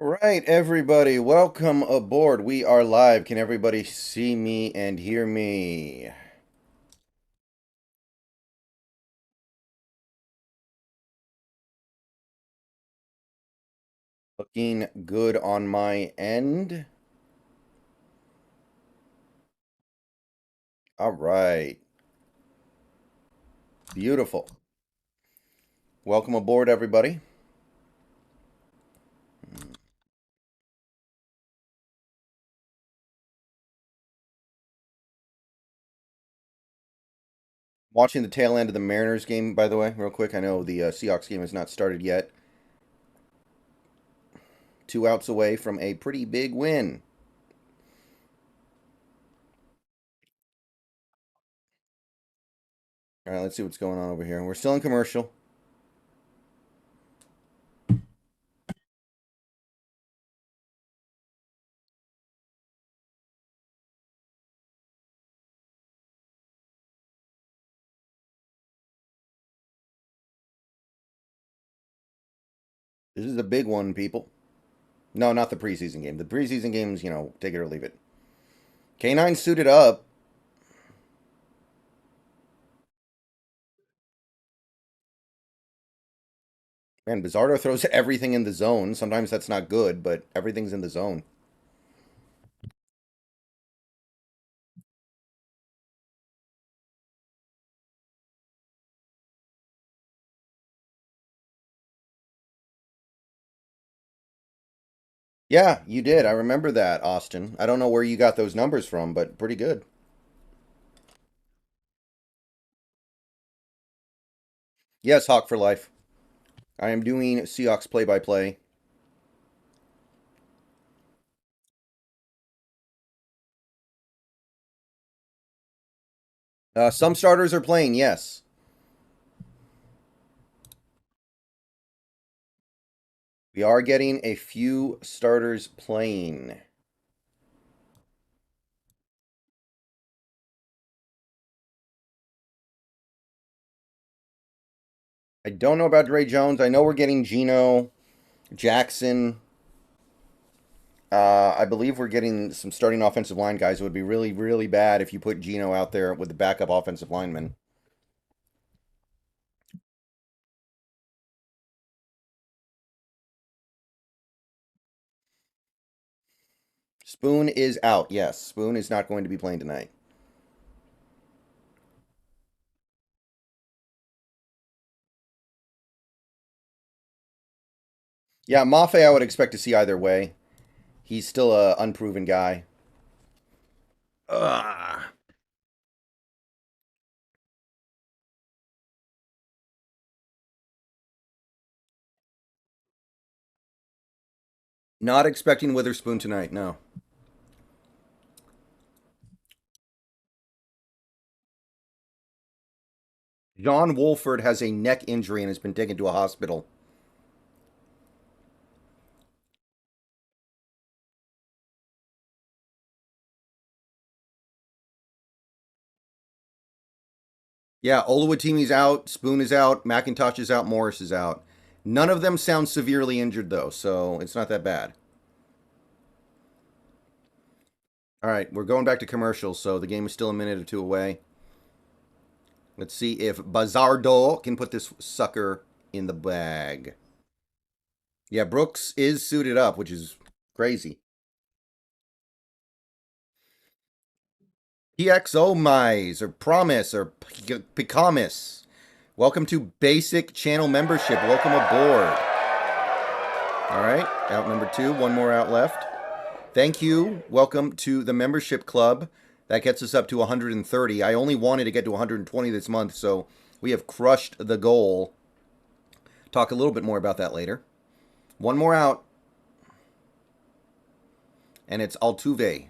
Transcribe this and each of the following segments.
Right, everybody, welcome aboard. We are live. Can everybody see me and hear me? Looking good on my end. All right, beautiful. Welcome aboard, everybody. Watching the tail end of the Mariners game, by the way, real quick. I know the Seahawks game has not started yet. 2 outs away from a pretty big win. All right, let's see what's going on over here. We're still in commercial. This is a big one, people. No, not the preseason game. The preseason games, take it or leave it. K9 suited up. Man, Bizarro throws everything in the zone. Sometimes that's not good, but everything's in the zone. Yeah, you did. I remember that, Austin. I don't know where you got those numbers from, but pretty good. Yes, Hawk for life. I am doing Seahawks play-by-play. Some starters are playing, yes. We are getting a few starters playing. I don't know about Dre Jones. I know we're getting Gino, Jackson. I believe we're getting some starting offensive line guys. It would be really, really bad if you put Gino out there with the backup offensive lineman. Spoon is out. Yes, Spoon is not going to be playing tonight. Yeah, Mafe I would expect to see either way. He's still a unproven guy. Ugh. Not expecting Witherspoon tonight. No. John Wolford has a neck injury and has been taken to a hospital. Yeah, Oluwatimi's out. Spoon is out. McIntosh is out. Morris is out. None of them sound severely injured though, so it's not that bad. All right, we're going back to commercials, so the game is still a minute or two away. Let's see if Bazardo can put this sucker in the bag. Yeah, Brooks is suited up, which is crazy. PXOMIze or Promise or Picamis. Welcome to Basic Channel Membership. Welcome aboard. All right, out number 2. One more out left. Thank you. Welcome to the membership club. That gets us up to 130. I only wanted to get to 120 this month, so we have crushed the goal. Talk a little bit more about that later. One more out, and it's Altuve.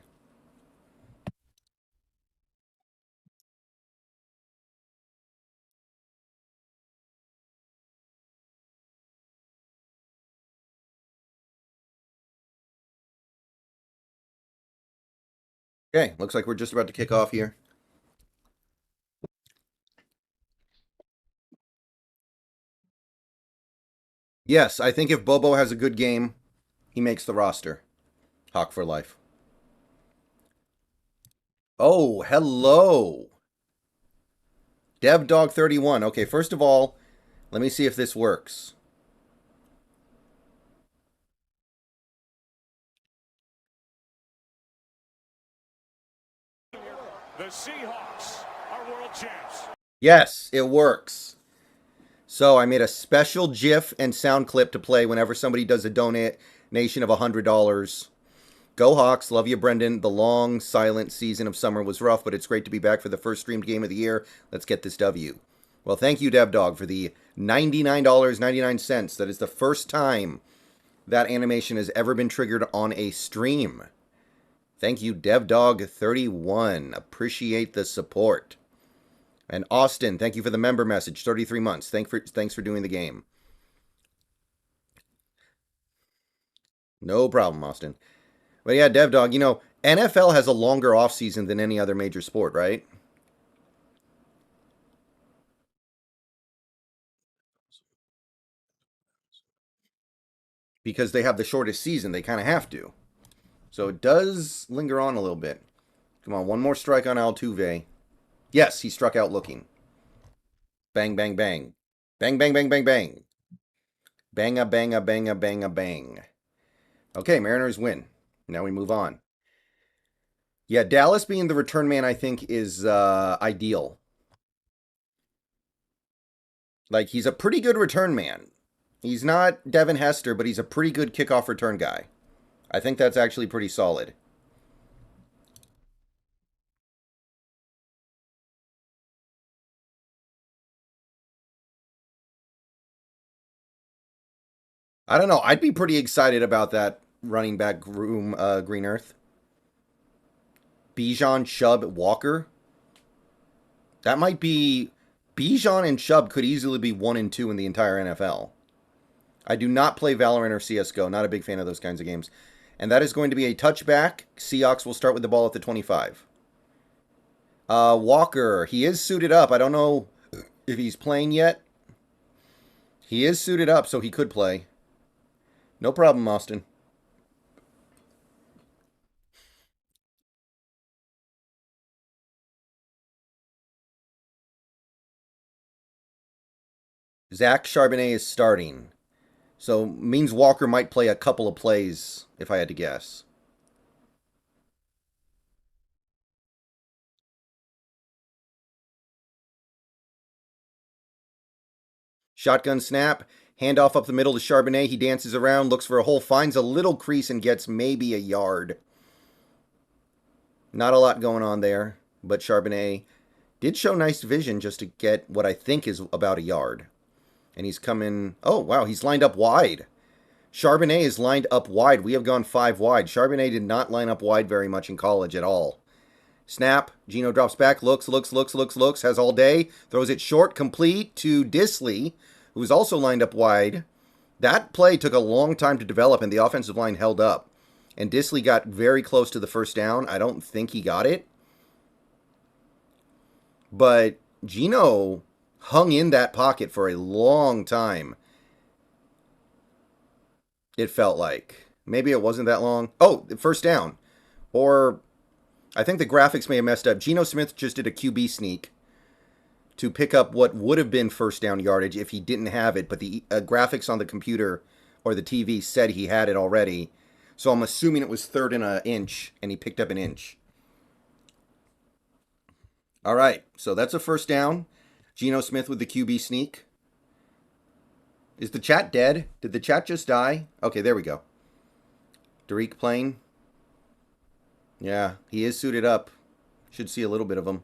Okay, looks like we're just about to kick off here. Yes, I think if Bobo has a good game, He makes the roster. Hawk for life. Oh, hello. DevDog31. Okay, first of all, let me see if this works. The Seahawks are world champs. Yes, it works. So I made a special GIF and sound clip to play whenever somebody does a donation of $100. Go Hawks. Love you, Brendan. The long, silent season of summer was rough, but it's great to be back for the first streamed game of the year. Let's get this W. Well, thank you, DevDog, for the $99.99. That is the first time that animation has ever been triggered on a stream. Thank you, DevDog31. Appreciate the support. And Austin, thank you for the member message. 33 months. Thanks for doing the game. No problem, Austin. But yeah, DevDog, you know, NFL has a longer offseason than any other major sport, right? Because they have the shortest season, they kind of have to. So it does linger on a little bit. Come on, one more strike on Altuve. Yes, he struck out looking. Bang, bang, bang. Bang, bang, bang, bang, bang. Bang, a bang, a bang, a bang, a bang. Okay, Mariners win. Now we move on. Yeah, Dallas being the return man, I think, is ideal. Like, he's a pretty good return man. He's not Devin Hester, but he's a pretty good kickoff return guy. I think that's actually pretty solid. I don't know. I'd be pretty excited about that running back room, Green Earth. Bijan, Chubb, Walker. That might be... Bijan and Chubb could easily be 1 and 2 in the entire NFL. I do not play Valorant or CSGO. Not a big fan of those kinds of games. And that is going to be a touchback. Seahawks will start with the ball at the 25. Walker. He is suited up. I don't know if he's playing yet. He is suited up, so he could play. No problem, Austin. Zach Charbonnet is starting. So means Walker might play a couple of plays, if I had to guess. Shotgun snap. Handoff up the middle to Charbonnet. He dances around, looks for a hole, finds a little crease, and gets maybe a yard. Not a lot going on there, but Charbonnet did show nice vision just to get what I think is about a yard. And he's coming... Oh, wow, he's lined up wide. Charbonnet is lined up wide. We have gone 5 wide. Charbonnet did not line up wide very much in college at all. Snap. Gino drops back. Looks. Has all day. Throws it short. Complete to Dissly, who's also lined up wide. That play took a long time to develop, and the offensive line held up. And Dissly got very close to the first down. I don't think he got it. But Gino hung in that pocket for a long time. It felt like. Maybe it wasn't that long. Oh, first down. Or I think the graphics may have messed up. Geno Smith just did a QB sneak to pick up what would have been first down yardage if he didn't have it, but the graphics on the computer or the TV said he had it already. So I'm assuming it was 3rd and an inch, and he picked up an inch. All right, so that's a first down. Geno Smith with the QB sneak. Is the chat dead? Did the chat just die? Okay, there we go. Derek playing. Yeah, he is suited up. Should see a little bit of him.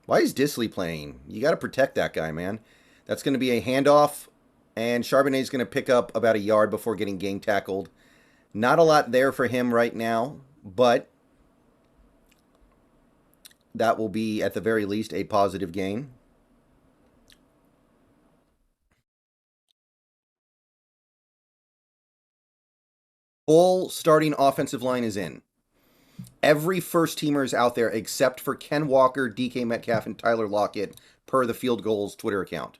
Why is Dissly playing? You got to protect that guy, man. That's going to be a handoff, and Charbonnet's going to pick up about a yard before getting gang tackled. Not a lot there for him right now, but that will be, at the very least, a positive gain. Full starting offensive line is in. Every first-teamer is out there except for Ken Walker, DK Metcalf, and Tyler Lockett, per the Field Goals Twitter account.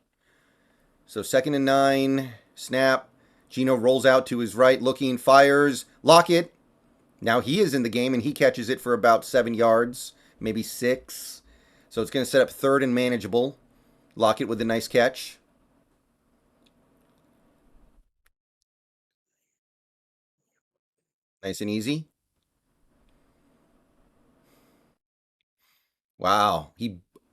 So 2nd and 9, snap. Gino rolls out to his right, looking, fires. Lockett. Now he is in the game, and he catches it for about 7 yards, maybe 6. So it's going to set up third and manageable. Lockett with a nice catch. Nice and easy. Wow.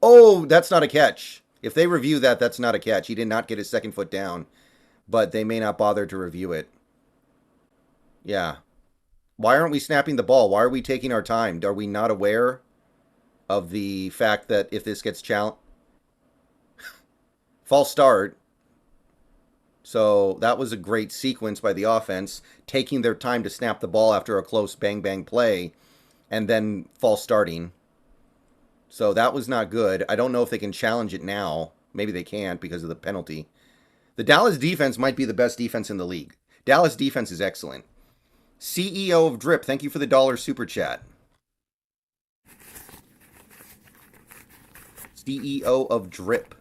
Oh, that's not a catch. If they review that, that's not a catch. He did not get his second foot down, but they may not bother to review it. Yeah. Why aren't we snapping the ball? Why are we taking our time? Are we not aware of the fact that if this gets challenged, false start. So that was a great sequence by the offense, taking their time to snap the ball after a close bang bang play, and then false starting. So that was not good. I don't know if they can challenge it now. Maybe they can't because of the penalty. The Dallas defense might be the best defense in the league. Dallas defense is excellent. CEO of Drip, thank you for the $1 super chat. CEO of Drip.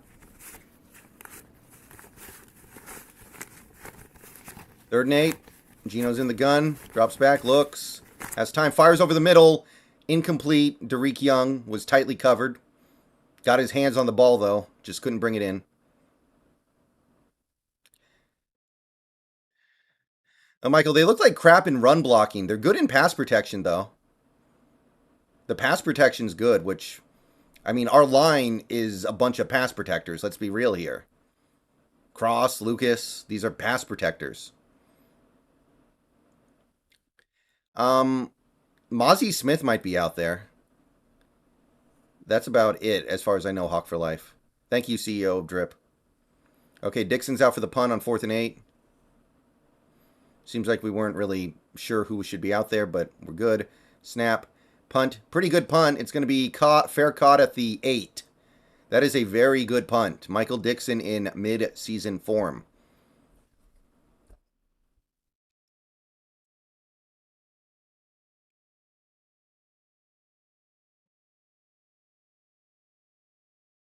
Third and 8. Gino's in the gun. Drops back. Looks. Has time. Fires over the middle. Incomplete. Derek Young was tightly covered. Got his hands on the ball, though. Just couldn't bring it in. Michael, they look like crap in run blocking. They're good in pass protection, though. The pass protection's good, which, I mean, our line is a bunch of pass protectors. Let's be real here. Cross, Lucas, these are pass protectors. Mozzie Smith might be out there. That's about it, as far as I know, Hawk for life. Thank you, CEO of Drip. Okay, Dixon's out for the punt on 4th and 8. Seems like we weren't really sure who should be out there, but we're good. Snap. Punt. Pretty good punt. It's going to be fair caught at the 8. That is a very good punt. Michael Dixon in mid-season form.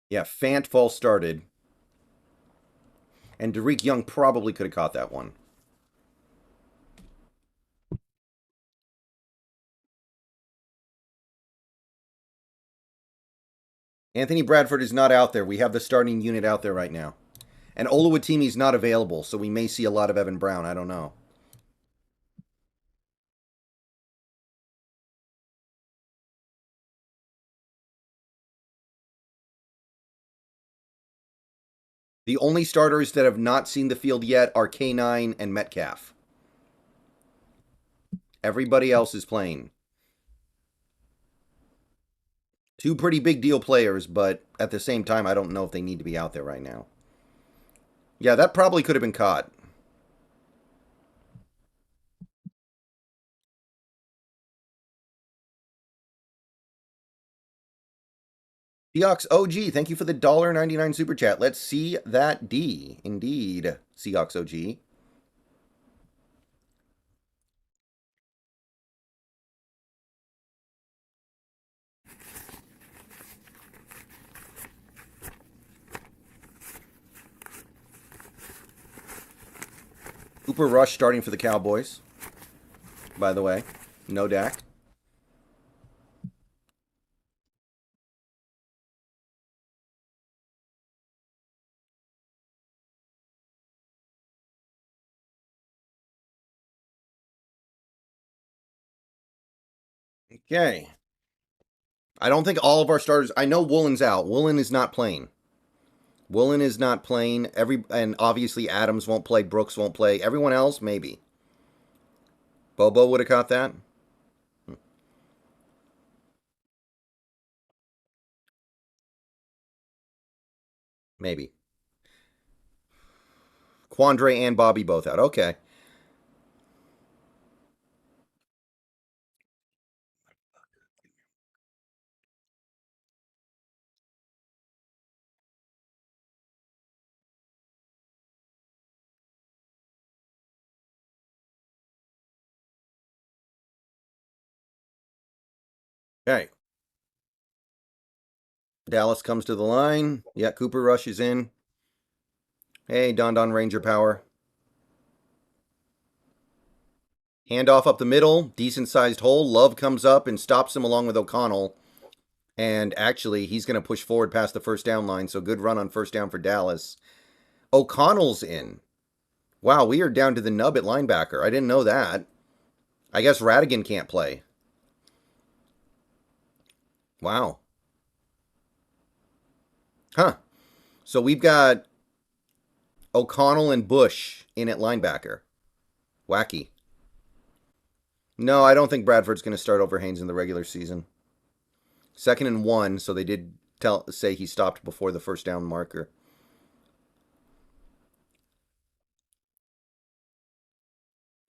Yeah, Fant false started. And Derek Young probably could have caught that one. Anthony Bradford is not out there. We have the starting unit out there right now. And Oluwatimi's not available, so we may see a lot of Evan Brown. I don't know. The only starters that have not seen the field yet are K9 and Metcalf. Everybody else is playing. Two pretty big deal players, but at the same time, I don't know if they need to be out there right now. Yeah, that probably could have been caught. Seahawks OG, thank you for the $1.99 super chat. Let's see that D. Indeed, Seahawks OG. Cooper Rush starting for the Cowboys, by the way. No Dak. Okay. I don't think all of our starters. I know Woolen's out. Woolen is not playing. Woolen is not playing. And obviously Adams won't play. Brooks won't play. Everyone else, maybe. Bobo would have caught that. Maybe. Quandre and Bobby both out. Okay. Okay. Dallas comes to the line. Yeah, Cooper Rush is in. Hey, Don Ranger Power. Handoff up the middle, decent-sized hole. Love comes up and stops him along with O'Connell. And actually, he's going to push forward past the first down line, so good run on first down for Dallas. O'Connell's in. Wow, we are down to the nub at linebacker. I didn't know that. I guess Radigan can't play. Wow. Huh. So we've got O'Connell and Bush in at linebacker. Wacky. No, I don't think Bradford's going to start over Haynes in the regular season. 2nd and 1, so they did say he stopped before the first down marker.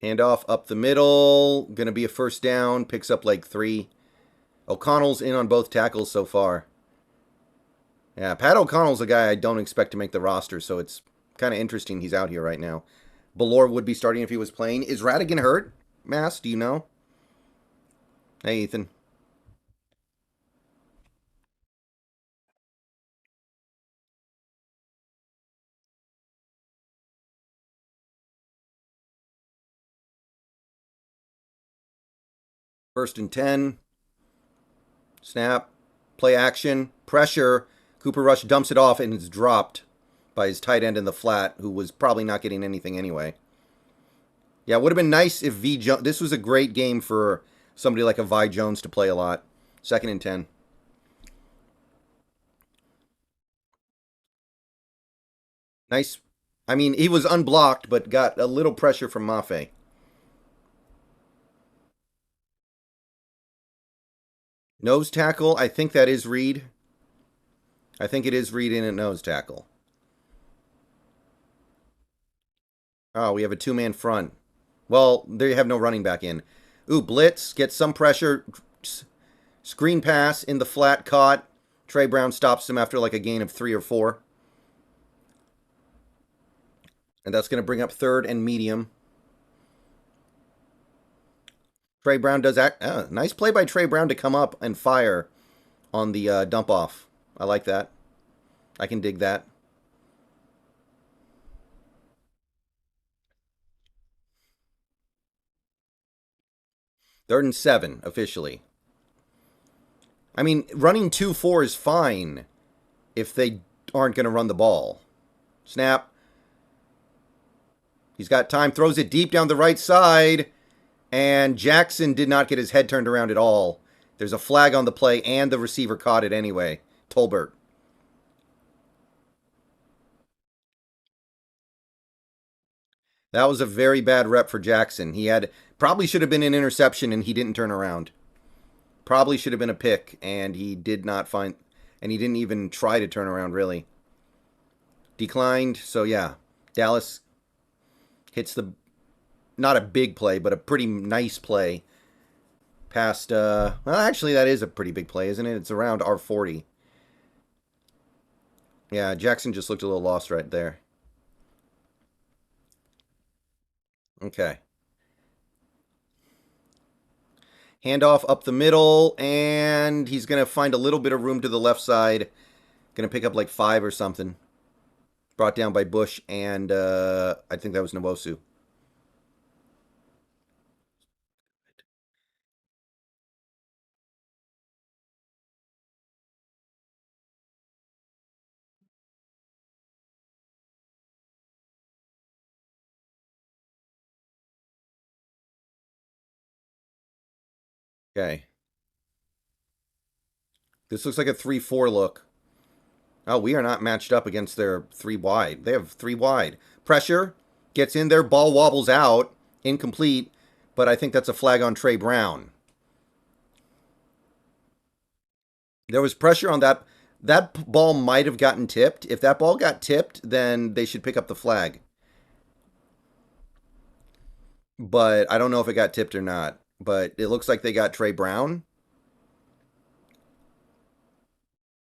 Handoff up the middle. Going to be a first down. Picks up like 3. O'Connell's in on both tackles so far. Yeah, Pat O'Connell's a guy I don't expect to make the roster, so it's kind of interesting he's out here right now. Ballore would be starting if he was playing. Is Radigan hurt, Mass? Do you know? Hey, Ethan. First and 10. Snap. Play action. Pressure. Cooper Rush dumps it off and is dropped by his tight end in the flat, who was probably not getting anything anyway. Yeah, it would have been nice if V. Jones... This was a great game for somebody like a Vi Jones to play a lot. 2nd and 10. Nice. I mean, he was unblocked, but got a little pressure from Mafe. Nose tackle, I think that is Reed. I think it is Reed in a nose tackle. Oh, we have a 2-man front. Well, there you have no running back in. Ooh, blitz, gets some pressure. Screen pass in the flat, caught. Trey Brown stops him after like a gain of 3 or 4. And that's going to bring up 3rd and medium. Trey Brown does act. Nice play by Trey Brown to come up and fire on the dump off. I like that. I can dig that. Third and 7, officially. I mean, running 2-4 is fine if they aren't going to run the ball. Snap. He's got time, throws it deep down the right side, and Jackson did not get his head turned around at all. There's a flag on the play, and the receiver caught it anyway. Tolbert. That was a very bad rep for Jackson. He had probably should have been an interception, and he didn't turn around. Probably should have been a pick, and he did not find, and he didn't even try to turn around, really. Declined, so yeah. Dallas hits the, not a big play, but a pretty nice play past, well, actually, that is a pretty big play, isn't it? It's around R40. Yeah, Jackson just looked a little lost right there. Okay. Handoff up the middle, and he's going to find a little bit of room to the left side. Going to pick up like 5 or something. Brought down by Bush, and I think that was Nwosu. Okay. This looks like a 3-4 look. Oh, we are not matched up against their 3 wide. They have 3 wide. Pressure. Gets in there. Ball wobbles out. Incomplete. But I think that's a flag on Trey Brown. There was pressure on that. That ball might have gotten tipped. If that ball got tipped, then they should pick up the flag. But I don't know if it got tipped or not. But it looks like they got Trey Brown.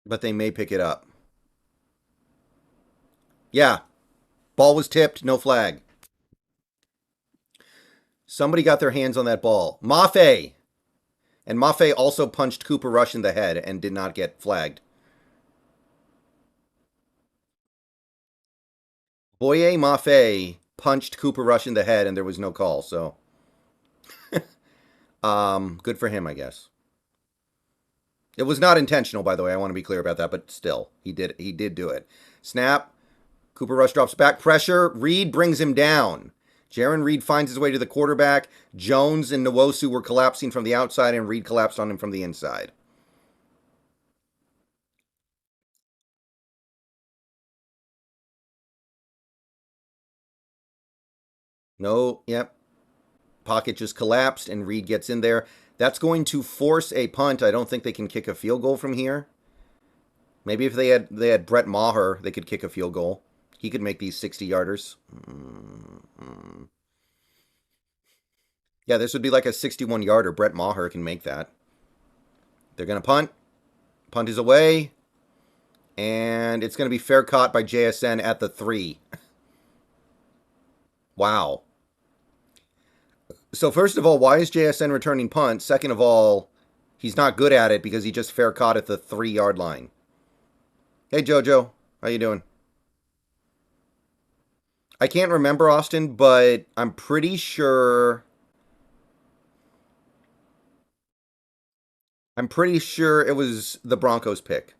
But they may pick it up. Yeah. Ball was tipped. No flag. Somebody got their hands on that ball. Mafe. And Mafe also punched Cooper Rush in the head and did not get flagged. Boye Mafe punched Cooper Rush in the head and there was no call, so. Good for him, I guess. It was not intentional, by the way. I want to be clear about that, but still, he did do it. Snap. Cooper Rush drops back. Pressure. Reed brings him down. Jaron Reed finds his way to the quarterback. Jones and Nwosu were collapsing from the outside, and Reed collapsed on him from the inside. No, yep. Pocket just collapsed, and Reed gets in there. That's going to force a punt. I don't think they can kick a field goal from here. Maybe if they had Brett Maher, they could kick a field goal. He could make these 60-yarders. Yeah, this would be like a 61-yarder. Brett Maher can make that. They're going to punt. Punt is away. And it's going to be fair caught by JSN at the 3. Wow. So first of all, why is JSN returning punt? Second of all, he's not good at it because he just fair caught at the 3-yard line. Hey, Jojo. How you doing? I can't remember, Austin, but I'm pretty sure... it was the Broncos pick.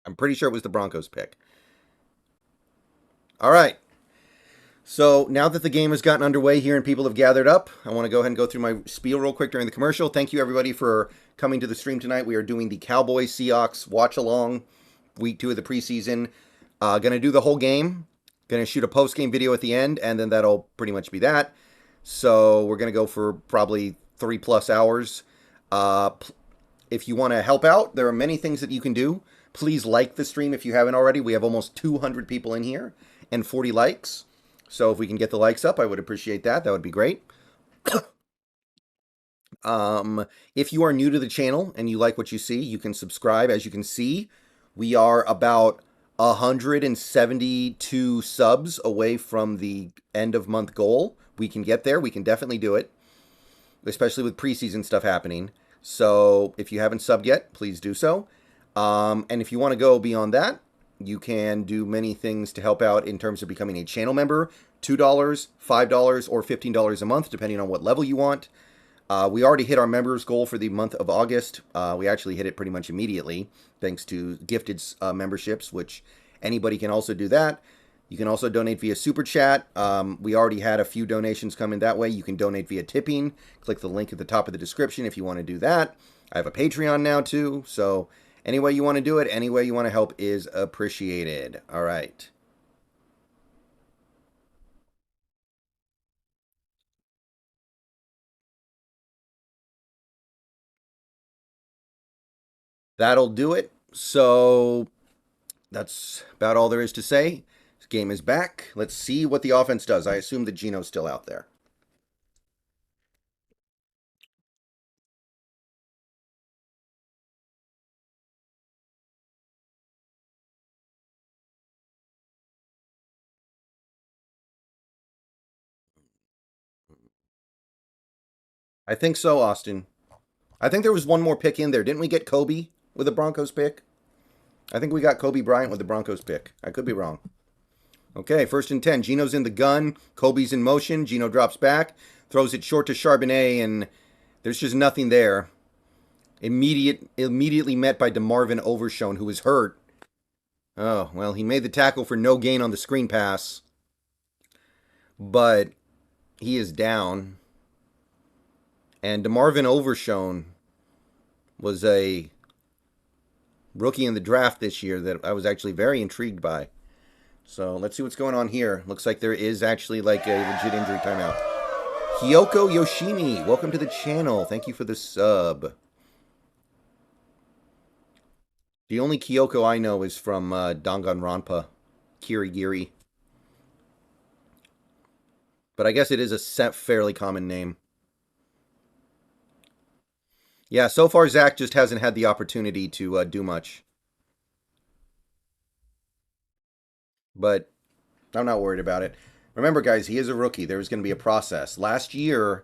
I'm pretty sure it was the Broncos pick. All right. So now that the game has gotten underway here and people have gathered up, I want to go ahead and go through my spiel real quick during the commercial. Thank you, everybody, for coming to the stream tonight. We are doing the Cowboys Seahawks watch-along, week 2 of the preseason. Going to do the whole game. Going to shoot a post-game video at the end, and then that'll pretty much be that. So we're going to go for probably 3+ hours. If you want to help out, there are many things that you can do. Please like the stream if you haven't already. We have almost 200 people in here and 40 likes. So if we can get the likes up, I would appreciate that. That would be great. If you are new to the channel and you like what you see, you can subscribe. As you can see, we are about 172 subs away from the end of month goal. We can get there. We can definitely do it, especially with preseason stuff happening. So if you haven't subbed yet, please do so. And if you want to go beyond that, you can do many things to help out in terms of becoming a channel member. $2, $5, or $15 a month, depending on what level you want. We already hit our members goal for the month of August. We actually hit it pretty much immediately, thanks to gifted memberships, which anybody can also do that. You can also donate via Super Chat. We already had a few donations come in that way. You can donate via tipping. Click the link at the top of the description if you want to do that. I have a Patreon now, too. So any way you want to do it, any way you want to help is appreciated. All right. That'll do it. So that's about all there is to say. This game is back. Let's see what the offense does. I assume that Geno's still out there. I think so, Austin. I think there was one more pick in there. Didn't we get Kobe with the Broncos pick? I think we got Kobe Bryant with the Broncos pick. I could be wrong. Okay, 1st and 10. Geno's in the gun. Kobe's in motion. Geno drops back. Throws it short to Charbonnet, and there's just nothing there. Immediately met by DeMarvin Overshown, who was hurt. Oh, well, he made the tackle for no gain on the screen pass. But he is down. And DeMarvin Overshown was a rookie in the draft this year that I was actually very intrigued by. So let's see what's going on here. Looks like there is actually like a legit injury timeout. Hyoko Yoshimi, welcome to the channel. Thank you for the sub. The only Kyoko I know is from Danganronpa, Kirigiri. But I guess it is a fairly common name. Yeah, so far Zach just hasn't had the opportunity to do much. But I'm not worried about it. Remember, guys, he is a rookie. There's going to be a process. Last year,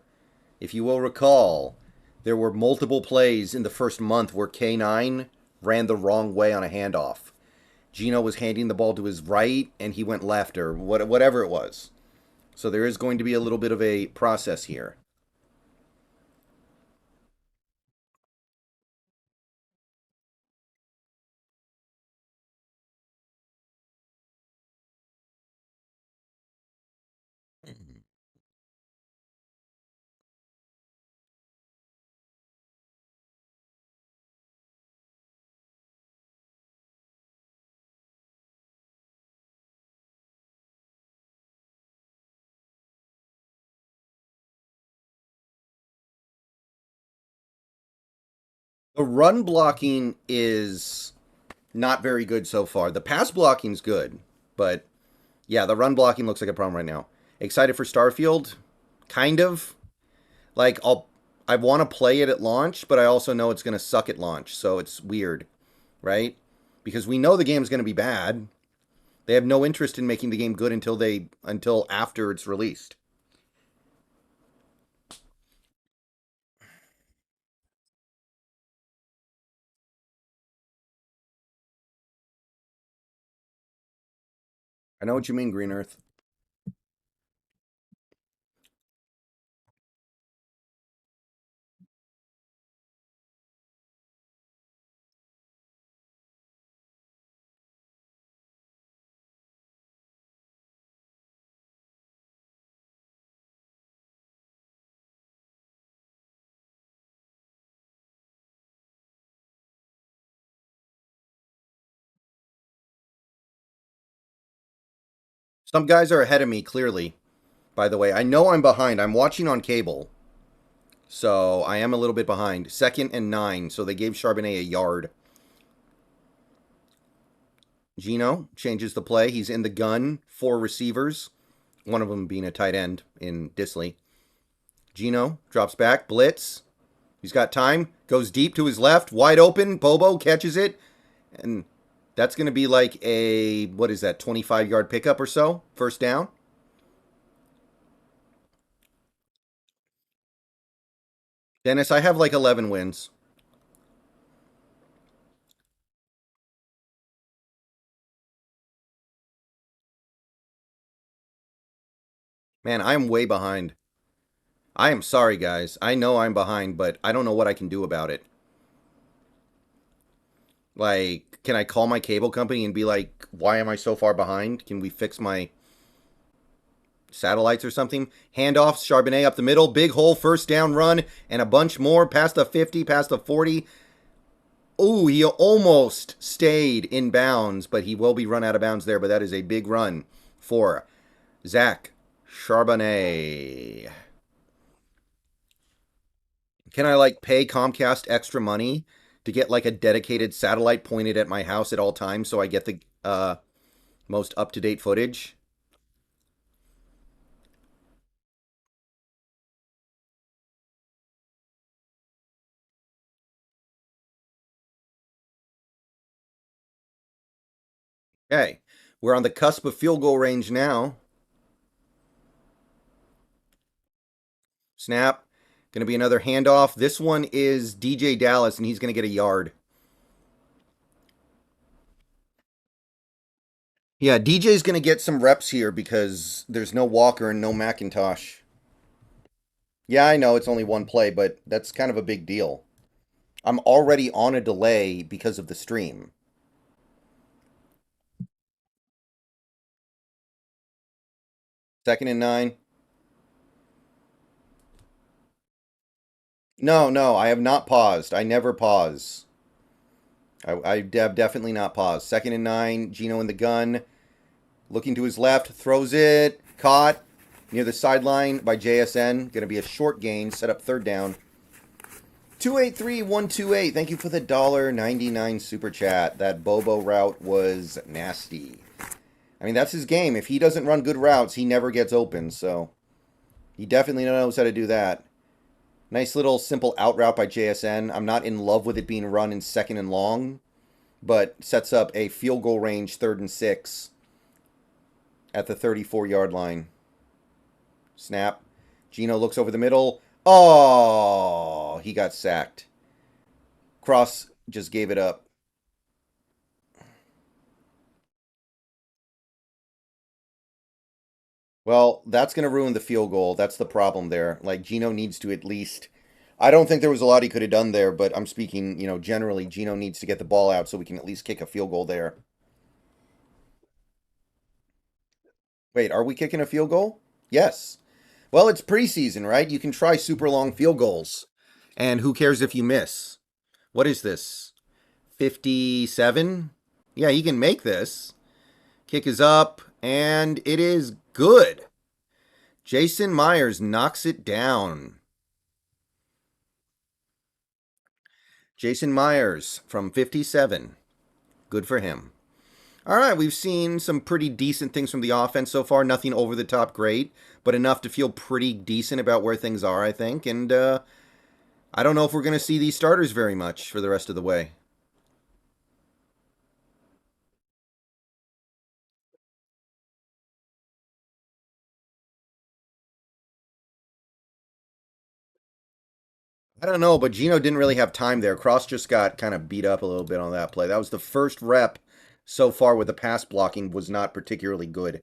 if you will recall, there were multiple plays in the first month where K9 ran the wrong way on a handoff. Geno was handing the ball to his right, and he went left, or whatever it was. So there is going to be a little bit of a process here. The run blocking is not very good so far. The pass blocking's good, but yeah, the run blocking looks like a problem right now. Excited for Starfield? Kind of. Like I want to play it at launch, but I also know it's going to suck at launch, so it's weird, right? Because we know the game's going to be bad. They have no interest in making the game good until after it's released. I know what you mean, Green Earth. Some guys are ahead of me, clearly. By the way, I know I'm behind. I'm watching on cable, so I am a little bit behind. 2nd and 9, so they gave Charbonnet a yard. Gino changes the play. He's in the gun. 4 receivers, one of them being a tight end in Disley. Gino drops back. Blitz. He's got time. Goes deep to his left. Wide open. Bobo catches it. And that's going to be like a, what is that, 25-yard pickup or so? First down. Dennis, I have like 11 wins. Man, I am way behind. I am sorry, guys. I know I'm behind, but I don't know what I can do about it. Like, can I call my cable company and be like, why am I so far behind? Can we fix my satellites or something? Handoffs, Charbonnet up the middle, big hole, first down run, and a bunch more past the 50, past the 40. Oh, he almost stayed in bounds, but he will be run out of bounds there. But that is a big run for Zach Charbonnet. Can I like pay Comcast extra money to get like a dedicated satellite pointed at my house at all times so I get the most up to date footage? Okay, we're on the cusp of field goal range now. Snap. Going to be another handoff. This one is DJ Dallas, and he's going to get a yard. Yeah, DJ's going to get some reps here because there's no Walker and no McIntosh. Yeah, I know it's only one play, but that's kind of a big deal. I'm already on a delay because of the stream. 2nd and 9. No, no, I have not paused. I never pause. I have definitely not paused. 2nd and 9, Gino in the gun. Looking to his left, throws it. Caught near the sideline by JSN. Going to be a short gain. Set up third down. 283128. Thank you for the $1.99 super chat. That Bobo route was nasty. I mean, that's his game. If he doesn't run good routes, he never gets open. So he definitely knows how to do that. Nice little simple out route by JSN. I'm not in love with it being run in 2nd and long, but sets up a field goal range 3rd and 6 at the 34-yard line. Snap. Gino looks over the middle. Oh, he got sacked. Cross just gave it up. Well, that's going to ruin the field goal. That's the problem there. Like, Gino needs to at least. I don't think there was a lot he could have done there, but I'm speaking, generally, Gino needs to get the ball out so we can at least kick a field goal there. Wait, are we kicking a field goal? Yes. Well, it's preseason, right? You can try super long field goals. And who cares if you miss? What is this? 57? Yeah, he can make this. Kick is up, and it is good. Jason Myers knocks it down. Jason Myers from 57. Good for him. All right, we've seen some pretty decent things from the offense so far. Nothing over the top great, but enough to feel pretty decent about where things are, I think. And I don't know if we're going to see these starters very much for the rest of the way. I don't know, but Gino didn't really have time there. Cross just got kind of beat up a little bit on that play. That was the first rep so far with the pass blocking was not particularly good.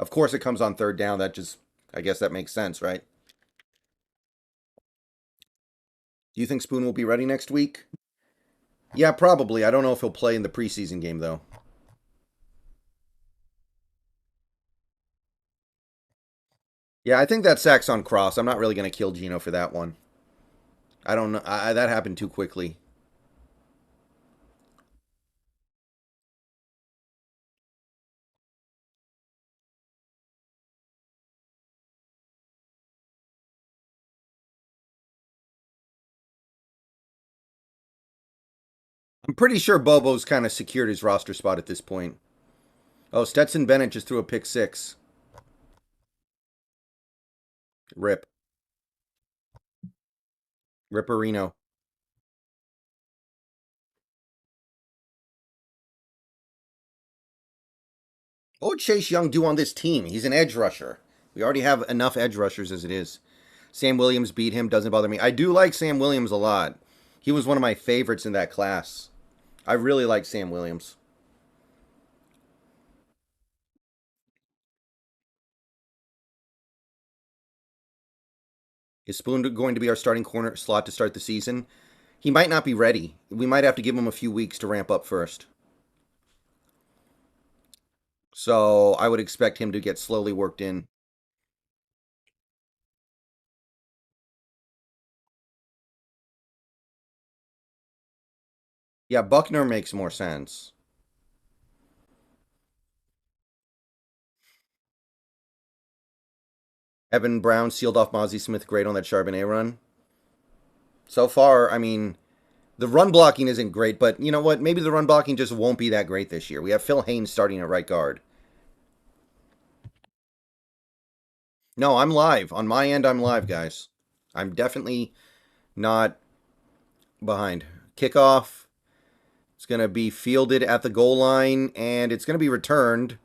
Of course, it comes on third down. I guess that makes sense, right? Do you think Spoon will be ready next week? Yeah, probably. I don't know if he'll play in the preseason game, though. Yeah, I think that sack's on Cross. I'm not really going to kill Gino for that one. I don't know. That happened too quickly. I'm pretty sure Bobo's kind of secured his roster spot at this point. Oh, Stetson Bennett just threw a pick six. Rip. Ripperino. What would Chase Young do on this team? He's an edge rusher. We already have enough edge rushers as it is. Sam Williams beat him. Doesn't bother me. I do like Sam Williams a lot. He was one of my favorites in that class. I really like Sam Williams. Is Spoon going to be our starting corner slot to start the season? He might not be ready. We might have to give him a few weeks to ramp up first. So I would expect him to get slowly worked in. Yeah, Buckner makes more sense. Evan Brown sealed off Mozzie Smith great on that Charbonnet run. So far, I mean, the run blocking isn't great, but you know what? Maybe the run blocking just won't be that great this year. We have Phil Haynes starting at right guard. No, I'm live. On my end, I'm live, guys. I'm definitely not behind. Kickoff. It's going to be fielded at the goal line, and it's going to be returned.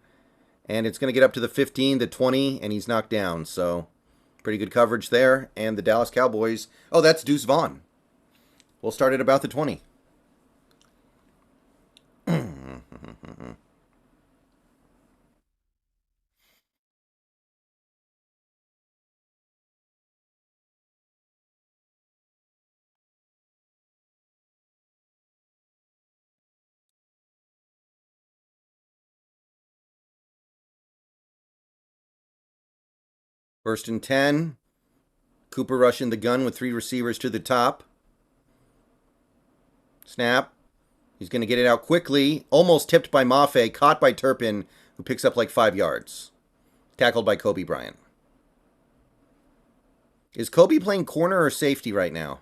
And it's going to get up to the 15, the 20, and he's knocked down. So, pretty good coverage there. And the Dallas Cowboys. Oh, that's Deuce Vaughn. We'll start at about the 20. First and 10. Cooper rushing the gun with three receivers to the top. Snap. He's going to get it out quickly. Almost tipped by Mafe. Caught by Turpin, who picks up like 5 yards. Tackled by Kobe Bryant. Is Kobe playing corner or safety right now?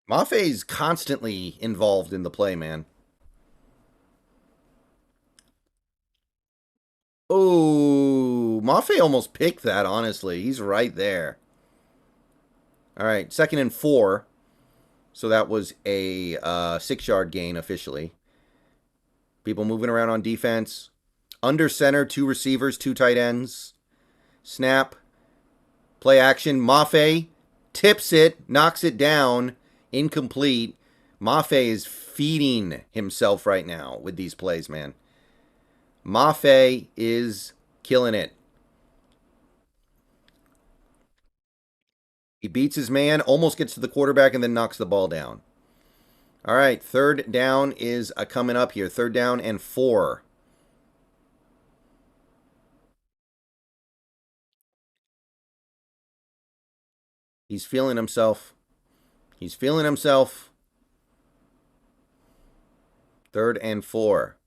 Mafe's constantly involved in the play, man. Oh, Mafe almost picked that, honestly. He's right there. All right, 2nd and 4. So that was a 6-yard gain officially. People moving around on defense. Under center, 2 receivers, 2 tight ends. Snap. Play action. Mafe tips it, knocks it down. Incomplete. Mafe is feeding himself right now with these plays, man. Mafe is killing it. He beats his man, almost gets to the quarterback, and then knocks the ball down. All right, third down is coming up here. Third down and 4. He's feeling himself. He's feeling himself. Third and 4.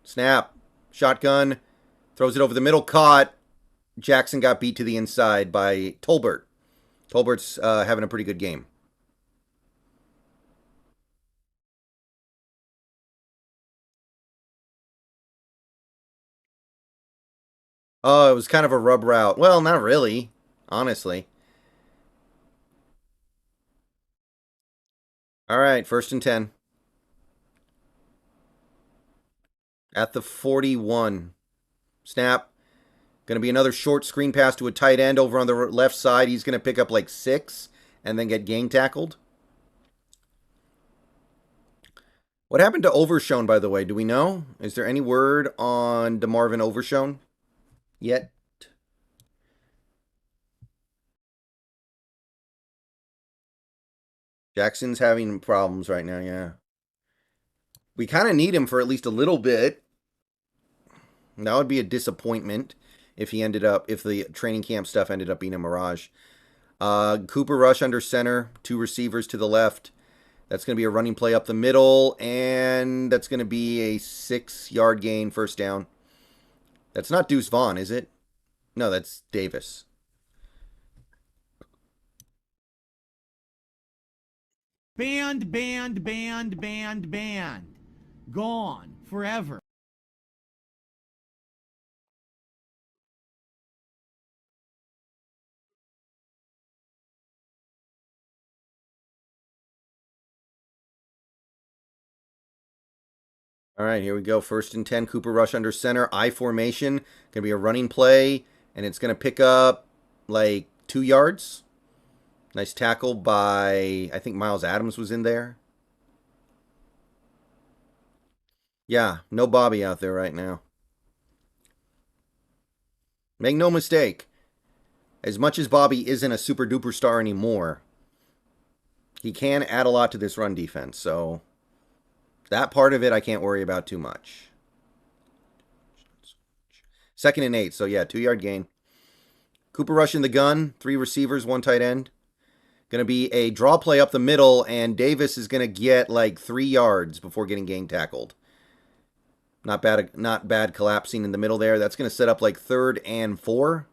Snap. Shotgun. Throws it over the middle. Caught. Jackson got beat to the inside by Tolbert. Tolbert's having a pretty good game. Oh, it was kind of a rub route. Well, not really, honestly. All right, first and 10. At the 41. Snap. Going to be another short screen pass to a tight end over on the left side. He's going to pick up like 6 and then get gang tackled. What happened to Overshown, by the way? Do we know? Is there any word on DeMarvin Overshown yet? Jackson's having problems right now, yeah. We kind of need him for at least a little bit. That would be a disappointment if the training camp stuff ended up being a mirage. Cooper Rush under center, 2 receivers to the left. That's going to be a running play up the middle, and that's going to be a 6-yard gain, first down. That's not Deuce Vaughn, is it? No, that's Davis. Banned. Gone. Forever. All right, here we go. First and 10, Cooper Rush under center. I formation. Going to be a running play, and it's going to pick up like 2 yards. Nice tackle by, I think Miles Adams was in there. Yeah, no Bobby out there right now. Make no mistake. As much as Bobby isn't a super duper star anymore, he can add a lot to this run defense. So that part of it I can't worry about too much. Second and 8. So yeah, 2-yard gain. Cooper Rush in the gun. 3 receivers, 1 tight end. Going to be a draw play up the middle, and Davis is going to get like 3 yards before getting gang tackled. Not bad collapsing in the middle there. That's going to set up like 3rd and 4.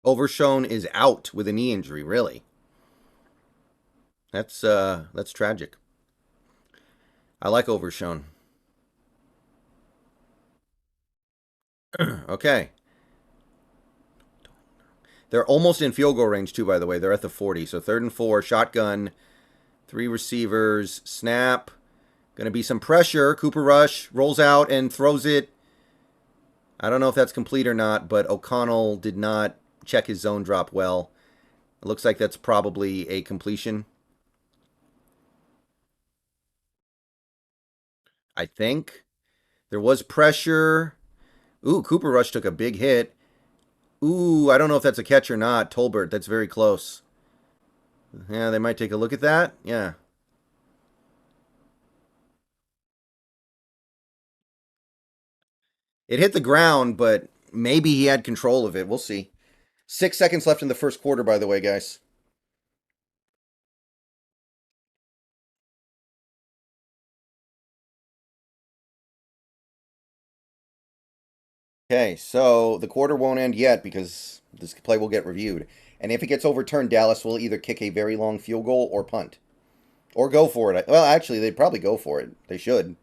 Overshown is out with a knee injury, really. That's tragic. I like Overshown. Okay. They're almost in field goal range too, by the way. They're at the 40. So 3rd and 4, shotgun, 3 receivers, snap. Going to be some pressure. Cooper Rush rolls out and throws it. I don't know if that's complete or not, but O'Connell did not check his zone drop well. It looks like that's probably a completion. I think. There was pressure. Ooh, Cooper Rush took a big hit. Ooh, I don't know if that's a catch or not. Tolbert, that's very close. Yeah, they might take a look at that. Yeah. It hit the ground, but maybe he had control of it. We'll see. 6 seconds left in the first quarter, by the way, guys. Okay, so the quarter won't end yet because this play will get reviewed. And if it gets overturned, Dallas will either kick a very long field goal or punt. Or go for it. Well, actually, they'd probably go for it. They should.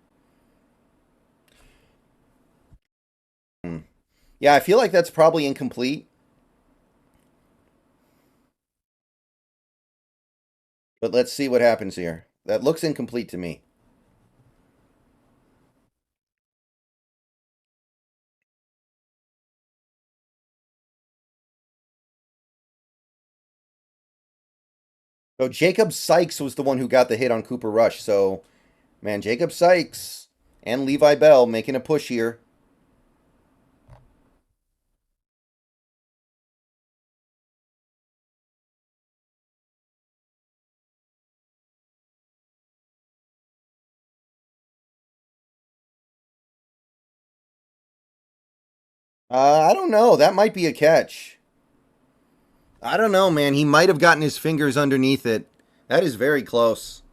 Yeah, I feel like that's probably incomplete. But let's see what happens here. That looks incomplete to me. So Jacob Sykes was the one who got the hit on Cooper Rush. So, man, Jacob Sykes and Levi Bell making a push here. I don't know. That might be a catch. I don't know, man. He might have gotten his fingers underneath it. That is very close.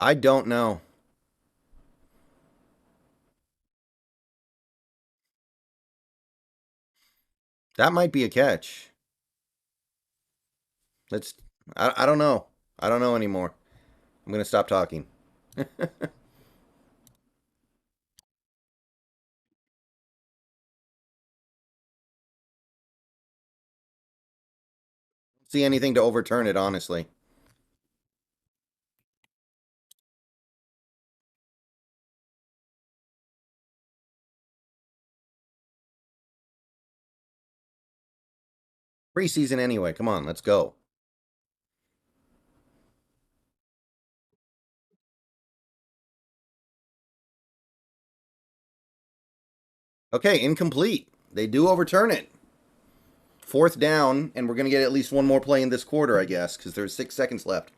I don't know. That might be a catch. Let's. I don't know. I don't know anymore. I'm gonna stop talking. See anything to overturn it, honestly. Preseason anyway. Come on, let's go. Okay, incomplete. They do overturn it. Fourth down, and we're gonna get at least one more play in this quarter, I guess, because there's 6 seconds left.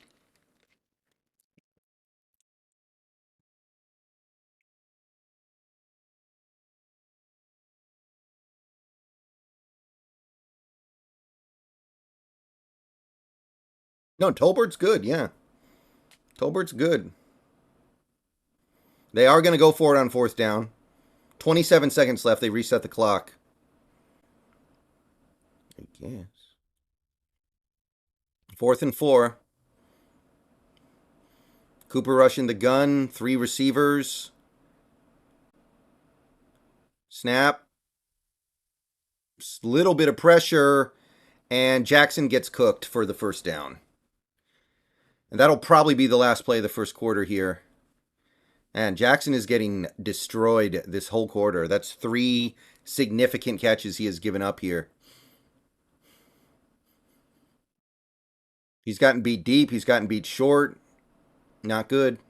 No, Tolbert's good. Yeah, Tolbert's good. They are gonna go for it on fourth down. 27 seconds left. They reset the clock. I guess. 4th and 4. Cooper Rush in the gun. 3 receivers. Snap. Little bit of pressure. And Jackson gets cooked for the first down. And that'll probably be the last play of the first quarter here. And Jackson is getting destroyed this whole quarter. That's 3 significant catches he has given up here. He's gotten beat deep. He's gotten beat short. Not good.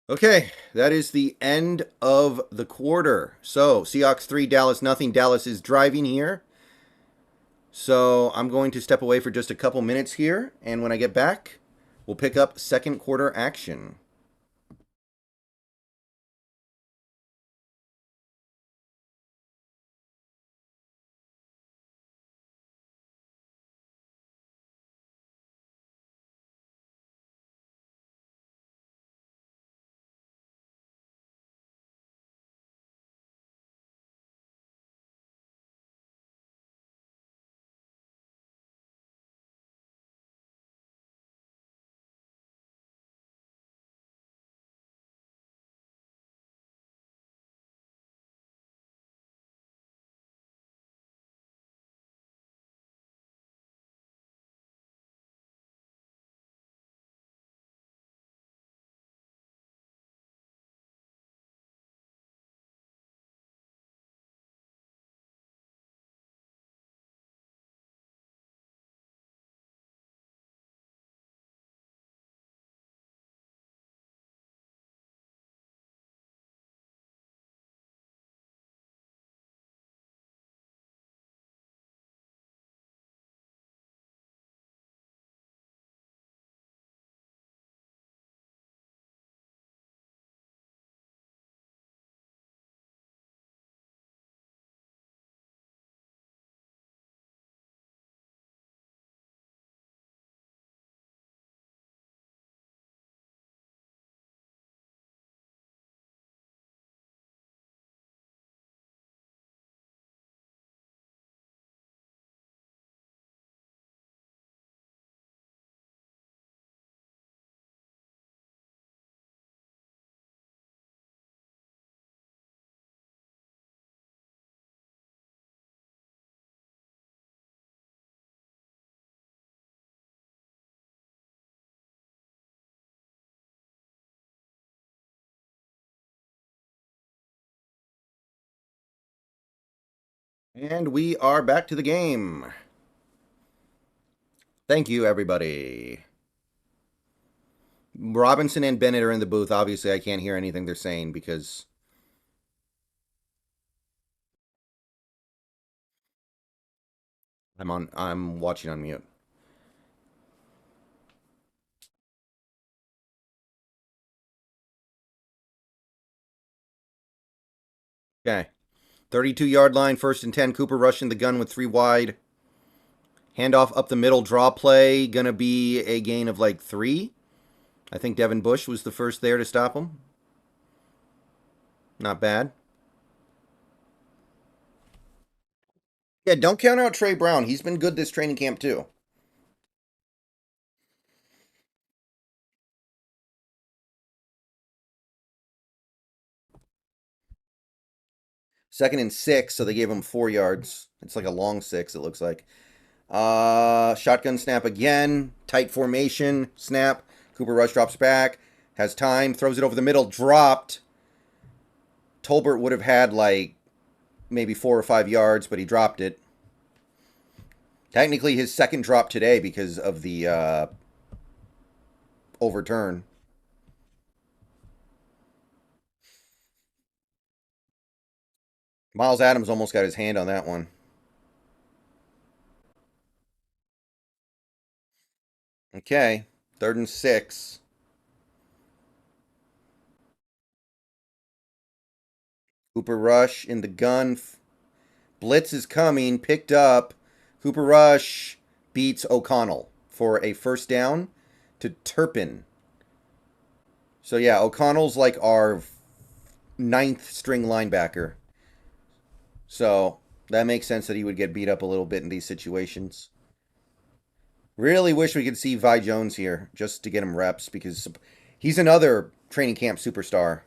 Okay, that is the end of the quarter. So, Seahawks 3, Dallas nothing. Dallas is driving here. So, I'm going to step away for just a couple minutes here. And when I get back, we'll pick up second quarter action. And we are back to the game. Thank you, everybody. Robinson and Bennett are in the booth. Obviously, I can't hear anything they're saying because I'm watching on mute. Okay. 32-yard line, 1st and 10. Cooper rushing the gun with 3 wide. Handoff up the middle, draw play. Gonna be a gain of like 3. I think Devin Bush was the first there to stop him. Not bad. Yeah, don't count out Trey Brown. He's been good this training camp too. Second and 6, so they gave him 4 yards. It's like a long 6, it looks like. Shotgun snap again. Tight formation. Snap. Cooper Rush drops back. Has time. Throws it over the middle. Dropped. Tolbert would have had like maybe 4 or 5 yards, but he dropped it. Technically his second drop today because of the overturn. Miles Adams almost got his hand on that one. Okay. 3rd and 6. Cooper Rush in the gun. Blitz is coming. Picked up. Cooper Rush beats O'Connell for a first down to Turpin. So yeah, O'Connell's like our 9th string linebacker. So that makes sense that he would get beat up a little bit in these situations. Really wish we could see Vi Jones here just to get him reps because he's another training camp superstar.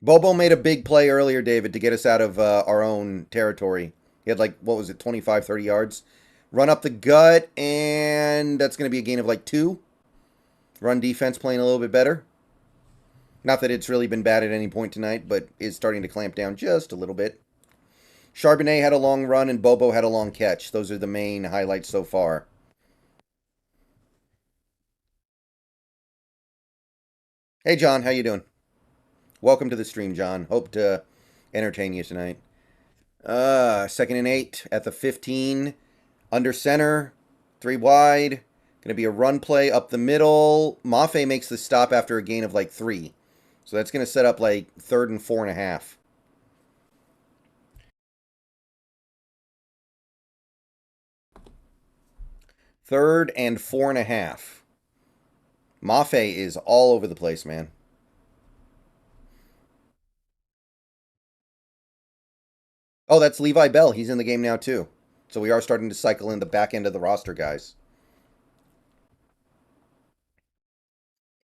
Bobo made a big play earlier, David, to get us out of our own territory. He had like, what was it, 25, 30 yards? Run up the gut, and that's going to be a gain of like 2. Run defense playing a little bit better. Not that it's really been bad at any point tonight, but is starting to clamp down just a little bit. Charbonnet had a long run, and Bobo had a long catch. Those are the main highlights so far. Hey, John, how you doing? Welcome to the stream, John. Hope to entertain you tonight. 2nd and 8 at the 15. Under center. 3 wide. Going to be a run play up the middle. Mafe makes the stop after a gain of like 3. So that's going to set up like 3rd and 4.5. Third and 4.5. Mafe is all over the place, man. Oh, that's Levi Bell. He's in the game now, too. So we are starting to cycle in the back end of the roster, guys.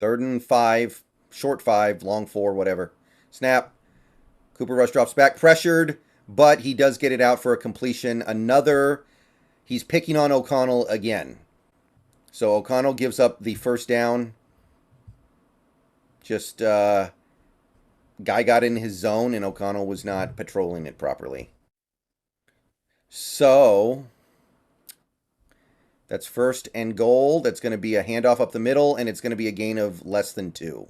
3rd and 5. Short 5. Long 4. Whatever. Snap. Cooper Rush drops back. Pressured. But he does get it out for a completion. He's picking on O'Connell again. So O'Connell gives up the first down. Just, guy got in his zone, and O'Connell was not patrolling it properly. So that's 1st and goal. That's going to be a handoff up the middle, and it's going to be a gain of less than 2.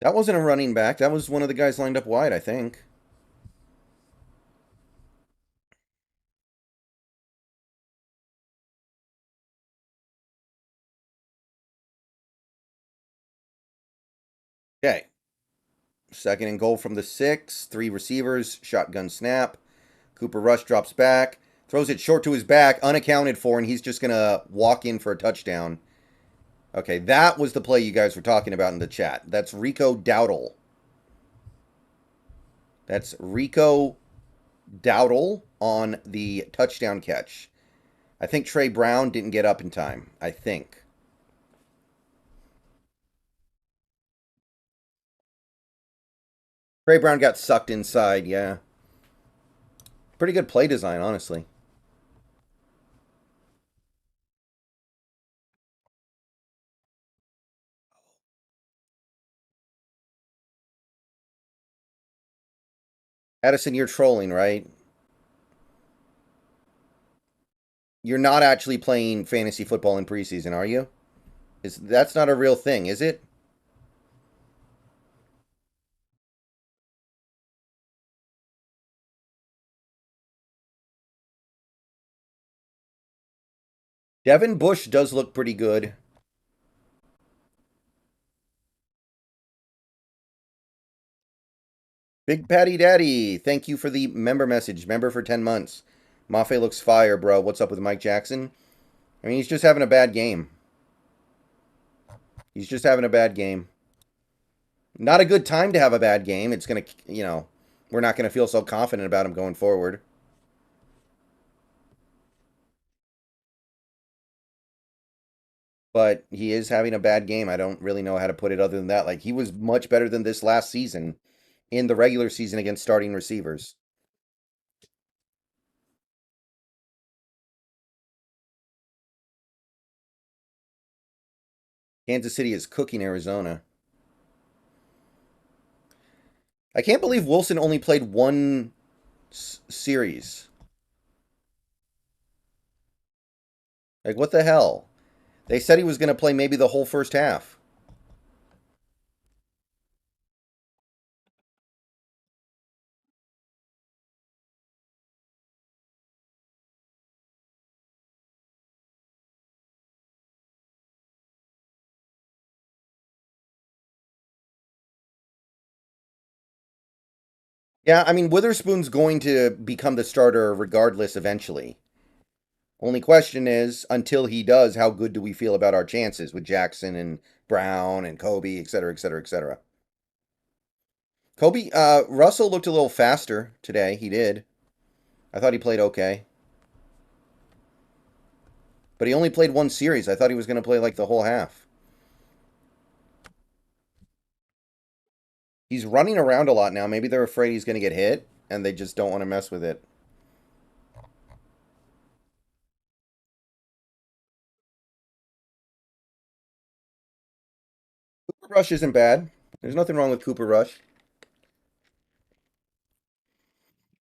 That wasn't a running back. That was one of the guys lined up wide, I think. Okay. 2nd and goal from the 6. 3 receivers. Shotgun snap. Cooper Rush drops back. Throws it short to his back. Unaccounted for, and he's just going to walk in for a touchdown. Okay, that was the play you guys were talking about in the chat. That's Rico Dowdle. That's Rico Dowdle on the touchdown catch. I think Trey Brown didn't get up in time. I think. Trey Brown got sucked inside, yeah. Pretty good play design, honestly. Addison, you're trolling, right? You're not actually playing fantasy football in preseason, are you? That's not a real thing, is it? Devin Bush does look pretty good. Big Patty Daddy, thank you for the member message. Member for 10 months. Mafe looks fire, bro. What's up with Mike Jackson? I mean, he's just having a bad game. He's just having a bad game. Not a good time to have a bad game. It's going to, we're not going to feel so confident about him going forward. But he is having a bad game. I don't really know how to put it other than that. Like, he was much better than this last season in the regular season against starting receivers. Kansas City is cooking Arizona. I can't believe Wilson only played one series. Like, what the hell? They said he was going to play maybe the whole first half. Yeah, I mean, Witherspoon's going to become the starter regardless eventually. Only question is, until he does, how good do we feel about our chances with Jackson and Brown and Kobe, et cetera, et cetera, et cetera? Kobe, Russell looked a little faster today. He did. I thought he played okay. But he only played one series. I thought he was going to play like the whole half. He's running around a lot now. Maybe they're afraid he's going to get hit, and they just don't want to mess with it. Cooper Rush isn't bad. There's nothing wrong with Cooper Rush.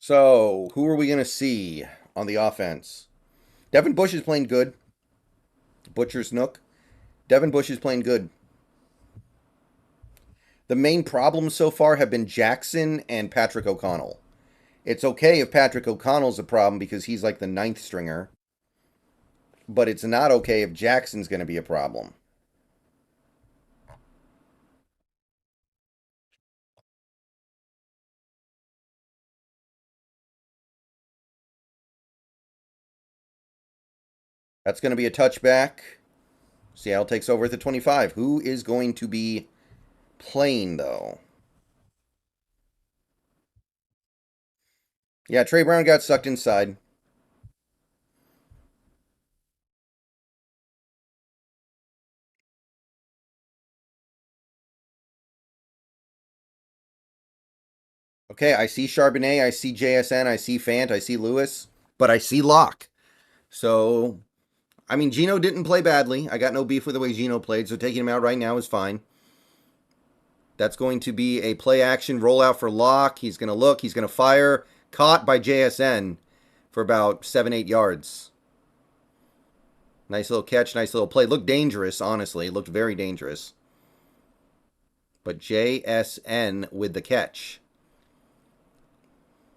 So, who are we going to see on the offense? Devin Bush is playing good. Butcher's Nook. Devin Bush is playing good. The main problems so far have been Jackson and Patrick O'Connell. It's okay if Patrick O'Connell's a problem because he's like the ninth stringer. But it's not okay if Jackson's going to be a problem. That's going to be a touchback. Seattle takes over at the 25. Who is going to be playing, though? Yeah, Trey Brown got sucked inside. Okay, I see Charbonnet, I see JSN, I see Fant, I see Lewis, but I see Locke. So, I mean, Gino didn't play badly. I got no beef with the way Gino played, so taking him out right now is fine. That's going to be a play action rollout for Locke. He's going to look, he's going to fire. Caught by JSN for about 7-8 yards. Nice little catch, nice little play. Looked dangerous, honestly. Looked very dangerous. But JSN with the catch.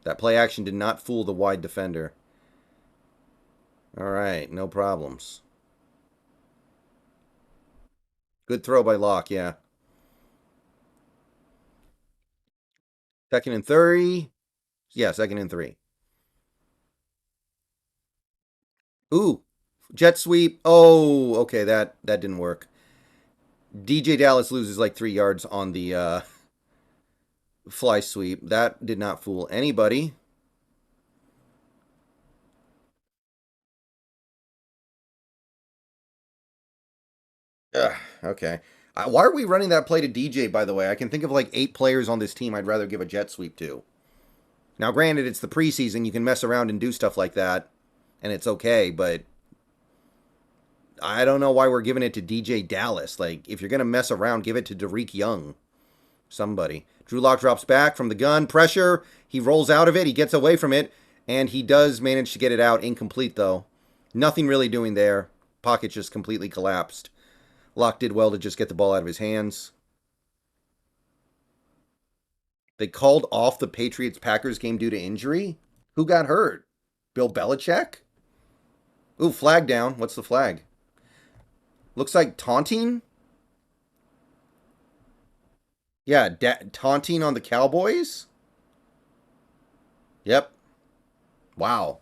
That play action did not fool the wide defender. All right, no problems. Good throw by Locke, yeah. Second and 30. Yeah, second and 3. Ooh, jet sweep. Oh, okay, that didn't work. DJ Dallas loses like 3 yards on the fly sweep. That did not fool anybody. Ugh, okay. Why are we running that play to DJ, by the way? I can think of like 8 players on this team I'd rather give a jet sweep to. Now, granted, it's the preseason. You can mess around and do stuff like that, and it's okay, but I don't know why we're giving it to DJ Dallas. Like, if you're going to mess around, give it to Derek Young. Somebody. Drew Lock drops back from the gun. Pressure. He rolls out of it. He gets away from it, and he does manage to get it out. Incomplete, though. Nothing really doing there. Pocket just completely collapsed. Lock did well to just get the ball out of his hands. They called off the Patriots-Packers game due to injury? Who got hurt? Bill Belichick? Ooh, flag down. What's the flag? Looks like taunting? Yeah, taunting on the Cowboys? Yep. Wow.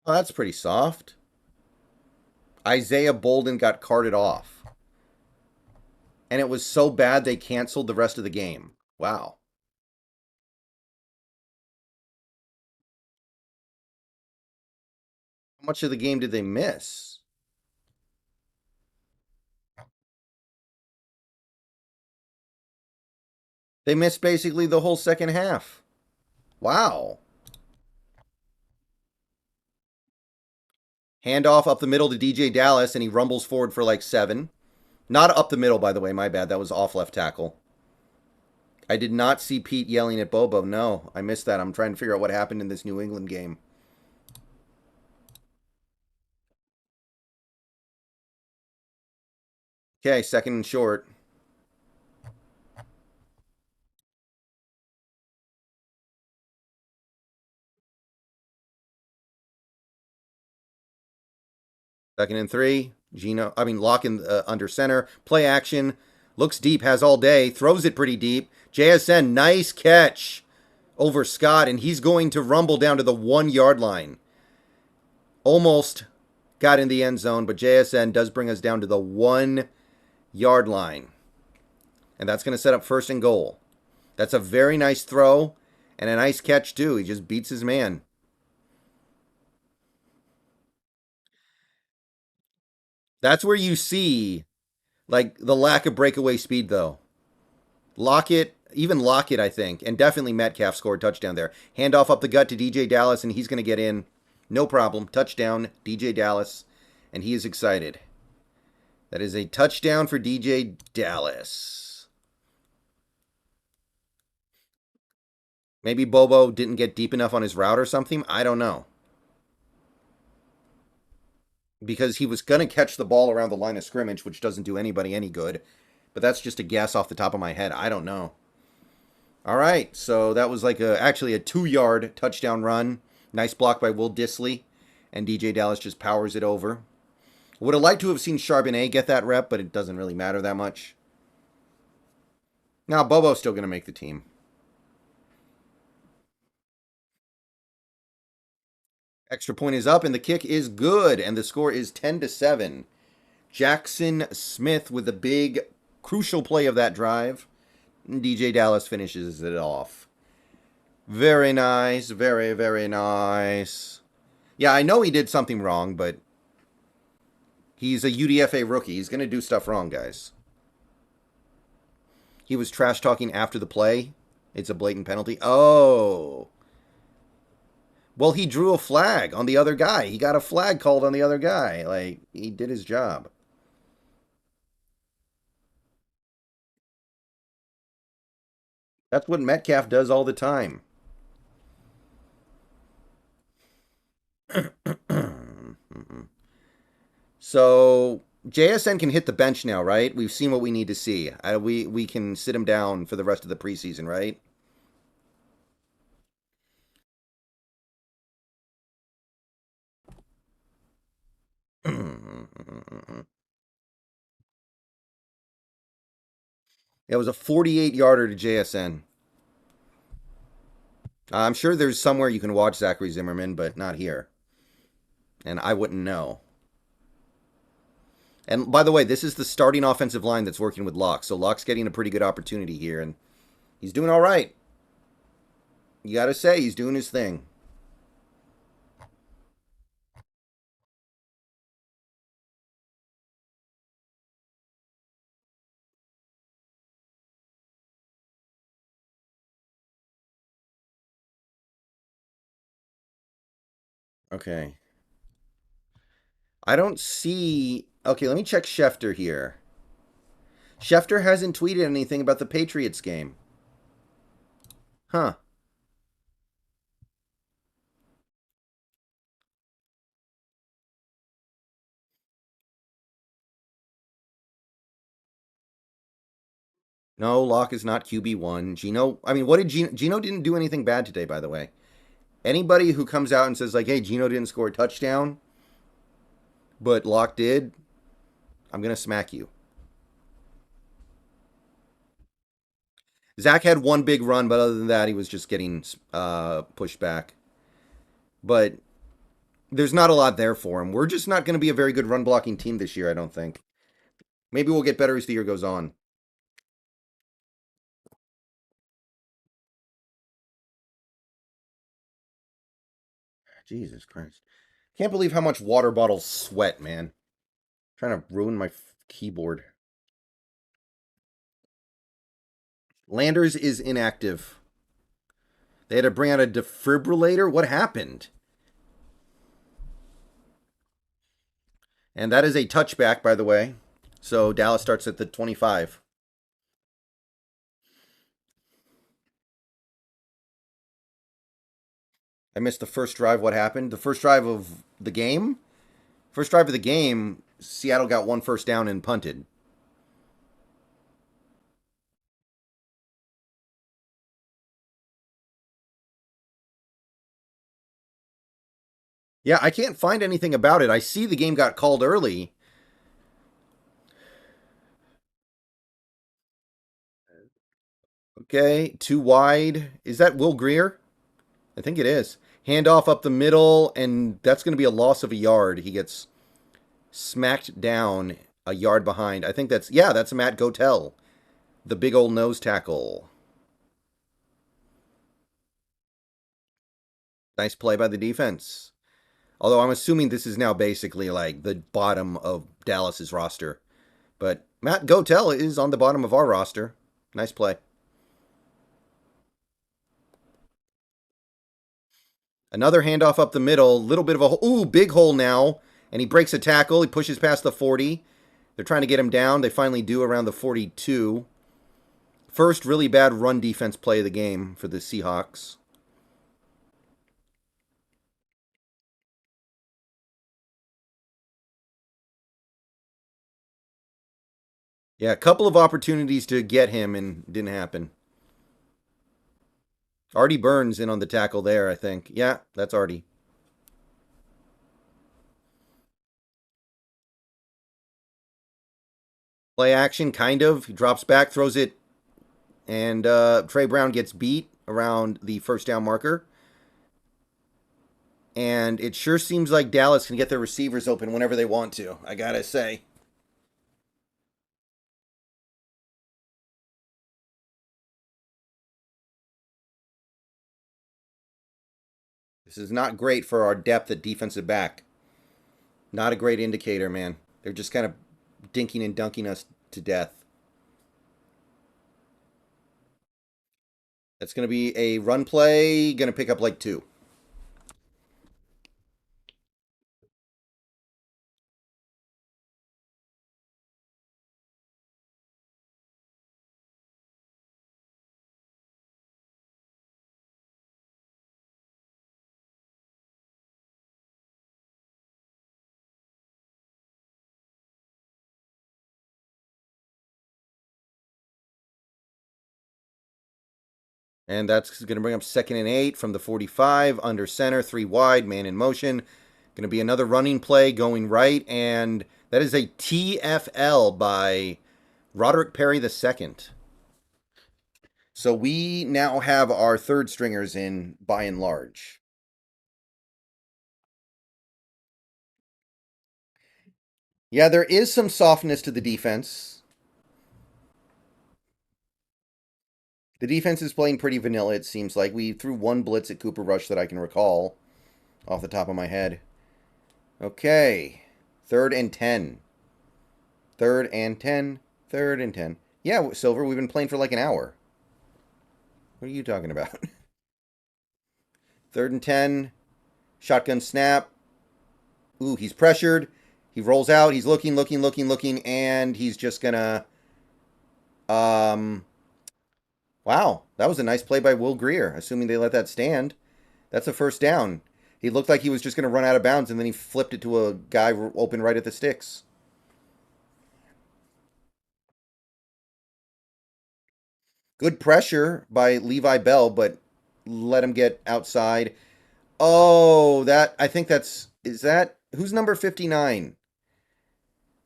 Oh, that's pretty soft. Isaiah Bolden got carted off. And it was so bad they canceled the rest of the game. Wow. How much of the game did they miss? They missed basically the whole second half. Wow. Handoff up the middle to DJ Dallas, and he rumbles forward for like 7. Not up the middle, by the way. My bad. That was off left tackle. I did not see Pete yelling at Bobo. No, I missed that. I'm trying to figure out what happened in this New England game. Okay, second and short. Second and 3. Lock in under center. Play action. Looks deep, has all day. Throws it pretty deep. JSN, nice catch over Scott, and he's going to rumble down to the 1-yard line. Almost got in the end zone, but JSN does bring us down to the 1-yard line. And that's going to set up first and goal. That's a very nice throw and a nice catch, too. He just beats his man. That's where you see, like, the lack of breakaway speed, though. Lockett, even Lockett, I think, and definitely Metcalf scored a touchdown there. Handoff up the gut to DJ Dallas, and he's going to get in. No problem. Touchdown, DJ Dallas, and he is excited. That is a touchdown for DJ Dallas. Maybe Bobo didn't get deep enough on his route or something. I don't know. Because he was going to catch the ball around the line of scrimmage, which doesn't do anybody any good. But that's just a guess off the top of my head. I don't know. All right, so that was like actually a 2-yard touchdown run. Nice block by Will Dissly. And DJ Dallas just powers it over. Would have liked to have seen Charbonnet get that rep, but it doesn't really matter that much. Now, Bobo's still going to make the team. Extra point is up, and the kick is good, and the score is 10-7. Jackson Smith with the big, crucial play of that drive. And DJ Dallas finishes it off. Very nice. Very, very nice. Yeah, I know he did something wrong, but he's a UDFA rookie. He's going to do stuff wrong, guys. He was trash-talking after the play. It's a blatant penalty. Oh. Well, he drew a flag on the other guy. He got a flag called on the other guy. Like, he did his job. That's what Metcalf does all the time. So, JSN can hit the bench now, right? We've seen what we need to see. We can sit him down for the rest of the preseason, right? It was a 48-yarder to JSN. I'm sure there's somewhere you can watch Zachary Zimmerman, but not here. And I wouldn't know. And by the way, this is the starting offensive line that's working with Locke. So Locke's getting a pretty good opportunity here, and he's doing all right. You got to say, he's doing his thing. Okay. I don't see... Okay, let me check Schefter here. Schefter hasn't tweeted anything about the Patriots game. Huh. No, Locke is not QB1. Gino... I mean, what did Gino... Gino didn't do anything bad today, by the way. Anybody who comes out and says, like, hey, Gino didn't score a touchdown, but Locke did, I'm going to smack you. Zach had one big run, but other than that, he was just getting pushed back. But there's not a lot there for him. We're just not going to be a very good run blocking team this year, I don't think. Maybe we'll get better as the year goes on. Jesus Christ. Can't believe how much water bottles sweat, man. I'm trying to ruin my keyboard. Landers is inactive. They had to bring out a defibrillator? What happened? And that is a touchback, by the way. So Dallas starts at the 25. I missed the first drive. What happened? The first drive of the game? First drive of the game, Seattle got one first down and punted. Yeah, I can't find anything about it. I see the game got called early. Okay, too wide. Is that Will Greer? I think it is. Handoff up the middle, and that's going to be a loss of a yard. He gets smacked down a yard behind. I think that's, yeah, that's Matt Gotel, the big old nose tackle. Nice play by the defense. Although I'm assuming this is now basically like the bottom of Dallas's roster. But Matt Gotel is on the bottom of our roster. Nice play. Another handoff up the middle. Little bit of a... Ooh, big hole now. And he breaks a tackle. He pushes past the 40. They're trying to get him down. They finally do around the 42. First really bad run defense play of the game for the Seahawks. Yeah, a couple of opportunities to get him and didn't happen. Artie Burns in on the tackle there, I think. Yeah, that's Artie. Play action, kind of. He drops back, throws it, and Trey Brown gets beat around the first down marker. And it sure seems like Dallas can get their receivers open whenever they want to, I gotta say. This is not great for our depth at defensive back. Not a great indicator, man. They're just kind of dinking and dunking us to death. That's going to be a run play. Going to pick up like 2. And that's going to bring up 2nd and 8 from the 45. Under center, 3 wide, man in motion. Going to be another running play going right. And that is a TFL by Roderick Perry II. So we now have our third stringers in by and large. Yeah, there is some softness to the defense. The defense is playing pretty vanilla, it seems like. We threw one blitz at Cooper Rush that I can recall off the top of my head. Okay. 3rd and 10. 3rd and 10. 3rd and 10. Yeah, Silver, we've been playing for like an hour. What are you talking about? 3rd and 10. Shotgun snap. Ooh, he's pressured. He rolls out. He's looking, and he's just gonna. Wow, that was a nice play by Will Greer. Assuming they let that stand, that's a first down. He looked like he was just gonna run out of bounds, and then he flipped it to a guy open right at the sticks. Good pressure by Levi Bell, but let him get outside. Oh, I think is that, who's number 59?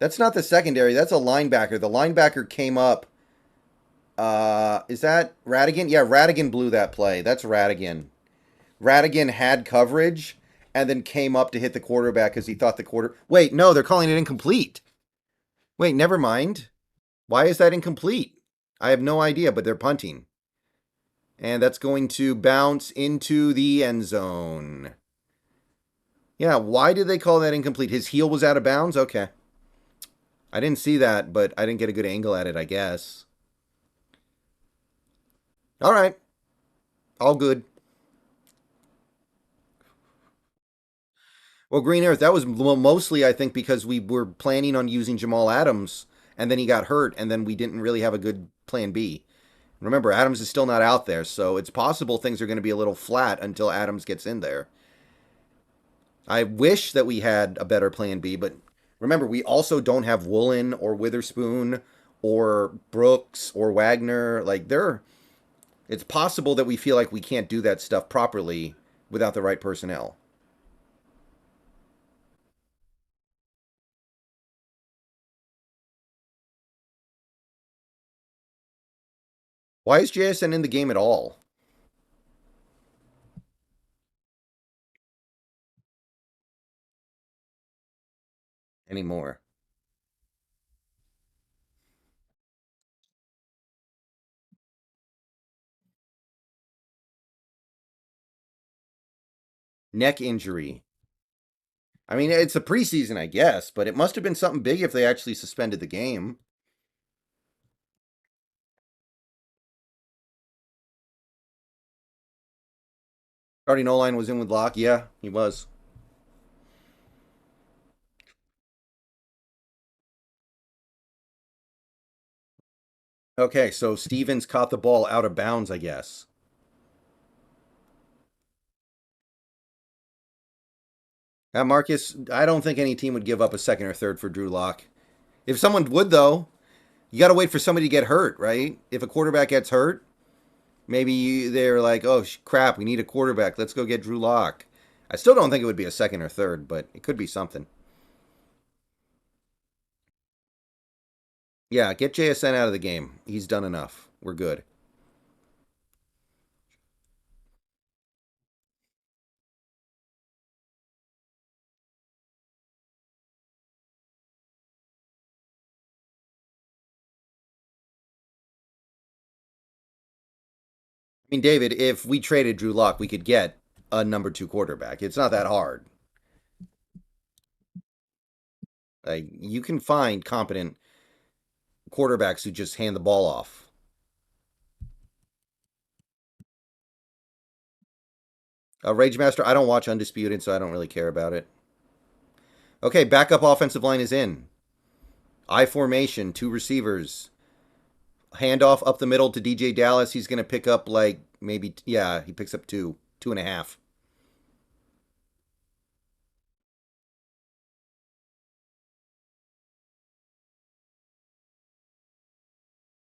That's not the secondary. That's a linebacker. The linebacker came up. Is that Radigan? Yeah, Radigan blew that play. That's Radigan. Radigan had coverage and then came up to hit the quarterback because he thought Wait, no, they're calling it incomplete. Wait, never mind. Why is that incomplete? I have no idea, but they're punting. And that's going to bounce into the end zone. Yeah, why did they call that incomplete? His heel was out of bounds? Okay. I didn't see that, but I didn't get a good angle at it, I guess. All right. All good. Well, Green Earth, that was mostly, I think, because we were planning on using Jamal Adams, and then he got hurt, and then we didn't really have a good plan B. Remember, Adams is still not out there, so it's possible things are going to be a little flat until Adams gets in there. I wish that we had a better plan B, but remember, we also don't have Woolen or Witherspoon or Brooks or Wagner. Like, it's possible that we feel like we can't do that stuff properly without the right personnel. Why is JSN in the game at all? Anymore. Neck injury. I mean, it's a preseason, I guess, but it must have been something big if they actually suspended the game. Starting O-line was in with Locke. Yeah, he was. Okay, so Stevens caught the ball out of bounds, I guess. Marcus, I don't think any team would give up a second or third for Drew Lock. If someone would, though, you got to wait for somebody to get hurt, right? If a quarterback gets hurt, maybe they're like, oh, crap, we need a quarterback. Let's go get Drew Lock. I still don't think it would be a second or third, but it could be something. Yeah, get JSN out of the game. He's done enough. We're good. I mean, David, if we traded Drew Lock, we could get a number 2 quarterback. It's not that hard. Like, you can find competent quarterbacks who just hand the ball off. Rage Master, I don't watch Undisputed, so I don't really care about it. Okay, backup offensive line is in. I formation, 2 receivers. Handoff up the middle to DJ Dallas. He's going to pick up like maybe, yeah, he picks up 2.5.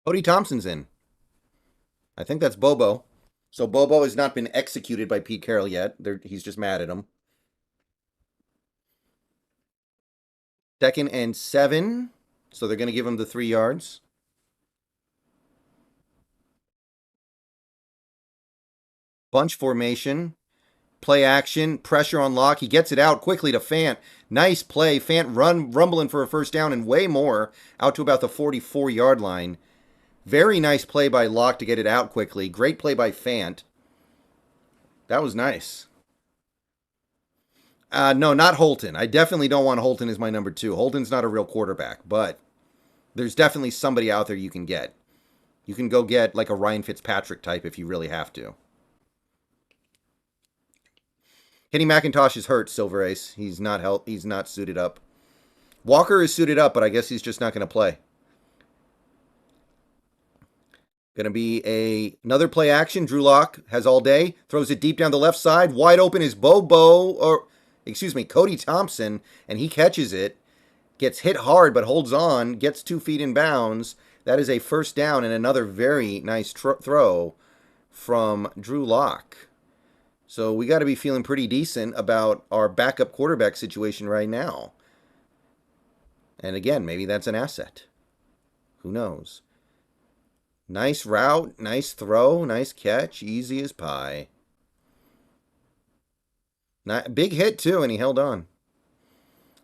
Cody Thompson's in. I think that's Bobo. So Bobo has not been executed by Pete Carroll yet. He's just mad at him. 2nd and 7. So they're going to give him the 3 yards. Bunch formation. Play action. Pressure on Lock. He gets it out quickly to Fant. Nice play. Fant rumbling for a first down and way more out to about the 44-yard line. Very nice play by Lock to get it out quickly. Great play by Fant. That was nice. No, not Holton. I definitely don't want Holton as my number 2. Holton's not a real quarterback, but there's definitely somebody out there you can get. You can go get like a Ryan Fitzpatrick type if you really have to. Kenny McIntosh is hurt, Silver Ace. He's not suited up. Walker is suited up, but I guess he's just not going to play. Going to be another play action. Drew Lock has all day. Throws it deep down the left side. Wide open is Cody Thompson, and he catches it. Gets hit hard, but holds on. Gets 2 feet in bounds. That is a first down and another very nice throw from Drew Lock. So we got to be feeling pretty decent about our backup quarterback situation right now. And again, maybe that's an asset. Who knows? Nice route, nice throw, nice catch, easy as pie. Big hit too, and he held on.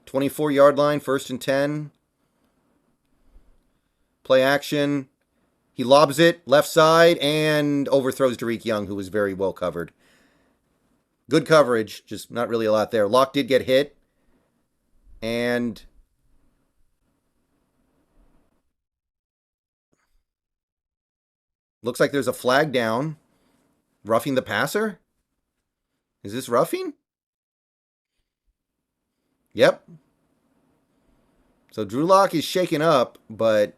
24-yard line, 1st and 10. Play action. He lobs it left side and overthrows Derek Young, who was very well covered. Good coverage, just not really a lot there. Locke did get hit. And looks like there's a flag down. Roughing the passer? Is this roughing? Yep. So Drew Lock is shaken up, but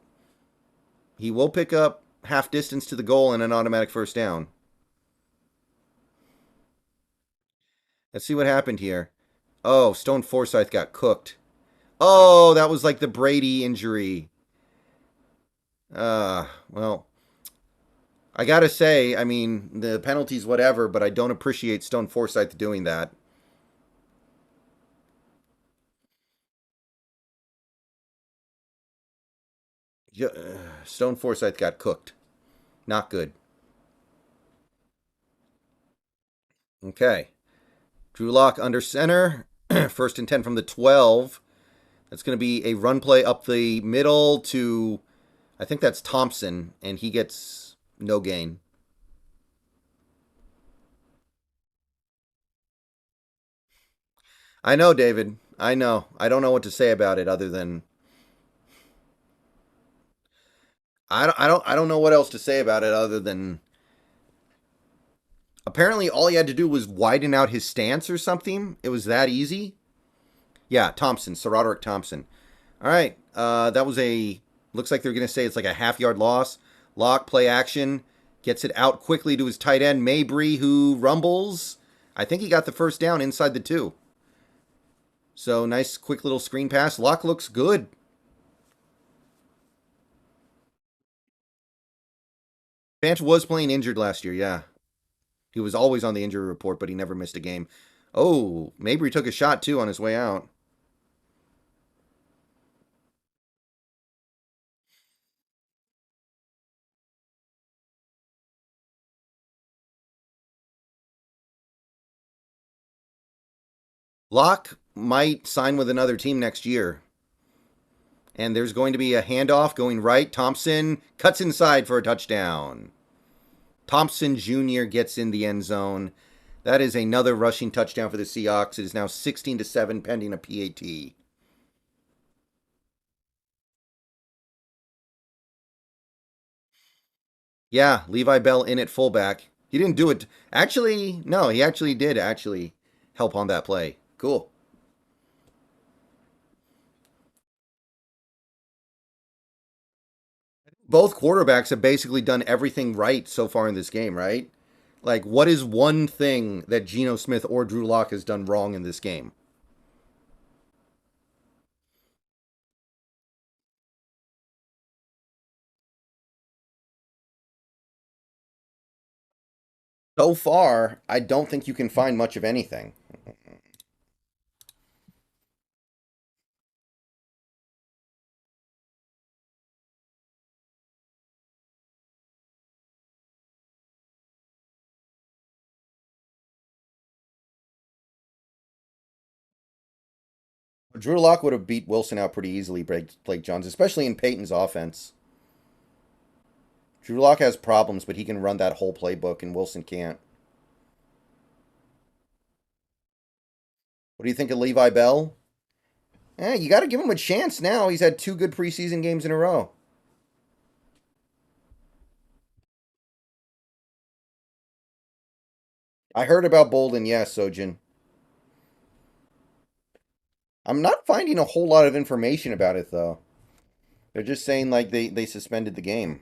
he will pick up half distance to the goal and an automatic first down. Let's see what happened here. Oh, Stone Forsythe got cooked. Oh, that was like the Brady injury. Well, I gotta say, I mean, the penalties, whatever, but I don't appreciate Stone Forsythe doing that. Stone Forsythe got cooked. Not good. Okay. Drew Lock under center. 1st and 10 from the 12. That's going to be a run play up the middle to, I think that's Thompson, and he gets no gain. I know, David. I know. I don't know what to say about it other than I don't know what else to say about it other than apparently all he had to do was widen out his stance or something. It was that easy. Yeah, Thompson, Sir Roderick Thompson. All right. That was looks like they're going to say it's like a half-yard loss. Lock, play action. Gets it out quickly to his tight end, Mabry, who rumbles. I think he got the first down inside the 2. So nice, quick little screen pass. Lock looks good. Fant was playing injured last year, yeah. He was always on the injury report, but he never missed a game. Oh, Mabry took a shot, too, on his way out. Locke might sign with another team next year. And there's going to be a handoff going right. Thompson cuts inside for a touchdown. Thompson Jr. gets in the end zone. That is another rushing touchdown for the Seahawks. It is now 16-7 pending a PAT. Yeah, Levi Bell in at fullback. He didn't do it. Actually, no, he actually did help on that play. Cool. Both quarterbacks have basically done everything right so far in this game, right? Like, what is one thing that Geno Smith or Drew Lock has done wrong in this game? So far, I don't think you can find much of anything. Drew Lock would have beat Wilson out pretty easily, Blake Johns, especially in Peyton's offense. Drew Lock has problems, but he can run that whole playbook, and Wilson can't. What do you think of Levi Bell? You got to give him a chance now. He's had 2 good preseason games in a row. I heard about Bolden, yes, Sojin. I'm not finding a whole lot of information about it, though. They're just saying, like, they suspended the game.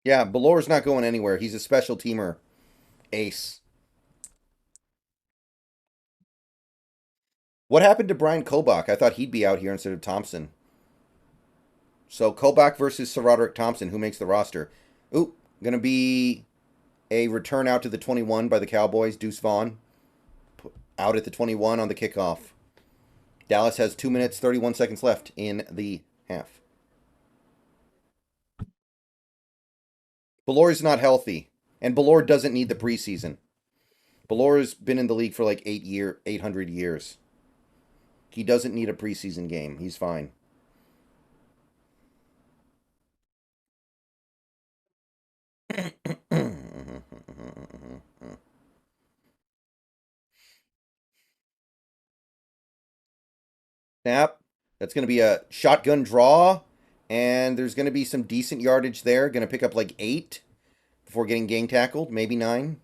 Yeah, Belor's not going anywhere. He's a special teamer. Ace. What happened to Brian Kobach? I thought he'd be out here instead of Thompson. So Kobach versus Sir Roderick Thompson. Who makes the roster? Oop, gonna be a return out to the 21 by the Cowboys. Deuce Vaughn out at the 21 on the kickoff. Dallas has 2 minutes, 31 seconds left in the half. Belor is not healthy, and Belor doesn't need the preseason. Belor has been in the league for like 800 years. He doesn't need a preseason game. He's fine. Snap. That's going to be a shotgun draw, and there's going to be some decent yardage there. Going to pick up like 8 before getting gang tackled, maybe 9.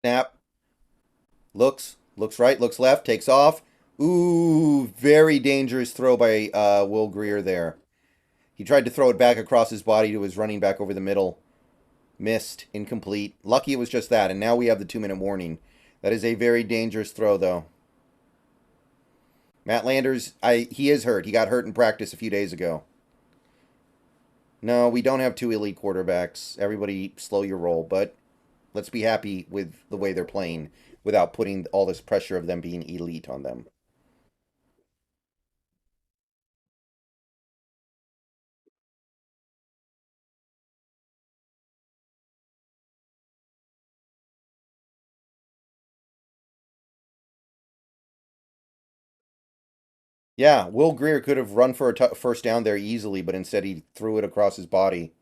Snap. Looks right, looks left, takes off. Ooh, very dangerous throw by Will Greer there. He tried to throw it back across his body to his running back over the middle. Missed, incomplete. Lucky it was just that, and now we have the 2-minute warning. That is a very dangerous throw, though. Matt Landers, he is hurt. He got hurt in practice a few days ago. No, we don't have 2 elite quarterbacks. Everybody slow your roll, but let's be happy with the way they're playing without putting all this pressure of them being elite on them. Yeah, Will Greer could have run for a first down there easily, but instead he threw it across his body.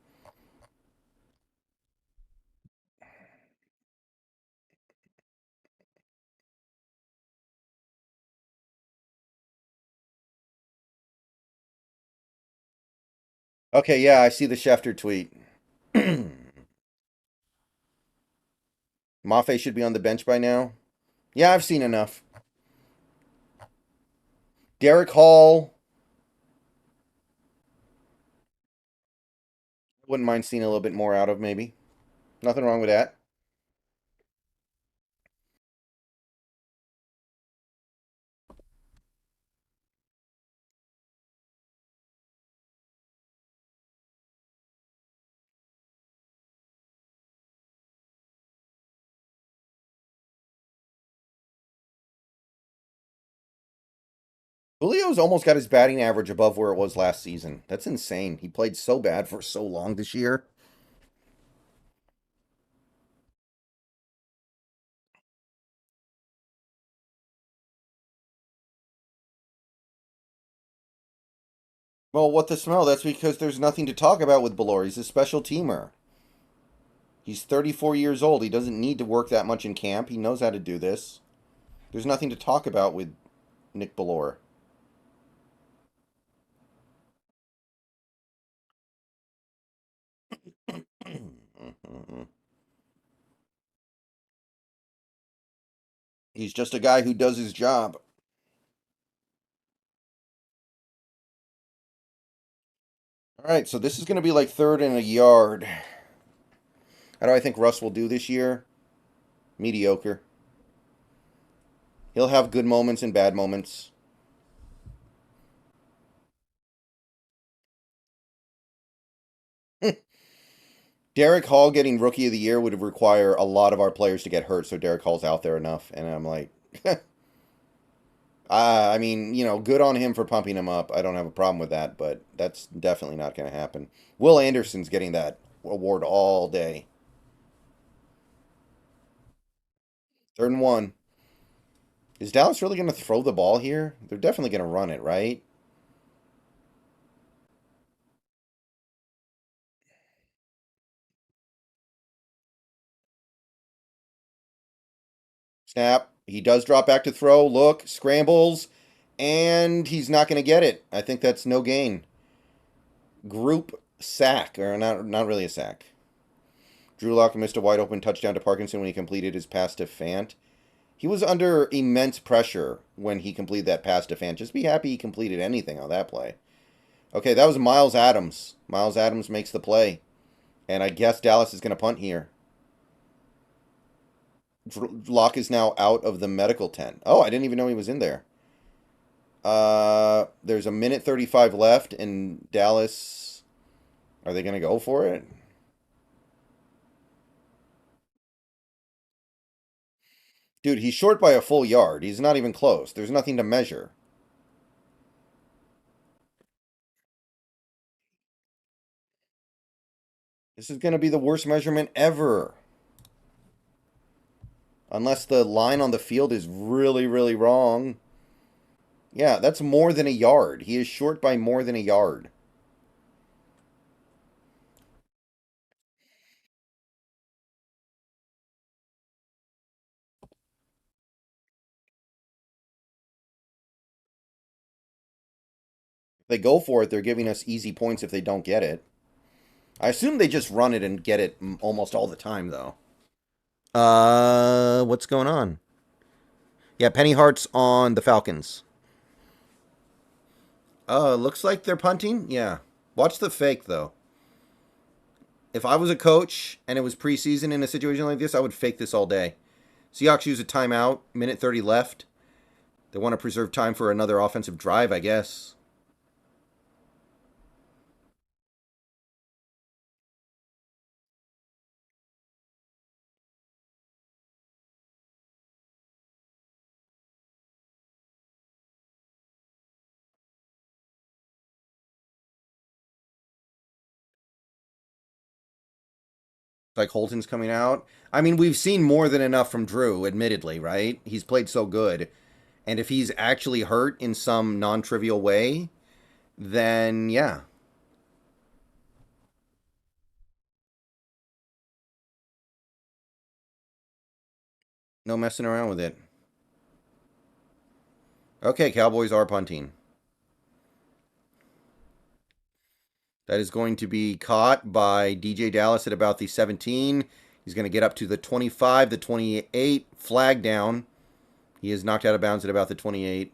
Okay, yeah, I see the Schefter tweet. Mafe should be on the bench by now. Yeah, I've seen enough. Derek Hall. Wouldn't mind seeing a little bit more out of, maybe. Nothing wrong with that. Julio's almost got his batting average above where it was last season. That's insane. He played so bad for so long this year. Well, what the smell? That's because there's nothing to talk about with Belor. He's a special teamer. He's 34 years old. He doesn't need to work that much in camp. He knows how to do this. There's nothing to talk about with Nick Belor. He's just a guy who does his job. All right, so this is going to be like 3rd and a yard. How do I think Russ will do this year? Mediocre. He'll have good moments and bad moments. Derek Hall getting Rookie of the Year would require a lot of our players to get hurt, so Derek Hall's out there enough. And I'm like, I mean, good on him for pumping him up. I don't have a problem with that, but that's definitely not going to happen. Will Anderson's getting that award all day. Third and 1. Is Dallas really going to throw the ball here? They're definitely going to run it, right? Snap. He does drop back to throw. Look, scrambles, and he's not going to get it. I think that's no gain. Group sack, or not really a sack. Drew Lock missed a wide open touchdown to Parkinson when he completed his pass to Fant. He was under immense pressure when he completed that pass to Fant. Just be happy he completed anything on that play. Okay, that was Miles Adams. Miles Adams makes the play. And I guess Dallas is going to punt here. Locke is now out of the medical tent. Oh, I didn't even know he was in there. There's a minute 35 left, and Dallas... Are they going to go for it? Dude, he's short by a full yard. He's not even close. There's nothing to measure. This is going to be the worst measurement ever. Unless the line on the field is really, really wrong. Yeah, that's more than a yard. He is short by more than a yard. If they go for it, they're giving us easy points if they don't get it. I assume they just run it and get it almost all the time, though. What's going on? Yeah, Penny Hart's on the Falcons. Looks like they're punting. Yeah. Watch the fake, though. If I was a coach and it was preseason in a situation like this, I would fake this all day. Seahawks use a timeout. Minute 30 left. They want to preserve time for another offensive drive, I guess. Like Holton's coming out. I mean, we've seen more than enough from Drew, admittedly, right? He's played so good. And if he's actually hurt in some non trivial way, then yeah. No messing around with it. Okay, Cowboys are punting. That is going to be caught by DJ Dallas at about the 17. He's going to get up to the 25, the 28. Flag down. He is knocked out of bounds at about the 28.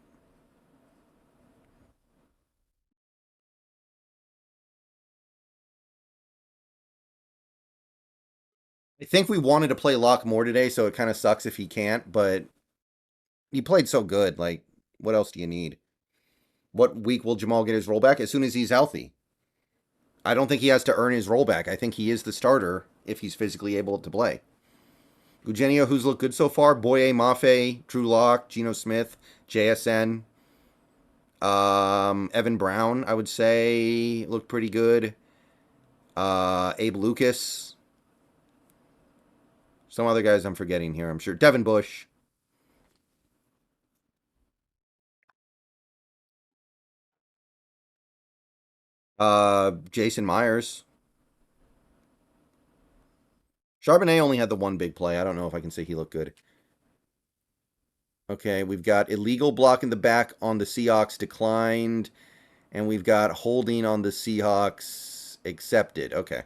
I think we wanted to play Locke more today, so it kind of sucks if he can't, but he played so good. Like, what else do you need? What week will Jamal get his rollback? As soon as he's healthy. I don't think he has to earn his rollback. I think he is the starter if he's physically able to play. Eugenio, who's looked good so far? Boye Mafe, Drew Lock, Geno Smith, JSN. Evan Brown, I would say, looked pretty good. Abe Lucas. Some other guys I'm forgetting here, I'm sure. Devin Bush. Jason Myers. Charbonnet only had the one big play. I don't know if I can say he looked good. Okay, we've got illegal block in the back on the Seahawks declined. And we've got holding on the Seahawks accepted. Okay.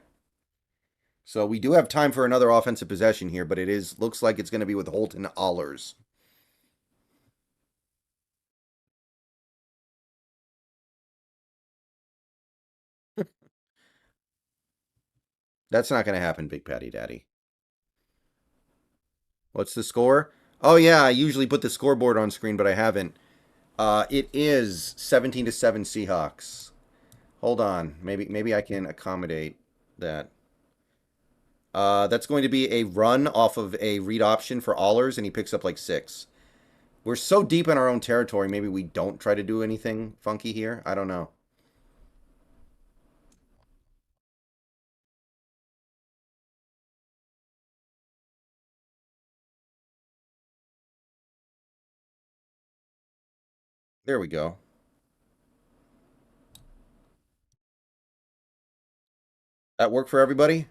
So we do have time for another offensive possession here, but it looks like it's going to be with Holton Allers. That's not going to happen, Big Patty Daddy. What's the score? Oh yeah, I usually put the scoreboard on screen, but I haven't. It is 17-7 Seahawks. Hold on, maybe I can accommodate that. That's going to be a run off of a read option for Allers, and he picks up like 6. We're so deep in our own territory, maybe we don't try to do anything funky here. I don't know. There we go. That work for everybody?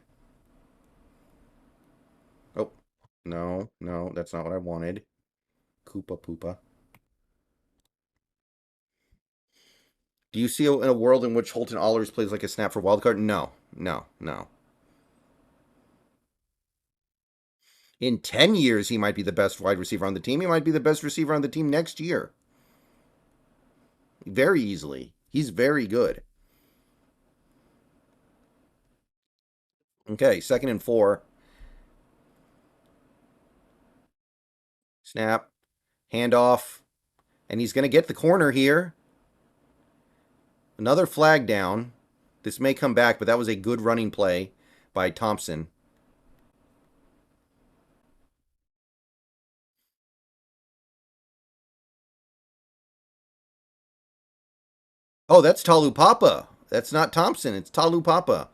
Oh, no, no, that's not what I wanted. Koopa Poopa. Do you see a world in which Holton Allers plays like a snap for wildcard? No, no, no. In 10 years, he might be the best wide receiver on the team. He might be the best receiver on the team next year. Very easily. He's very good. Okay, 2nd and 4. Snap. Handoff. And he's going to get the corner here. Another flag down. This may come back, but that was a good running play by Thompson. Oh, that's Talupapa. That's not Thompson. It's Talupapa.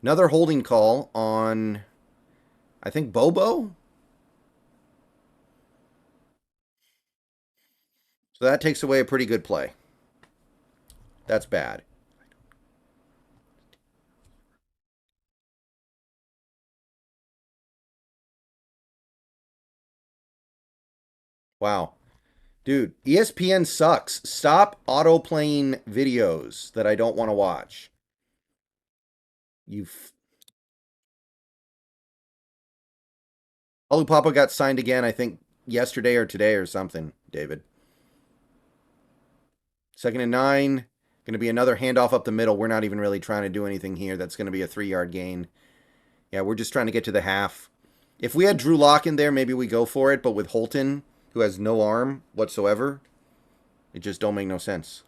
Another holding call on, I think, Bobo. So that takes away a pretty good play. That's bad. Wow. Dude, ESPN sucks. Stop auto-playing videos that I don't want to watch. Talupapa got signed again, I think, yesterday or today or something, David. 2nd and 9. Going to be another handoff up the middle. We're not even really trying to do anything here. That's going to be a 3-yard gain. Yeah, we're just trying to get to the half. If we had Drew Lock in there, maybe we go for it. But with Holton, who has no arm whatsoever, it just don't make no sense.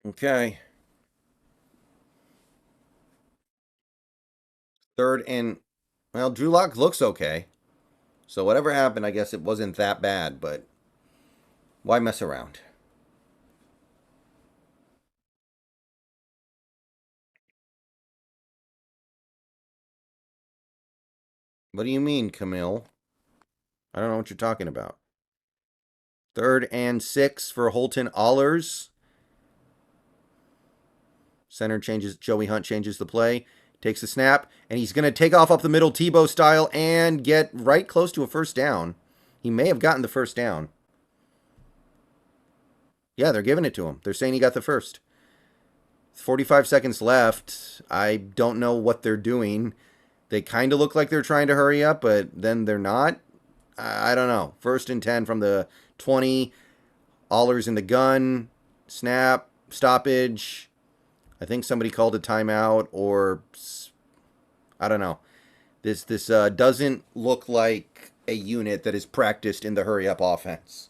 Okay. 3rd and... Well, Drew Lock looks okay. So whatever happened, I guess it wasn't that bad. But why mess around? What do you mean, Camille? I don't know what you're talking about. 3rd and 6 for Holton Allers. Center changes. Joey Hunt changes the play. Takes the snap. And he's going to take off up the middle Tebow style and get right close to a first down. He may have gotten the first down. Yeah, they're giving it to him. They're saying he got the first. 45 seconds left. I don't know what they're doing. They kind of look like they're trying to hurry up, but then they're not. I don't know. 1st and 10 from the 20. Allers in the gun. Snap. Stoppage. I think somebody called a timeout, or I don't know. This doesn't look like a unit that is practiced in the hurry up offense.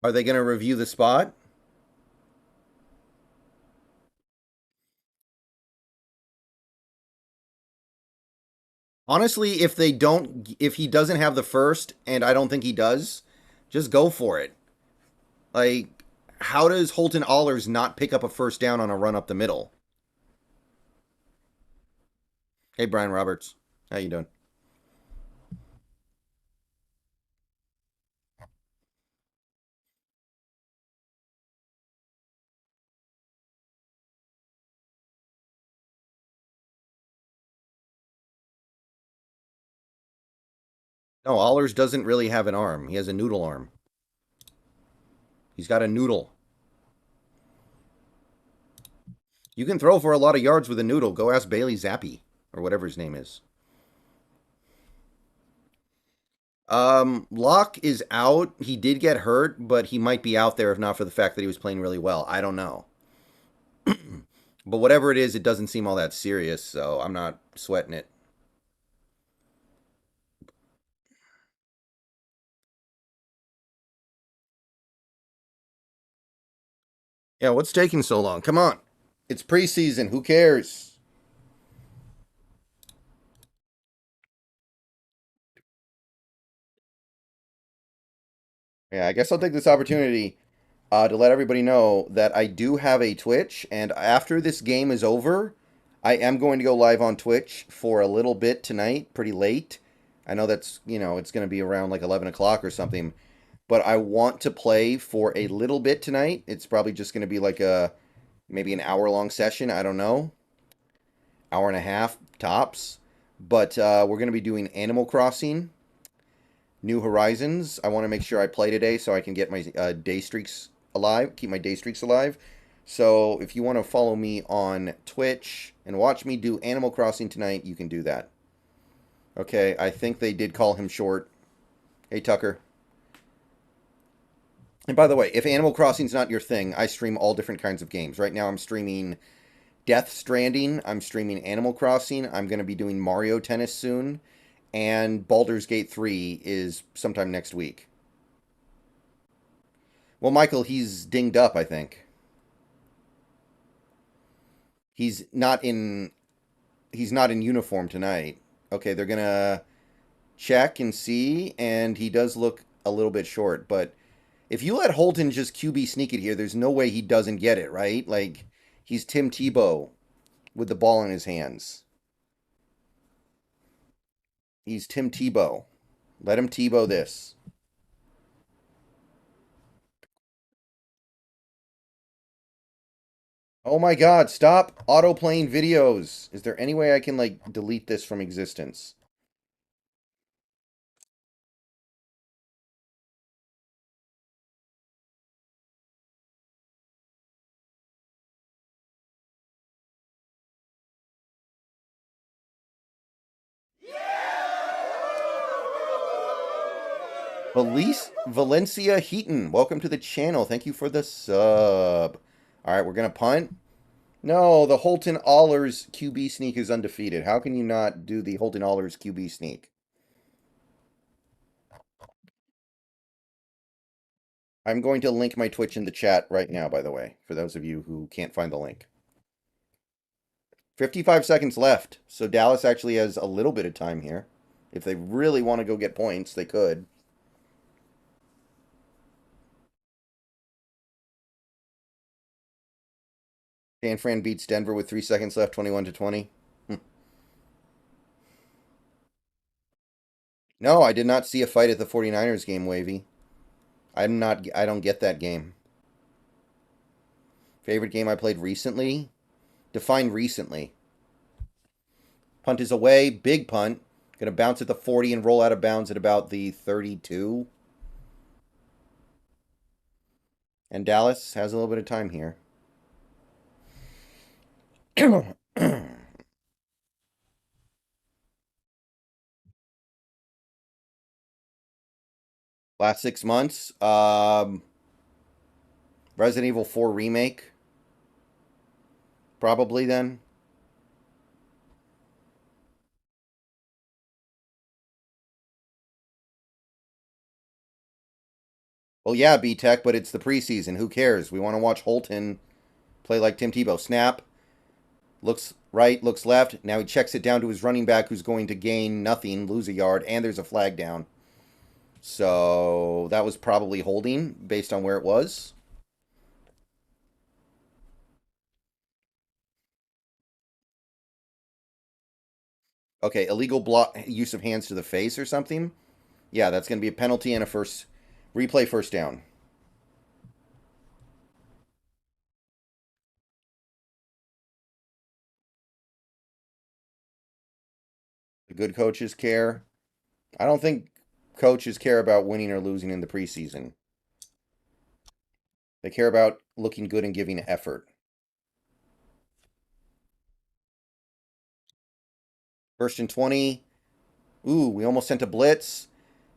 Are they going to review the spot? Honestly, if he doesn't have the first, and I don't think he does, just go for it. Like, how does Holton Allers not pick up a first down on a run up the middle? Hey, Brian Roberts, how you doing? No, Allers doesn't really have an arm. He has a noodle arm. He's got a noodle. You can throw for a lot of yards with a noodle. Go ask Bailey Zappi or whatever his name is. Locke is out. He did get hurt, but he might be out there if not for the fact that he was playing really well. I don't know. But whatever it is, it doesn't seem all that serious, so I'm not sweating it. Yeah, what's taking so long? Come on. It's preseason. Who cares? Yeah, I guess I'll take this opportunity to let everybody know that I do have a Twitch, and after this game is over, I am going to go live on Twitch for a little bit tonight, pretty late. I know that's, it's going to be around like 11 o'clock or something, but I want to play for a little bit tonight. It's probably just going to be like maybe an hour-long session. I don't know. Hour and a half, tops. But we're going to be doing Animal Crossing, New Horizons. I want to make sure I play today so I can get my day streaks alive, keep my day streaks alive. So if you want to follow me on Twitch and watch me do Animal Crossing tonight, you can do that. Okay, I think they did call him short. Hey, Tucker. And by the way, if Animal Crossing's not your thing, I stream all different kinds of games. Right now I'm streaming Death Stranding. I'm streaming Animal Crossing. I'm going to be doing Mario Tennis soon. And Baldur's Gate 3 is sometime next week. Well, Michael, he's dinged up, I think. He's not in uniform tonight. Okay, they're going to check and see, and he does look a little bit short, but if you let Holton just QB sneak it here, there's no way he doesn't get it, right? Like, he's Tim Tebow with the ball in his hands. He's Tim Tebow. Let him Tebow this. Oh my god, stop auto-playing videos. Is there any way I can, like, delete this from existence? Valencia Heaton, welcome to the channel. Thank you for the sub. All right, we're going to punt. No, the Holton Allers QB sneak is undefeated. How can you not do the Holton Allers QB sneak? I'm going to link my Twitch in the chat right now, by the way, for those of you who can't find the link. 55 seconds left, so Dallas actually has a little bit of time here. If they really want to go get points, they could. San Fran beats Denver with 3 seconds left, 21-20. No, I did not see a fight at the 49ers game, Wavy. I don't get that game. Favorite game I played recently? Define recently. Punt is away, big punt. Going to bounce at the 40 and roll out of bounds at about the 32. And Dallas has a little bit of time here. Last 6 months. Resident Evil 4 Remake. Probably then. Well, yeah, B-Tech, but it's the preseason. Who cares? We want to watch Holton play like Tim Tebow. Snap. Looks right, looks left. Now he checks it down to his running back who's going to gain nothing, lose a yard, and there's a flag down. So that was probably holding based on where it was. Okay, illegal block use of hands to the face or something. Yeah, that's going to be a penalty and a replay first down. The good coaches care. I don't think coaches care about winning or losing in the preseason. They care about looking good and giving effort. First and 20. Ooh, we almost sent a blitz.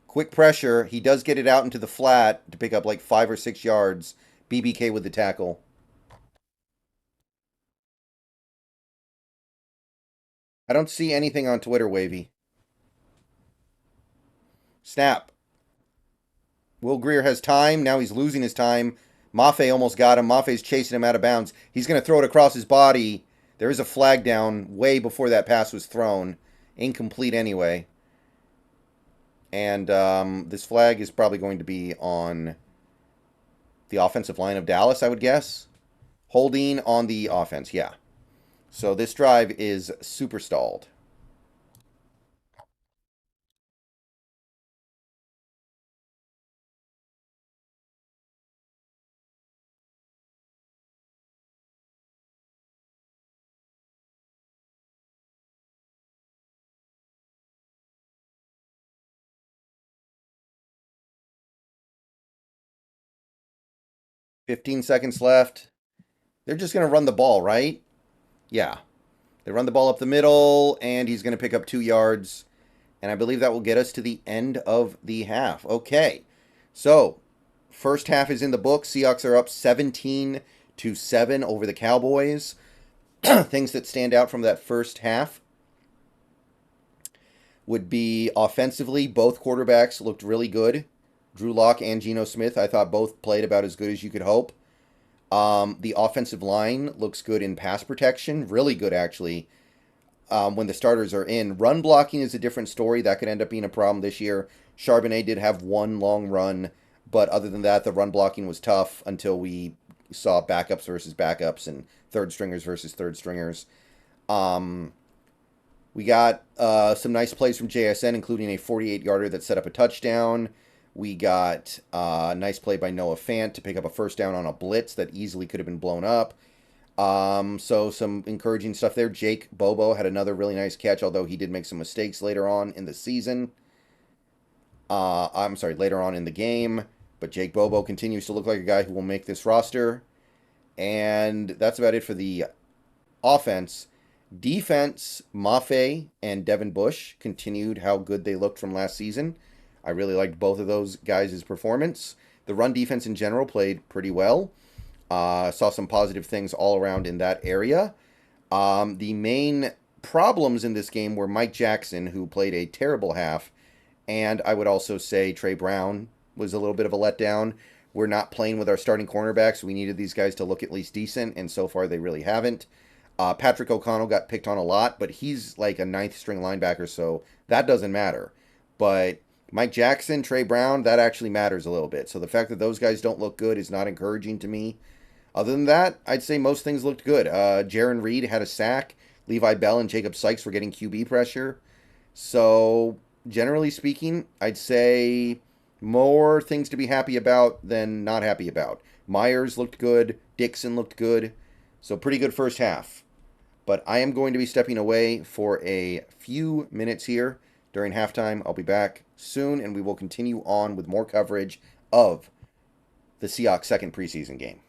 Quick pressure. He does get it out into the flat to pick up like 5 or 6 yards. BBK with the tackle. I don't see anything on Twitter, Wavy. Snap. Will Greer has time. Now he's losing his time. Mafe almost got him. Mafe's chasing him out of bounds. He's going to throw it across his body. There is a flag down way before that pass was thrown. Incomplete anyway. And this flag is probably going to be on the offensive line of Dallas, I would guess. Holding on the offense, yeah. So this drive is super stalled. "15 seconds left. They're just going to run the ball, right? Yeah. They run the ball up the middle, and he's going to pick up 2 yards. And I believe that will get us to the end of the half. Okay. So, first half is in the book. Seahawks are up 17-7 over the Cowboys. Things that stand out from that first half would be offensively, both quarterbacks looked really good. Drew Lock and Geno Smith, I thought both played about as good as you could hope. The offensive line looks good in pass protection, really good actually. When the starters are in, run blocking is a different story. That could end up being a problem this year. Charbonnet did have one long run, but other than that, the run blocking was tough until we saw backups versus backups and third stringers versus third stringers. We got some nice plays from JSN, including a 48-yarder that set up a touchdown. We got a nice play by Noah Fant to pick up a first down on a blitz that easily could have been blown up. So some encouraging stuff there. Jake Bobo had another really nice catch, although he did make some mistakes later on in the season. Later on in the game. But Jake Bobo continues to look like a guy who will make this roster. And that's about it for the offense. Defense, Mafe and Devin Bush continued how good they looked from last season. I really liked both of those guys' performance. The run defense in general played pretty well. Saw some positive things all around in that area. The main problems in this game were Mike Jackson, who played a terrible half, and I would also say Trey Brown was a little bit of a letdown. We're not playing with our starting cornerbacks. We needed these guys to look at least decent, and so far they really haven't. Patrick O'Connell got picked on a lot, but he's like a ninth string linebacker, so that doesn't matter. But Mike Jackson, Trey Brown, that actually matters a little bit. So the fact that those guys don't look good is not encouraging to me. Other than that, I'd say most things looked good. Jaron Reed had a sack. Levi Bell and Jacob Sykes were getting QB pressure. So, generally speaking, I'd say more things to be happy about than not happy about. Myers looked good. Dixon looked good. So, pretty good first half. But I am going to be stepping away for a few minutes here during halftime. I'll be back soon, and we will continue on with more coverage of the Seahawks' second preseason game.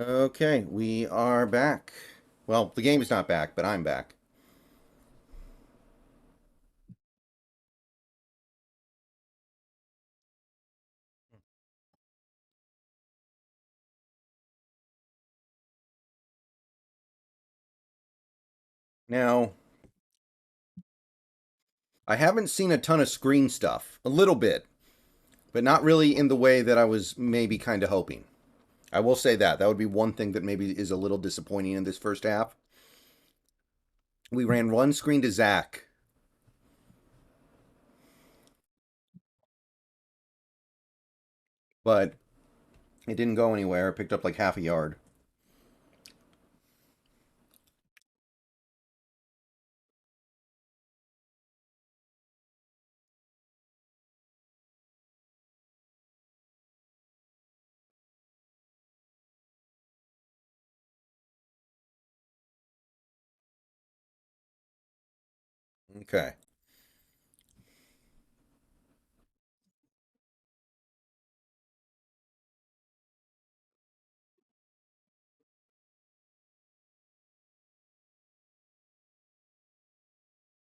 Okay, we are back. Well, the game's not back, but I'm back. Now, I haven't seen a ton of screen stuff. A little bit, but not really in the way that I was maybe kind of hoping. I will say that. That would be one thing that maybe is a little disappointing in this first half. We ran one screen to Zach. But it didn't go anywhere. It picked up like half a yard. Okay.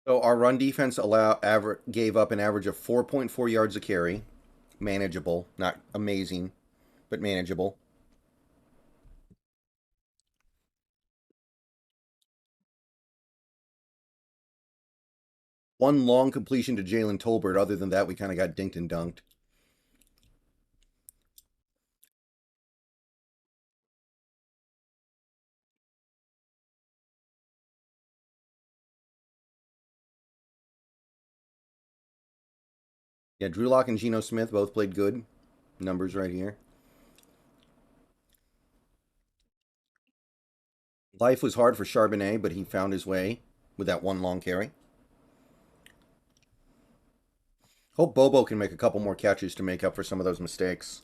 So our run defense gave up an average of 4.4 yards a carry. Manageable. Not amazing, but manageable. One long completion to Jalen Tolbert. Other than that, we kind of got dinked and dunked. Yeah, Drew Lock and Geno Smith both played good. Numbers right here. Life was hard for Charbonnet, but he found his way with that one long carry. Hope Bobo can make a couple more catches to make up for some of those mistakes.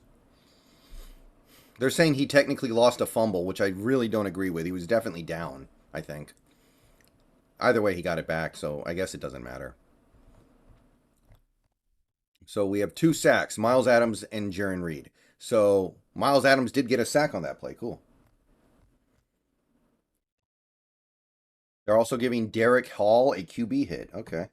They're saying he technically lost a fumble, which I really don't agree with. He was definitely down, I think. Either way, he got it back, so I guess it doesn't matter. So we have 2 sacks, Miles Adams and Jaron Reed. So Miles Adams did get a sack on that play. Cool. They're also giving Derek Hall a QB hit. Okay.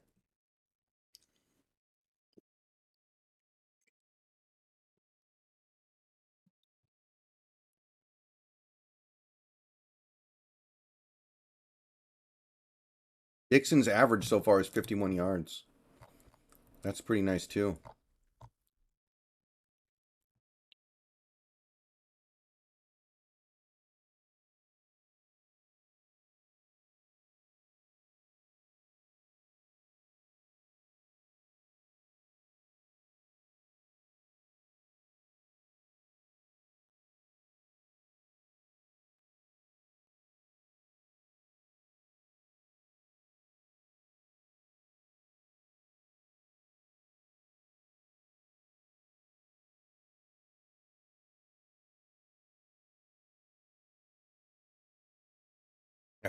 Dixon's average so far is 51 yards. That's pretty nice, too.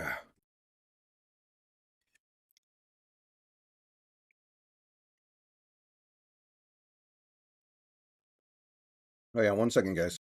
Ah. Oh, yeah, 1 second, guys.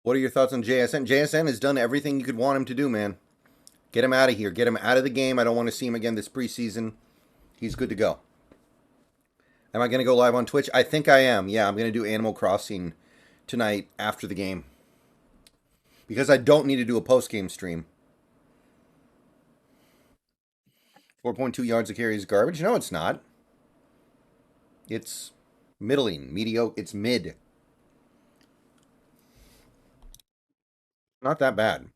What are your thoughts on JSN? JSN has done everything you could want him to do, man. Get him out of here. Get him out of the game. I don't want to see him again this preseason. He's good to go. Am I going to go live on Twitch? I think I am. Yeah, I'm going to do Animal Crossing tonight after the game. Because I don't need to do a post-game stream. 4.2 yards a carry is garbage? No, it's not. It's middling, mediocre. It's mid. Not that bad.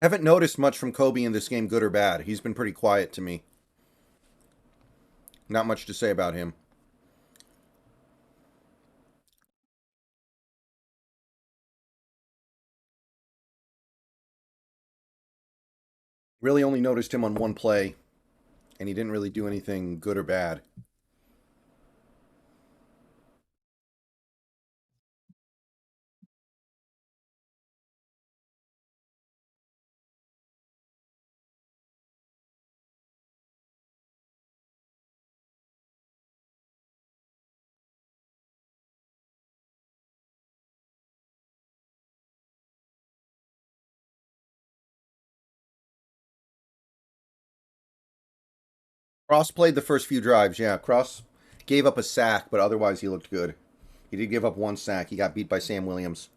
Haven't noticed much from Kobe in this game, good or bad. He's been pretty quiet to me. Not much to say about him. Really only noticed him on one play, and he didn't really do anything good or bad. Cross played the first few drives, yeah. Cross gave up a sack, but otherwise he looked good. He did give up one sack. He got beat by Sam Williams.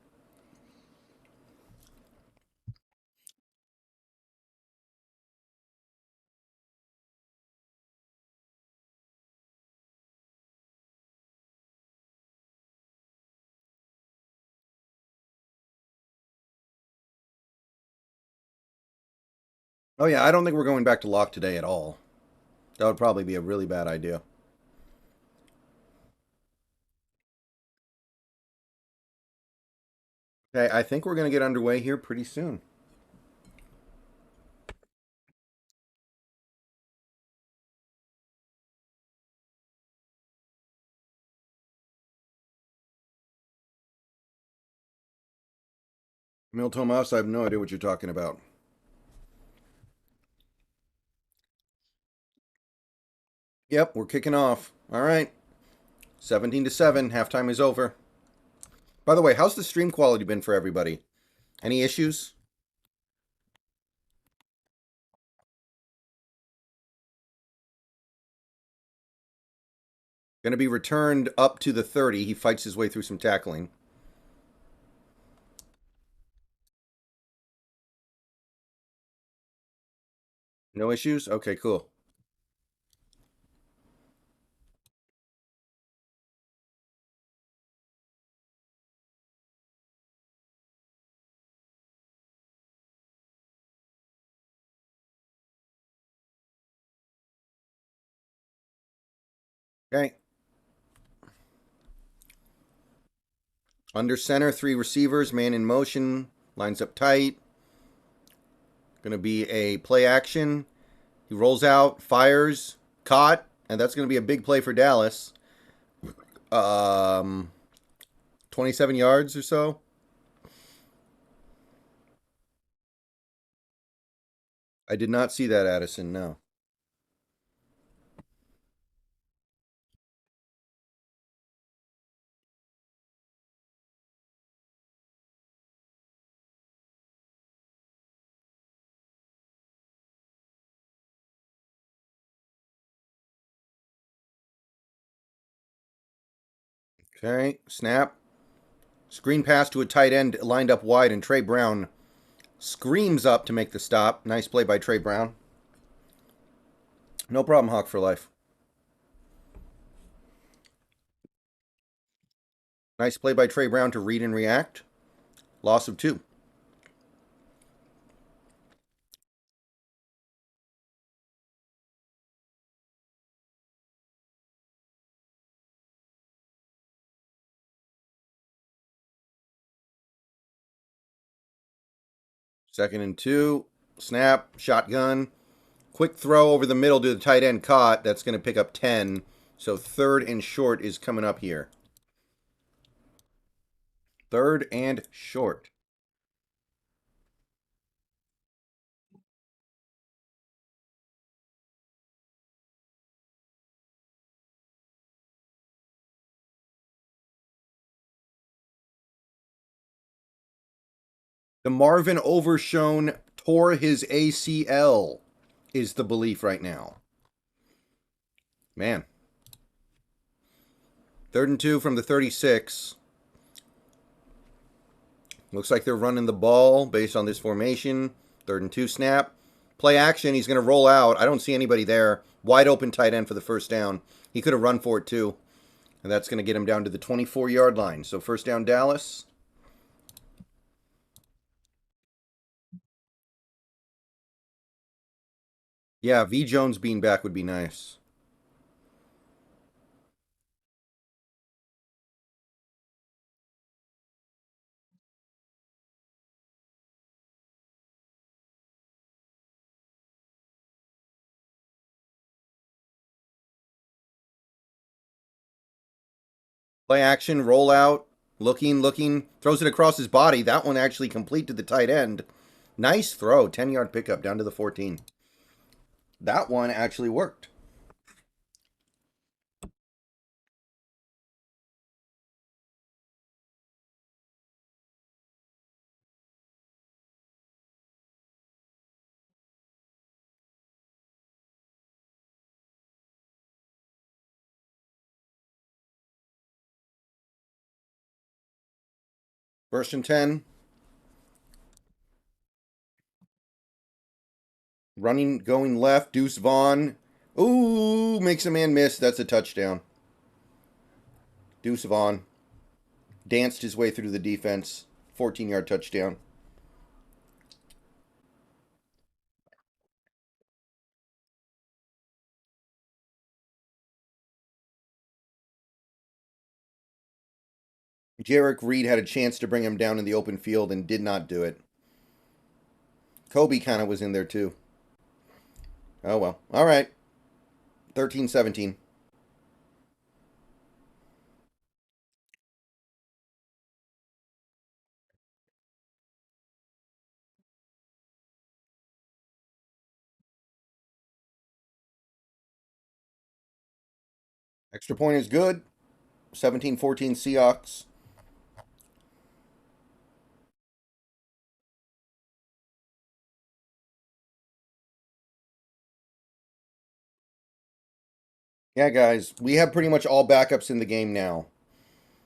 Oh, yeah, I don't think we're going back to lock today at all. That would probably be a really bad idea. Okay, I think we're going to get underway here pretty soon. Mil Tomas, I have no idea what you're talking about. Yep, we're kicking off. All right. 17-7. Halftime is over. By the way, how's the stream quality been for everybody? Any issues? Going to be returned up to the 30. He fights his way through some tackling. No issues? Okay, cool. Okay. Under center, 3 receivers, man in motion, lines up tight. Going to be a play action. He rolls out, fires, caught, and that's going to be a big play for Dallas. 27 yards or so. I did not see that, Addison, no. Okay, snap. Screen pass to a tight end lined up wide, and Trey Brown screams up to make the stop. Nice play by Trey Brown. No problem, Hawk for life. Nice play by Trey Brown to read and react. Loss of 2. Second and 2. Snap. Shotgun. Quick throw over the middle to the tight end caught. That's going to pick up 10. So third and short is coming up here. Third and short. The Marvin Overshone tore his ACL, is the belief right now. Man. Third and 2 from the 36. Looks like they're running the ball based on this formation. Third and 2 snap. Play action. He's going to roll out. I don't see anybody there. Wide open tight end for the first down. He could have run for it too. And that's going to get him down to the 24-yard line. So first down, Dallas. Yeah, V. Jones being back would be nice. Play action, roll out, looking, throws it across his body. That one actually complete to the tight end. Nice throw, 10-yard pickup down to the 14. That one actually worked. First and 10. Running, going left. Deuce Vaughn. Ooh, makes a man miss. That's a touchdown. Deuce Vaughn danced his way through the defense. 14-yard touchdown. Jarek Reed had a chance to bring him down in the open field and did not do it. Kobe kind of was in there too. Oh well. All right. 13-17. Extra point is good. 17-14 Seahawks. Yeah, guys, we have pretty much all backups in the game now.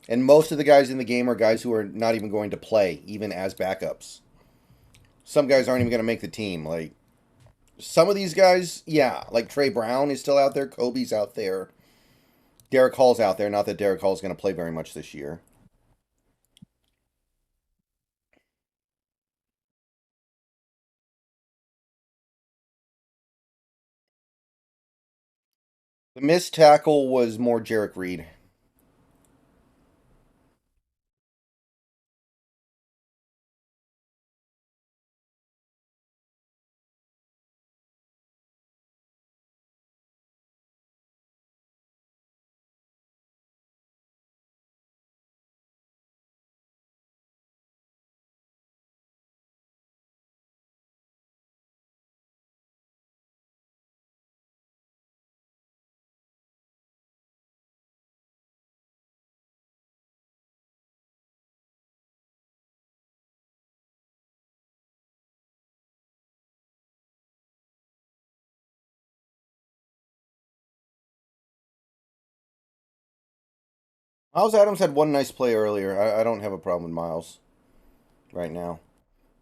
And most of the guys in the game are guys who are not even going to play, even as backups. Some guys aren't even going to make the team. Like, some of these guys, yeah, like Trey Brown is still out there. Kobe's out there. Derek Hall's out there. Not that Derek Hall's going to play very much this year. The missed tackle was more Jarek Reed. Miles Adams had one nice play earlier. I don't have a problem with Miles right now.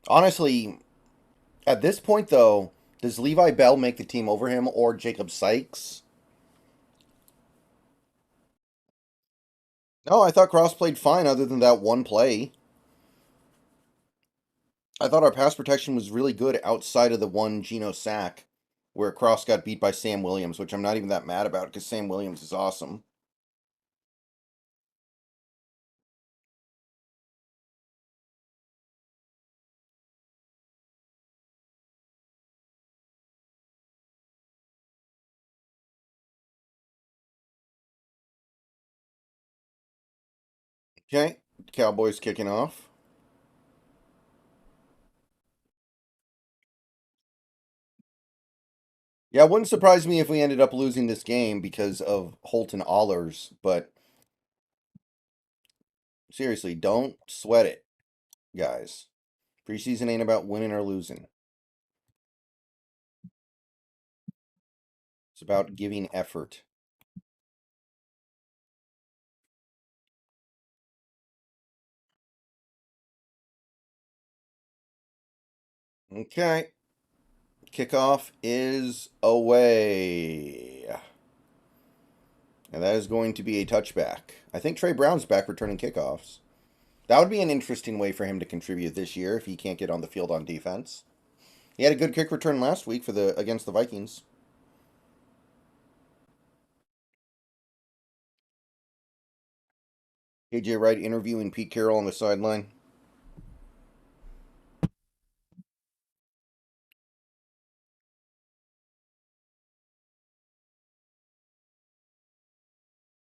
Honestly, at this point, though, does Levi Bell make the team over him or Jacob Sykes? No, I thought Cross played fine other than that one play. I thought our pass protection was really good outside of the one Geno sack where Cross got beat by Sam Williams, which I'm not even that mad about because Sam Williams is awesome. Okay, Cowboys kicking off. Yeah, it wouldn't surprise me if we ended up losing this game because of Holton Allers, but seriously, don't sweat it, guys. Preseason ain't about winning or losing. It's about giving effort. Okay. Kickoff is away. And that is going to be a touchback. I think Trey Brown's back returning kickoffs. That would be an interesting way for him to contribute this year if he can't get on the field on defense. He had a good kick return last week against the Vikings. KJ Wright interviewing Pete Carroll on the sideline.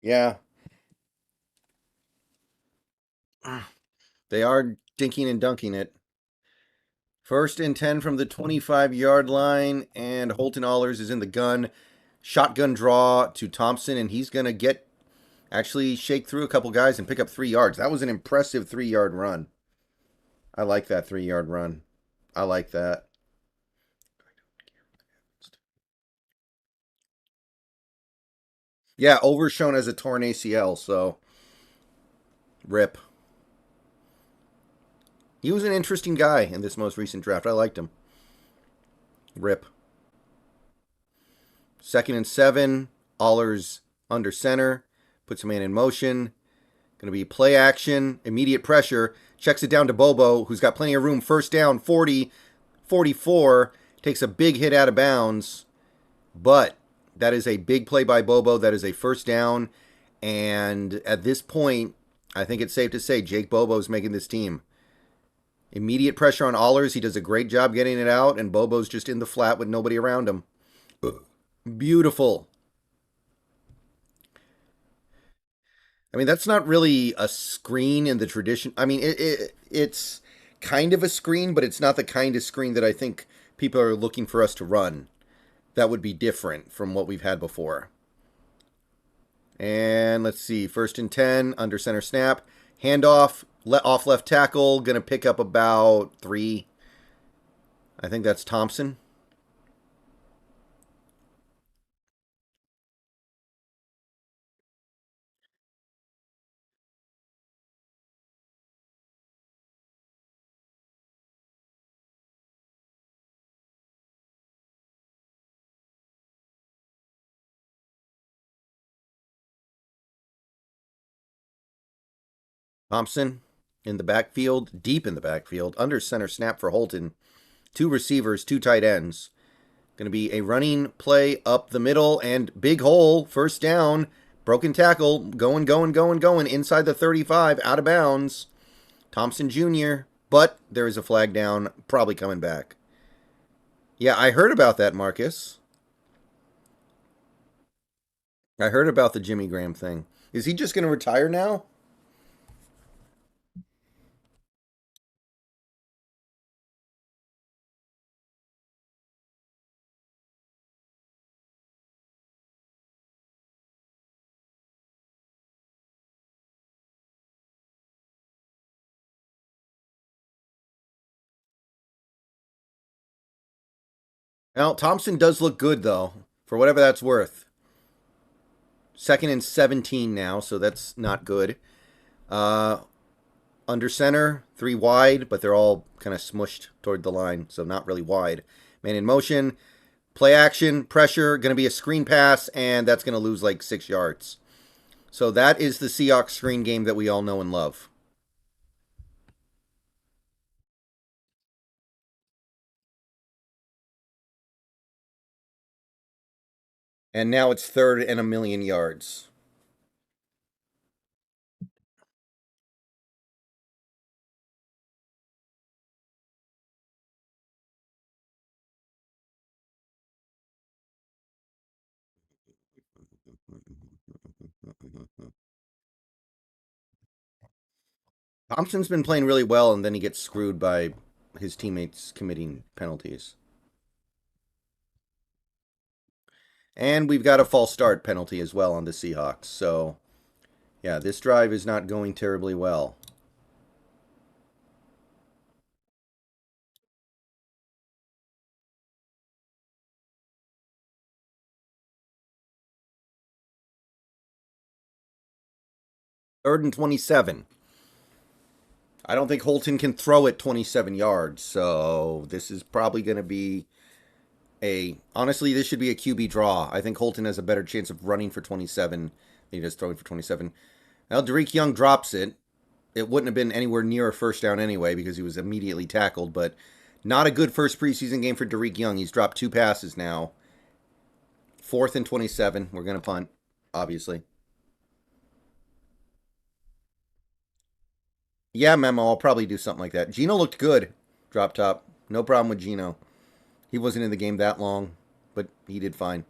Yeah. They are dinking and dunking it. 1st and 10 from the 25-yard line, and Holton Ahlers is in the gun. Shotgun draw to Thompson, and he's going to actually shake through a couple guys and pick up 3 yards. That was an impressive 3-yard run. I like that 3-yard run. I like that. Yeah, overshown as a torn ACL, so rip. He was an interesting guy in this most recent draft. I liked him. Rip. 2nd and 7. Ahlers under center. Puts a man in motion. Going to be play action. Immediate pressure. Checks it down to Bobo, who's got plenty of room. 1st down, 40, 44. Takes a big hit out of bounds. But that is a big play by Bobo. That is a 1st down. And at this point, I think it's safe to say Jake Bobo's making this team. Immediate pressure on Ahlers. He does a great job getting it out, and Bobo's just in the flat with nobody around him. Beautiful. I mean, that's not really a screen in the tradition. I mean, it's kind of a screen, but it's not the kind of screen that I think people are looking for us to run. That would be different from what we've had before. And let's see. 1st and 10, under center snap. Handoff, off left tackle. Going to pick up about 3. I think that's Thompson. Thompson in the backfield, deep in the backfield, under center snap for Holton. 2 receivers, 2 tight ends. Going to be a running play up the middle and big hole, 1st down, broken tackle, going, inside the 35, out of bounds. Thompson Jr., but there is a flag down, probably coming back. Yeah, I heard about that, Marcus. I heard about the Jimmy Graham thing. Is he just going to retire now? Well, Thompson does look good, though, for whatever that's worth. 2nd and 17 now, so that's not good. Under center, 3 wide, but they're all kind of smushed toward the line, so not really wide. Man in motion, play action, pressure, going to be a screen pass, and that's going to lose like 6 yards. So that is the Seahawks screen game that we all know and love. And now it's 3rd and 1,000,000 yards. Thompson's been playing really well, and then he gets screwed by his teammates committing penalties. And we've got a false start penalty as well on the Seahawks. So, yeah, this drive is not going terribly well. Third and 27. I don't think Holton can throw it 27 yards, so this is probably going to be honestly, this should be a QB draw. I think Holton has a better chance of running for 27 than he does throwing for 27. Now, Derek Young drops it. It wouldn't have been anywhere near a 1st down anyway because he was immediately tackled, but Not a good first preseason game for Derek Young. He's dropped 2 passes now. 4th and 27. We're going to punt, obviously. Yeah, Memo, I'll probably do something like that. Gino looked good. Drop top. No problem with Gino. He wasn't in the game that long, but he did fine.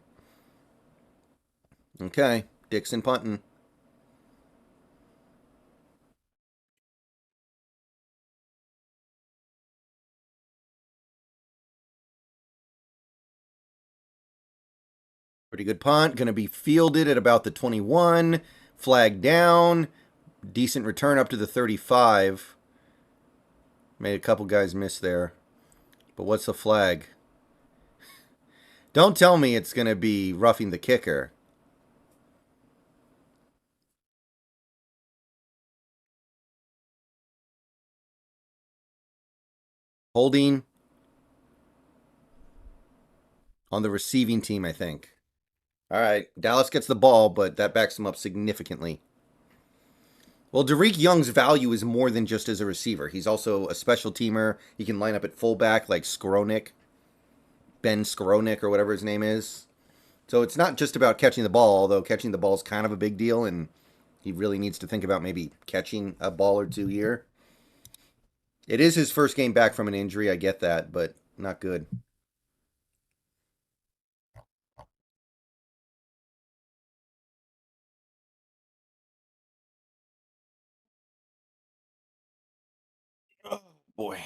Okay, Dixon punting. Pretty good punt. Going to be fielded at about the 21. Flag down. Decent return up to the 35. Made a couple guys miss there. But what's the flag? Don't tell me it's going to be roughing the kicker. Holding on the receiving team, I think. All right, Dallas gets the ball, but that backs them up significantly. Well, Derek Young's value is more than just as a receiver. He's also a special teamer. He can line up at fullback like Skronik, Ben Skronik, or whatever his name is. So it's not just about catching the ball, although catching the ball is kind of a big deal, and he really needs to think about maybe catching a ball or two here. It is his first game back from an injury, I get that, but not good. Oh, boy.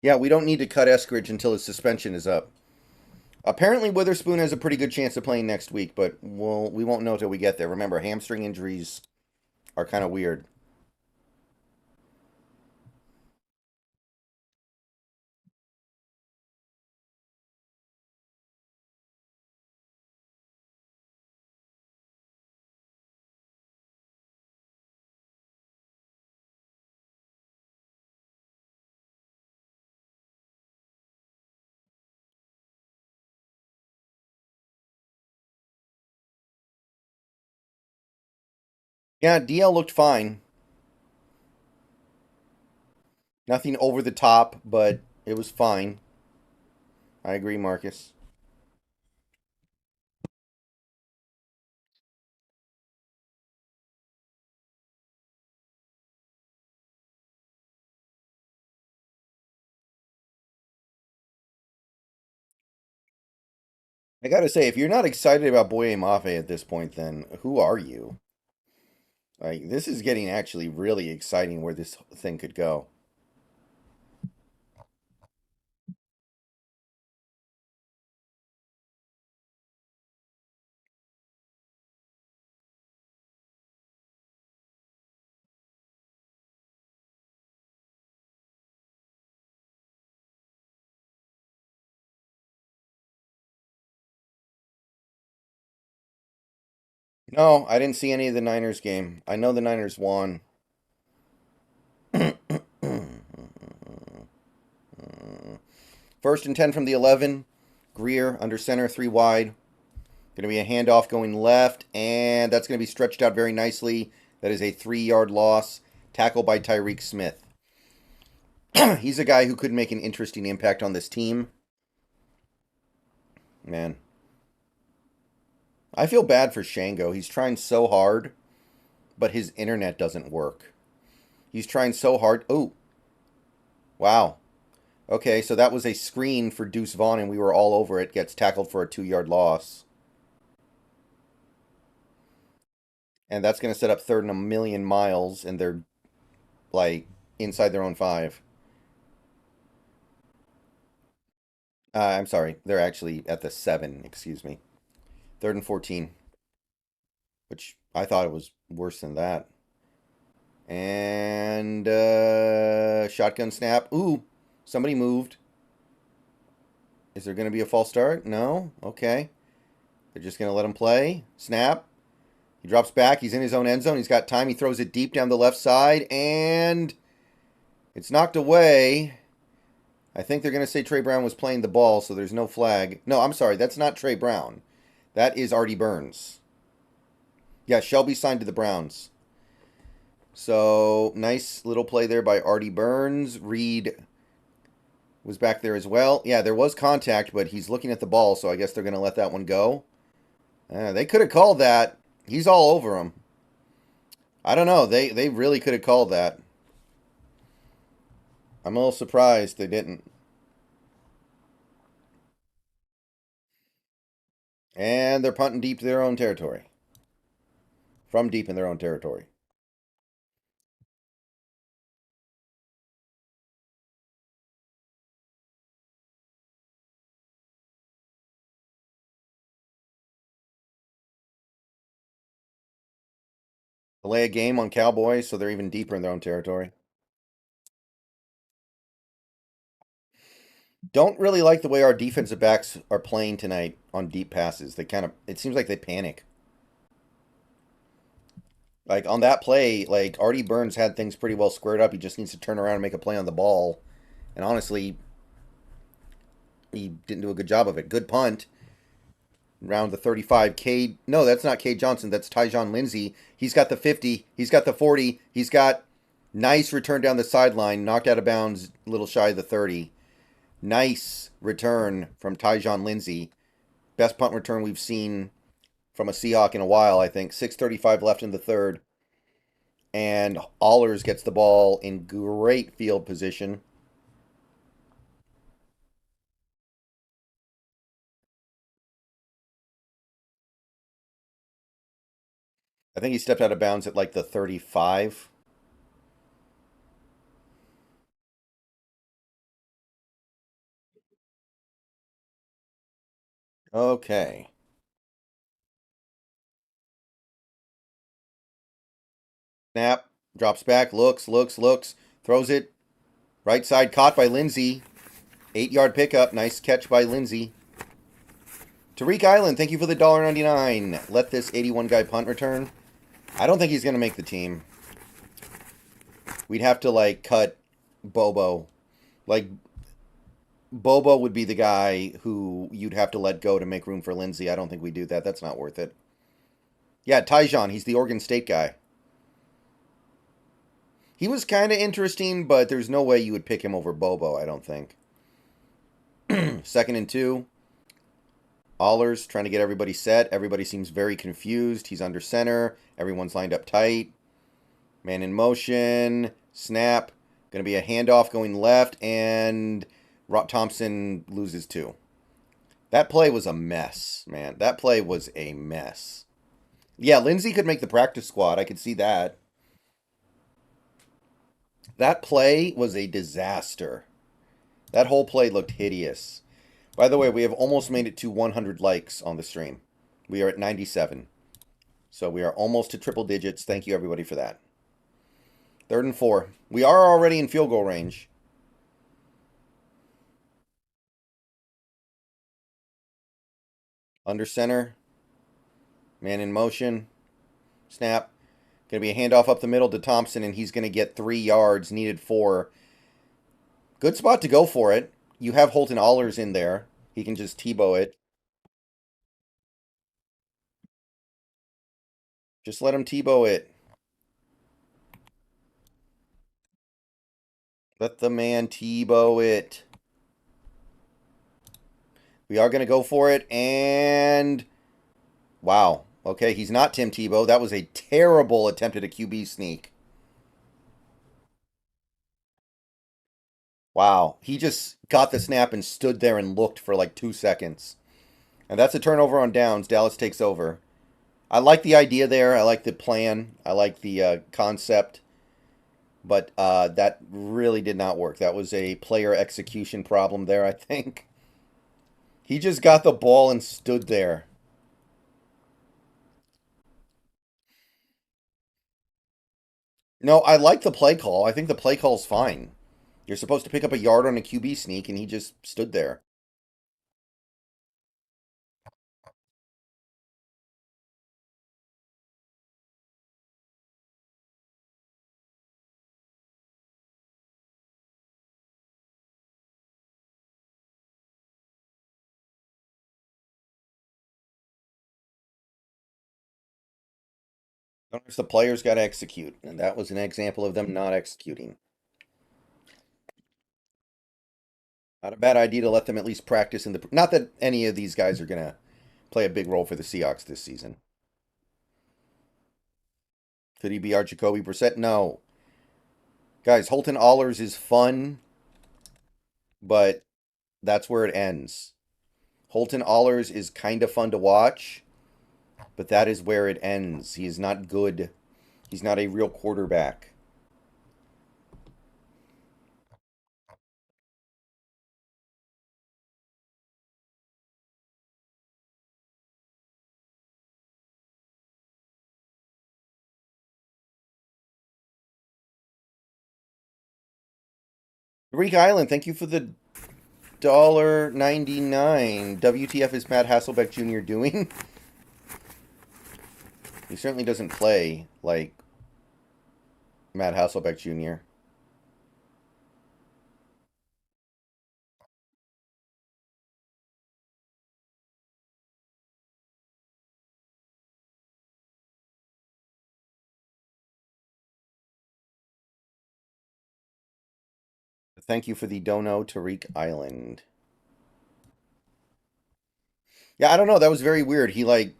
Yeah, we don't need to cut Eskridge until his suspension is up. Apparently, Witherspoon has a pretty good chance of playing next week, but we won't know till we get there. Remember, hamstring injuries are kind of weird. Yeah, DL looked fine. Nothing over the top, but it was fine. I agree, Marcus. I gotta say, if you're not excited about Boye Mafe at this point, then who are you? Like, this is getting actually really exciting where this thing could go. No, I didn't see any of the Niners game. I know the Niners won. First and 10 from the 11. Greer under center, 3 wide. Going to be a handoff going left, and that's going to be stretched out very nicely. That is a 3-yard loss. Tackle by Tyreek Smith. He's a guy who could make an interesting impact on this team. Man. I feel bad for Shango. He's trying so hard, but his internet doesn't work. He's trying so hard. Oh. Wow. Okay, so that was a screen for Deuce Vaughn, and we were all over it. Gets tackled for a 2-yard loss. And that's going to set up 3rd and a million miles, and they're, like, inside their own 5. I'm sorry. They're actually at the 7, excuse me. 3rd and 14. Which I thought it was worse than that. And shotgun snap. Ooh, somebody moved. Is there going to be a false start? No? Okay. They're just going to let him play. Snap. He drops back. He's in his own end zone. He's got time. He throws it deep down the left side. And it's knocked away. I think they're going to say Trey Brown was playing the ball, so there's no flag. No, I'm sorry. That's not Trey Brown. That is Artie Burns. Yeah, Shelby signed to the Browns. So, nice little play there by Artie Burns. Reed was back there as well. Yeah, there was contact, but he's looking at the ball, so I guess they're going to let that one go. They could have called that. He's all over him. I don't know. They really could have called that. I'm a little surprised they didn't. And they're punting deep to their own territory. From deep in their own territory. Delay a game on Cowboys, so they're even deeper in their own territory. Don't really like the way our defensive backs are playing tonight on deep passes. It seems like they panic. Like on that play, like Artie Burns had things pretty well squared up. He just needs to turn around and make a play on the ball. And honestly, he didn't do a good job of it. Good punt. Round the 35. No, that's not Cade Johnson. That's Tyjon Lindsey. He's got the 50. He's got the 40. He's got nice return down the sideline. Knocked out of bounds, a little shy of the 30. Nice return from Tyjon Lindsey. Best punt return we've seen from a Seahawk in a while, I think. 6:35 left in the third. And Allers gets the ball in great field position. I think he stepped out of bounds at like the 35. Okay. Snap. Drops back. Looks. Throws it. Right side caught by Lindsey. 8-yard pickup. Nice catch by Lindsey. Tariq Island, thank you for the $1.99. Let this 81 guy punt return. I don't think he's going to make the team. We'd have to, like, cut Bobo. Like, Bobo would be the guy who you'd have to let go to make room for Lindsey. I don't think we do that. That's not worth it. Yeah, Tyjon. He's the Oregon State guy. He was kind of interesting, but there's no way you would pick him over Bobo, I don't think. 2nd and 2. Allers trying to get everybody set. Everybody seems very confused. He's under center. Everyone's lined up tight. Man in motion. Snap. Going to be a handoff going left, and Thompson loses 2. That play was a mess, man. That play was a mess. Yeah, Lindsey could make the practice squad. I could see that. That play was a disaster. That whole play looked hideous. By the way, we have almost made it to 100 likes on the stream. We are at 97. So we are almost to triple digits. Thank you, everybody, for that. 3rd and 4. We are already in field goal range. Under center. Man in motion. Snap. Going to be a handoff up the middle to Thompson, and he's going to get 3 yards. Needed 4. Good spot to go for it. You have Holton Allers in there. He can just Tebow it. Just let him Tebow it. Let the man Tebow it. We are going to go for it, and... Wow. Okay, he's not Tim Tebow. That was a terrible attempt at a QB sneak. Wow. He just got the snap and stood there and looked for like 2 seconds. And that's a turnover on downs. Dallas takes over. I like the idea there. I like the plan. I like the concept. But that really did not work. That was a player execution problem there, I think. He just got the ball and stood there. No, I like the play call. I think the play call's fine. You're supposed to pick up a yard on a QB sneak, and he just stood there. Sometimes the players got to execute, and that was an example of them not executing. Not a bad idea to let them at least practice in the. Not that any of these guys are going to play a big role for the Seahawks this season. Could he be our Jacoby Brissett? No. Guys, Holton Allers is fun, but that's where it ends. Holton Allers is kind of fun to watch, but that is where it ends. He is not good. He's not a real quarterback. Greek Island, thank you for the $1.99. WTF is Matt Hasselbeck Jr. doing? He certainly doesn't play like Matt Hasselbeck Jr. Thank you for the dono, Tariq Island. Yeah, I don't know. That was very weird. He, like,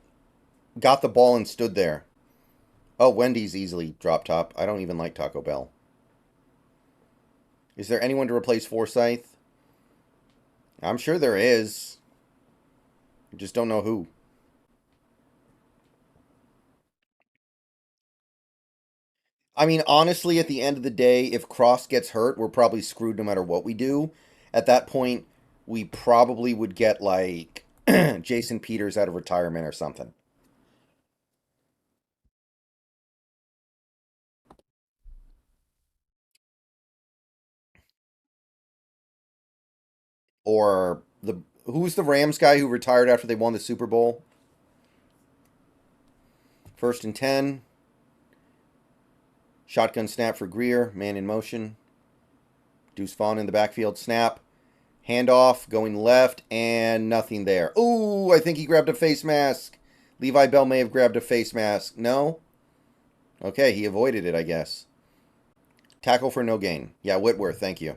got the ball and stood there. Oh, Wendy's easily drop top. I don't even like Taco Bell. Is there anyone to replace Forsyth? I'm sure there is. I just don't know who. I mean, honestly, at the end of the day, if Cross gets hurt, we're probably screwed no matter what we do. At that point, we probably would get, like, Jason Peters out of retirement or something. Or the who's the Rams guy who retired after they won the Super Bowl? 1st and 10. Shotgun snap for Greer. Man in motion. Deuce Vaughn in the backfield. Snap. Handoff. Going left. And nothing there. Ooh, I think he grabbed a face mask. Levi Bell may have grabbed a face mask. No? Okay, he avoided it, I guess. Tackle for no gain. Yeah, Whitworth, thank you.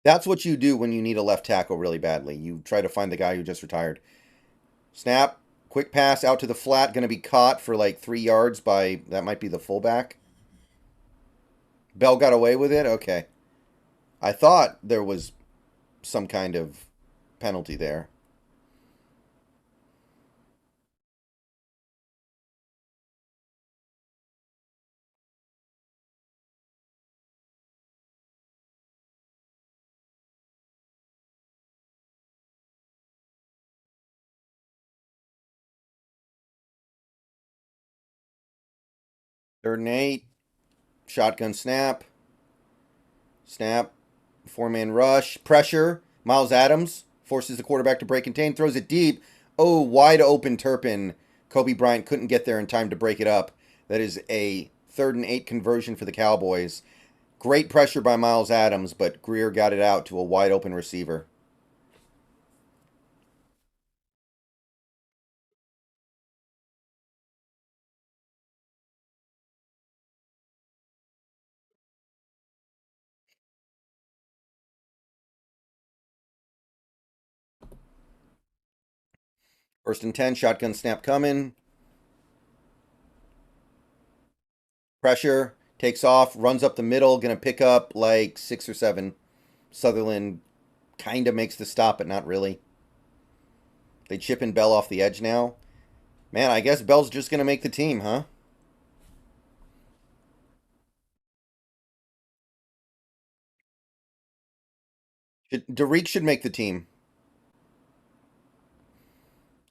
That's what you do when you need a left tackle really badly. You try to find the guy who just retired. Snap. Quick pass out to the flat. Going to be caught for like 3 yards by, that might be the fullback. Bell got away with it? Okay. I thought there was some kind of penalty there. Third and 8. Shotgun snap. Snap. 4-man rush. Pressure. Miles Adams forces the quarterback to break contain. Throws it deep. Oh, wide open Turpin. Kobe Bryant couldn't get there in time to break it up. That is a 3rd and 8 conversion for the Cowboys. Great pressure by Miles Adams, but Greer got it out to a wide open receiver. First and 10, shotgun snap coming. Pressure, takes off, runs up the middle, going to pick up like 6 or 7. Sutherland kind of makes the stop, but not really. They chip in Bell off the edge now. Man, I guess Bell's just going to make the team, huh? Derek should make the team.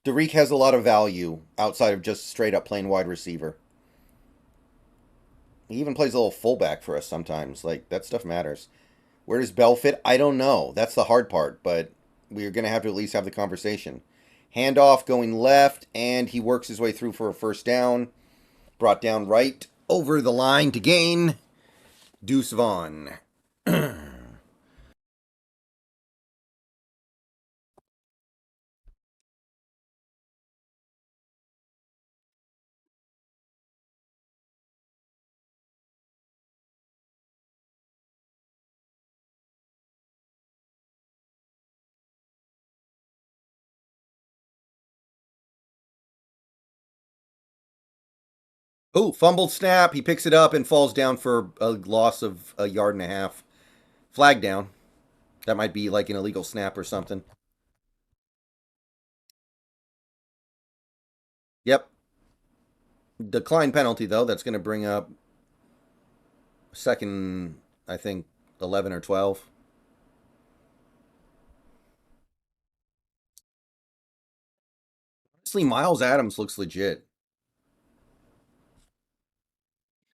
Derek has a lot of value outside of just straight up playing wide receiver. He even plays a little fullback for us sometimes. Like, that stuff matters. Where does Bell fit? I don't know. That's the hard part, but we're going to have to at least have the conversation. Handoff going left, and he works his way through for a first down. Brought down right. over the line to gain. Deuce Vaughn. Oh, fumbled snap. He picks it up and falls down for a loss of a yard and a half. Flag down. That might be like an illegal snap or something. Yep. Decline penalty, though. That's going to bring up second, I think, 11 or 12. Honestly, Miles Adams looks legit.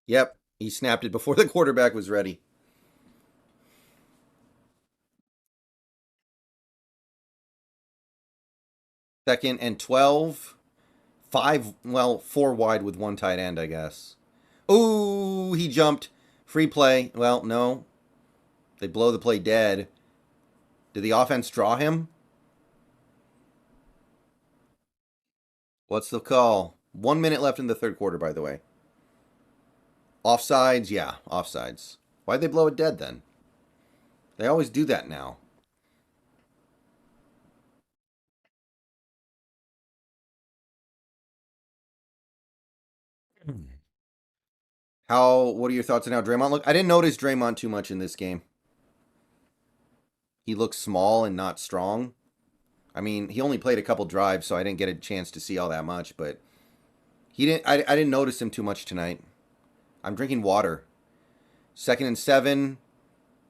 Yep. He snapped it before the quarterback was ready. Second and 12. Four wide with one tight end, I guess. Ooh, he jumped. Free play. Well, no. They blow the play dead. Did the offense draw him? What's the call? 1 minute left in the third quarter, by the way. Offsides? Yeah, offsides. Why'd they blow it dead then? They always do that now. What are your thoughts on how Draymond look? I didn't notice Draymond too much in this game. He looks small and not strong. I mean, he only played a couple drives, so I didn't get a chance to see all that much, but I didn't notice him too much tonight. I'm drinking water. Second and 7.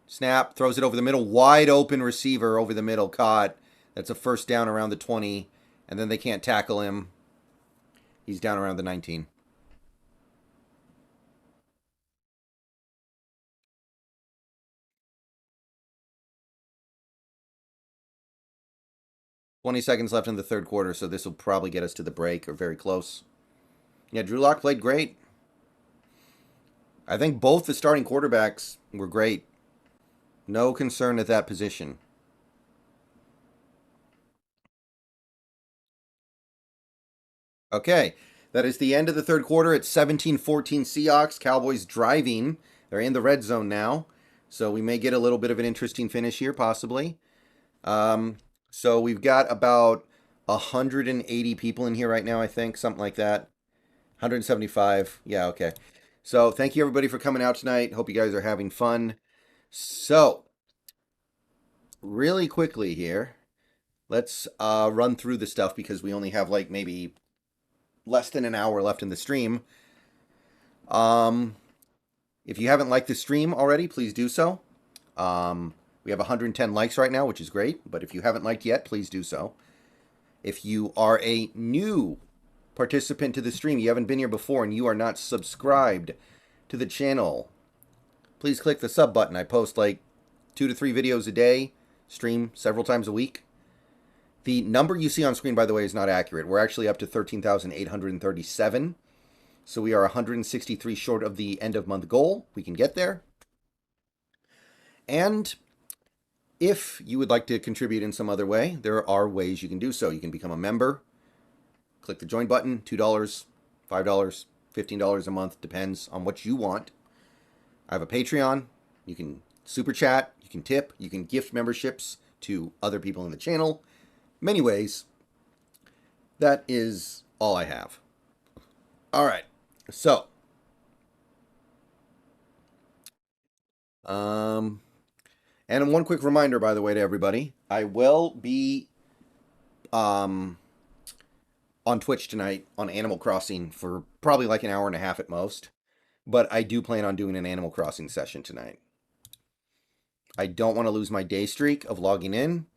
Snap, throws it over the middle. Wide open receiver over the middle, caught. That's a first down around the 20, and then they can't tackle him. He's down around the 19. $20 left in the third quarter, so this will probably get us to the break or very close. Yeah, Drew Lock played great. I think both the starting quarterbacks were great. No concern at that position. Okay, that is the end of the third quarter. It's 17-14 Seahawks. Cowboys driving. They're in the red zone now. So we may get a little bit of an interesting finish here, possibly. So we've got about 180 people in here right now, I think. Something like that. 175. Yeah, okay. So thank you, everybody, for coming out tonight. Hope you guys are having fun. So, really quickly here, let's run through the stuff because we only have like maybe less than an hour left in the stream. If you haven't liked the stream already, please do so. We have 110 likes right now, which is great. But if you haven't liked yet, please do so. If you are a new participant to the stream, you haven't been here before, and you are not subscribed to the channel, please click the sub button. I post like 2 to 3 videos a day, stream several times a week. The number you see on screen, by the way, is not accurate. We're actually up to 13,837. So we are 163 short of the end of month goal. We can get there. And if you would like to contribute in some other way, there are ways you can do so. You can become a member. Click the join button, $2, $5, $15 a month, depends on what you want. I have a Patreon. You can super chat, you can tip, you can gift memberships to other people in the channel. Many ways. That is all I have. All right. So, and one quick reminder, by the way, to everybody, I will be on Twitch tonight on Animal Crossing for probably like an hour and a half at most. But I do plan on doing an Animal Crossing session tonight. I don't want to lose my day streak of logging in,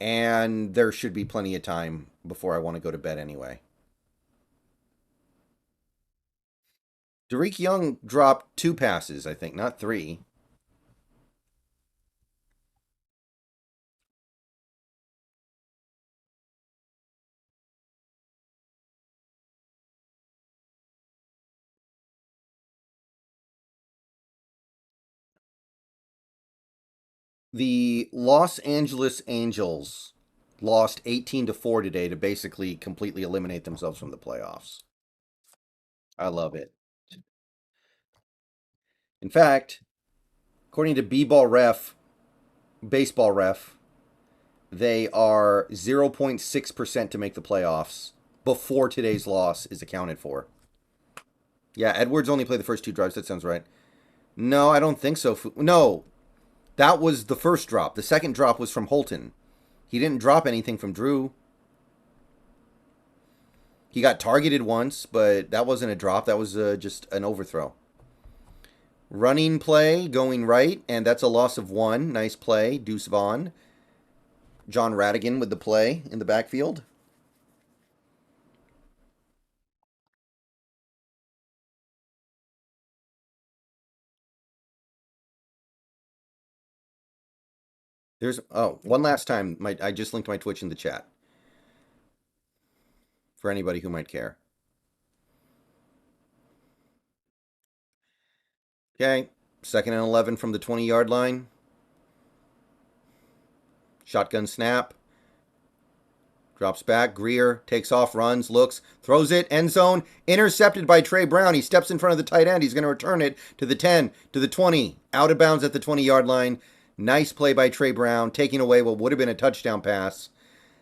and there should be plenty of time before I want to go to bed anyway. Derek Young dropped 2 passes, I think, not 3. The Los Angeles Angels lost 18-4 today to basically completely eliminate themselves from the playoffs. I love it. In fact, according to B-Ball Ref, Baseball Ref, they are 0.6% to make the playoffs before today's loss is accounted for. Yeah, Edwards only played the first 2 drives. That sounds right. No, I don't think so. No, that was the first drop. The second drop was from Holton. He didn't drop anything from Drew. He got targeted once, but that wasn't a drop. That was just an overthrow. Running play going right, and that's a loss of 1. Nice play, Deuce Vaughn. John Radigan with the play in the backfield. There's one last time. I just linked my Twitch in the chat for anybody who might care. Okay, 2nd and 11 from the 20-yard line. Shotgun snap. Drops back. Greer takes off, runs, looks, throws it, end zone, intercepted by Trey Brown. He steps in front of the tight end. He's going to return it to the 10, to the 20, out of bounds at the 20-yard line. Nice play by Trey Brown, taking away what would have been a touchdown pass.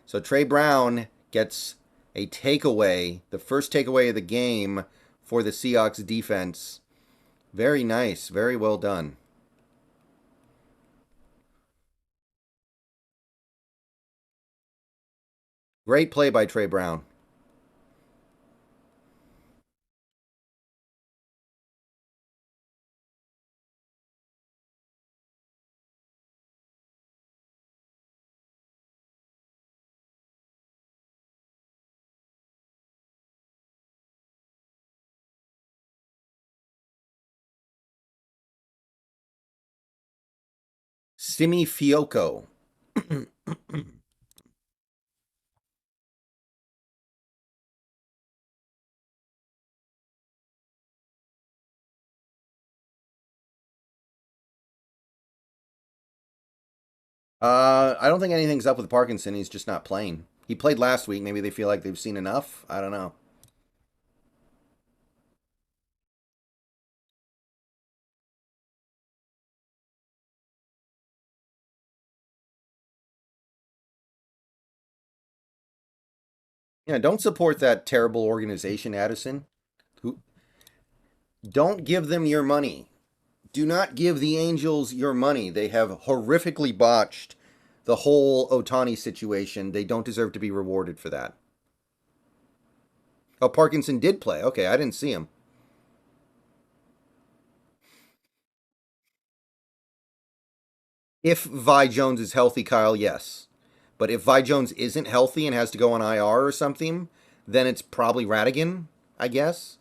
So Trey Brown gets a takeaway, the first takeaway of the game for the Seahawks defense. Very nice. Very well done. Great play by Trey Brown. Simi Fioco. I don't think anything's up with Parkinson. He's just not playing. He played last week. Maybe they feel like they've seen enough. I don't know. Yeah, don't support that terrible organization, Addison. Who don't give them your money. Do not give the Angels your money. They have horrifically botched the whole Otani situation. They don't deserve to be rewarded for that. Oh, Parkinson did play. Okay, I didn't see him. If Vi Jones is healthy, Kyle, yes. But if Vi Jones isn't healthy and has to go on IR or something, then it's probably Radigan, I guess.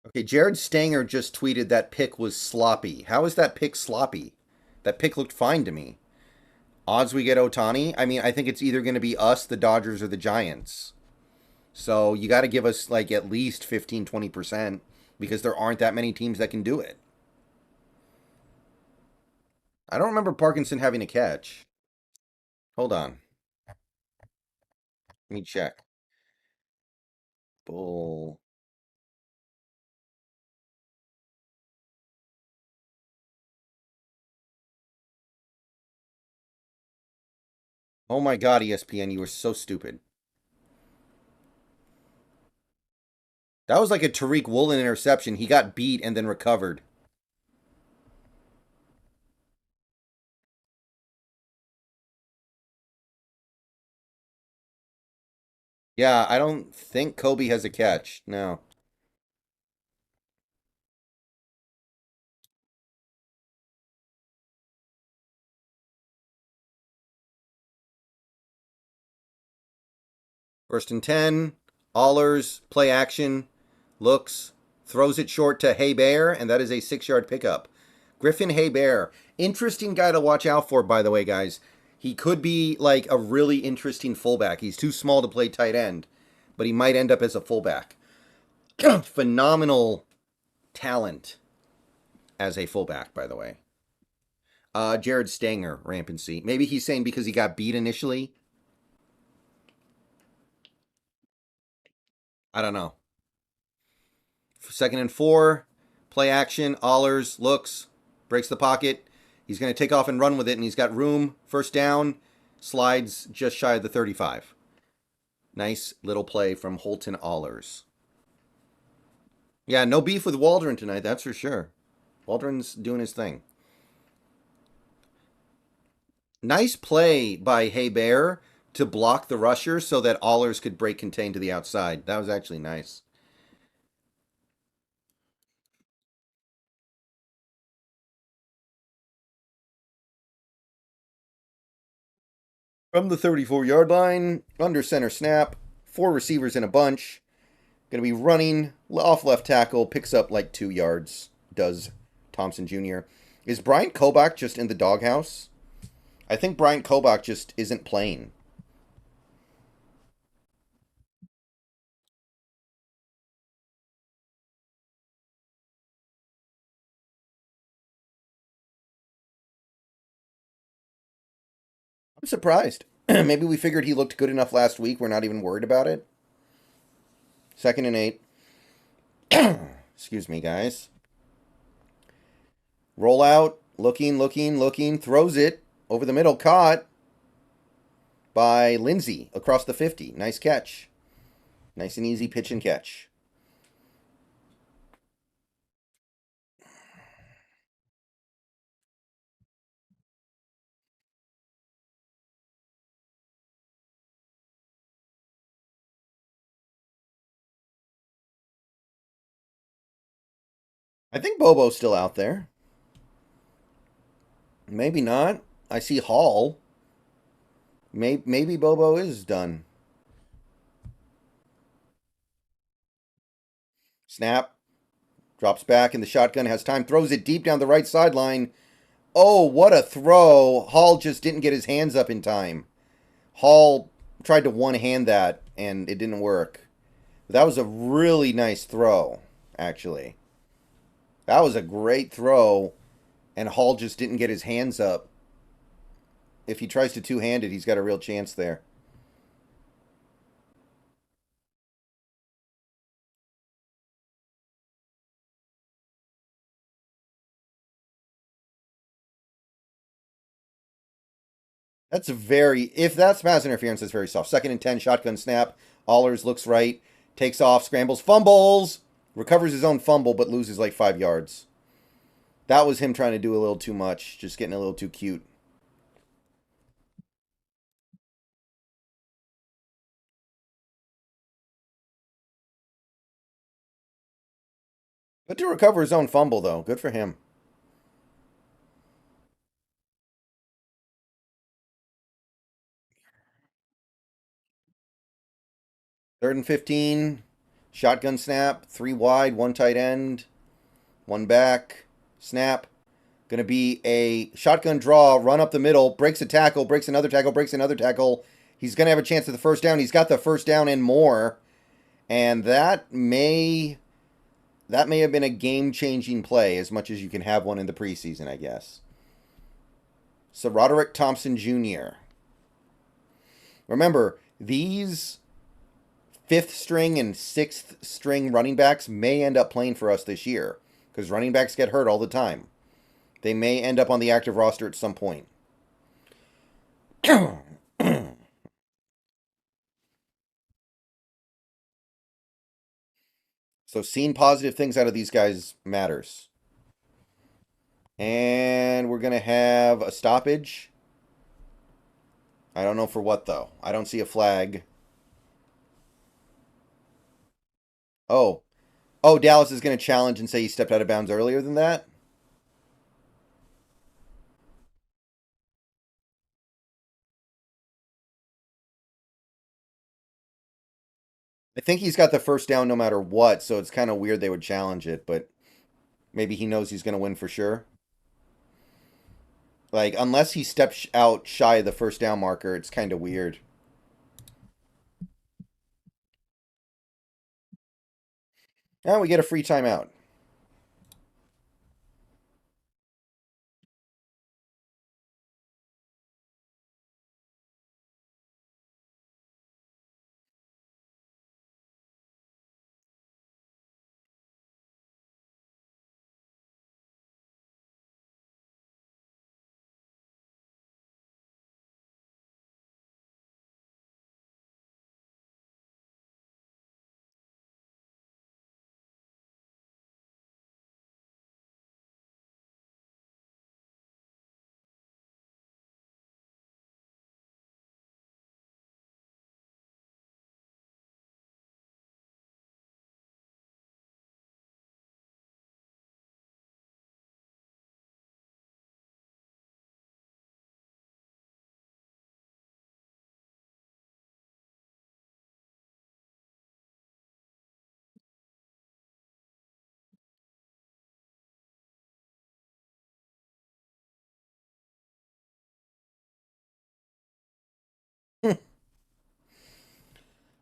Okay, Jared Stanger just tweeted that pick was sloppy. How is that pick sloppy? That pick looked fine to me. Odds we get Otani? I mean, I think it's either going to be us, the Dodgers, or the Giants. So you got to give us like at least 15, 20% because there aren't that many teams that can do it. I don't remember Parkinson having a catch. Hold on. Let me check. Bull. Oh my God, ESPN, you were so stupid. That was like a Tariq Woolen interception. He got beat and then recovered. Yeah, I don't think Kobe has a catch. No. First and 10. Allers, play action. Looks. Throws it short to Bear, and that is a 6-yard pickup. Griffin Bear. Interesting guy to watch out for, by the way, guys. He could be like a really interesting fullback. He's too small to play tight end, but he might end up as a fullback. Phenomenal talent as a fullback, by the way. Jared Stanger, rampancy. Maybe he's saying because he got beat initially. I don't know. 2nd and 4. Play action. Allers looks. Breaks the pocket. He's going to take off and run with it, and he's got room. First down. Slides just shy of the 35. Nice little play from Holton Allers. Yeah, no beef with Waldron tonight, that's for sure. Waldron's doing his thing. Nice play by Hey Bear to block the rusher so that Allers could break contain to the outside. That was actually nice. From the 34-yard line, under center snap, 4 receivers in a bunch. Going to be running off left tackle, picks up like 2 yards, does Thompson Jr. Is Bryant Kobach just in the doghouse? I think Bryant Kobach just isn't playing. I'm surprised. Maybe we figured he looked good enough last week. We're not even worried about it. 2nd and 8. Excuse me, guys. Roll out. Looking. Throws it over the middle. Caught by Lindsey across the 50. Nice catch. Nice and easy pitch and catch. I think Bobo's still out there. Maybe not. I see Hall. Maybe Bobo is done. Snap. Drops back in the shotgun. Has time. Throws it deep down the right sideline. Oh, what a throw. Hall just didn't get his hands up in time. Hall tried to one-hand that, and it didn't work. That was a really nice throw, actually. That was a great throw, and Hall just didn't get his hands up. If he tries to two-hand it, he's got a real chance there. That's if that's pass interference, that's very soft. 2nd and 10, shotgun snap. Allers looks right, takes off, scrambles, fumbles, recovers his own fumble, but loses like 5 yards. That was him trying to do a little too much, just getting a little too cute. Good to recover his own fumble, though. Good for him. Third and 15. Shotgun snap. 3 wide, 1 tight end. 1 back. Snap. Going to be a shotgun draw. Run up the middle. Breaks a tackle. Breaks another tackle. Breaks another tackle. He's going to have a chance at the first down. He's got the first down and more. And that may have been a game-changing play, as much as you can have one in the preseason, I guess. So Roderick Thompson Jr. Remember, these 5th string and 6th string running backs may end up playing for us this year, because running backs get hurt all the time. They may end up on the active roster at some point. So seeing positive things out of these guys matters. And we're going to have a stoppage. I don't know for what, though. I don't see a flag. Oh. Oh, Dallas is going to challenge and say he stepped out of bounds earlier than that? I think he's got the first down no matter what, so it's kind of weird they would challenge it, but maybe he knows he's going to win for sure. Like, unless he steps out shy of the first down marker, it's kind of weird. Now we get a free timeout.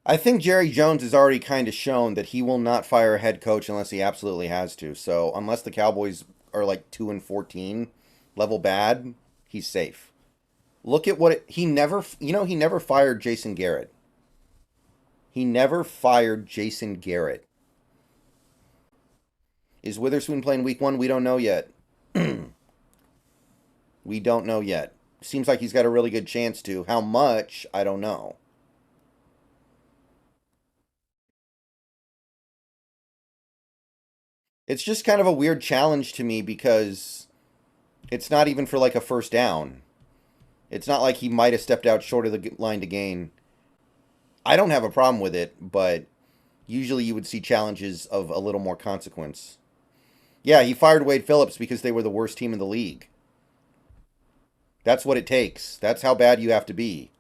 I think Jerry Jones has already kind of shown that he will not fire a head coach unless he absolutely has to. So unless the Cowboys are like 2-14 level bad, he's safe. Look at he never, he never fired Jason Garrett. He never fired Jason Garrett. Is Witherspoon playing week 1? We don't know yet. We don't know yet. Seems like he's got a really good chance to. How much? I don't know. It's just kind of a weird challenge to me because it's not even for like a first down. It's not like he might have stepped out short of the line to gain. I don't have a problem with it, but usually you would see challenges of a little more consequence. Yeah, he fired Wade Phillips because they were the worst team in the league. That's what it takes. That's how bad you have to be.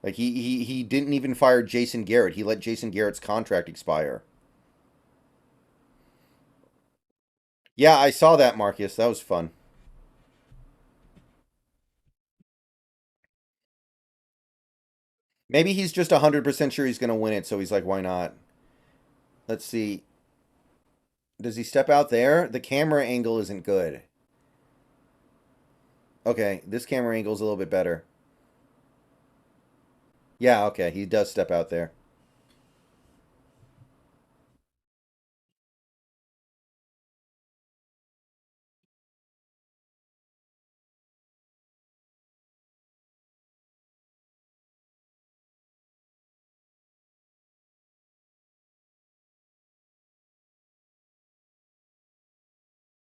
Like he didn't even fire Jason Garrett. He let Jason Garrett's contract expire. Yeah, I saw that, Marcus. That was fun. Maybe he's just 100% sure he's going to win it, so he's like, why not? Let's see. Does he step out there? The camera angle isn't good. Okay, this camera angle is a little bit better. Yeah, okay, he does step out there.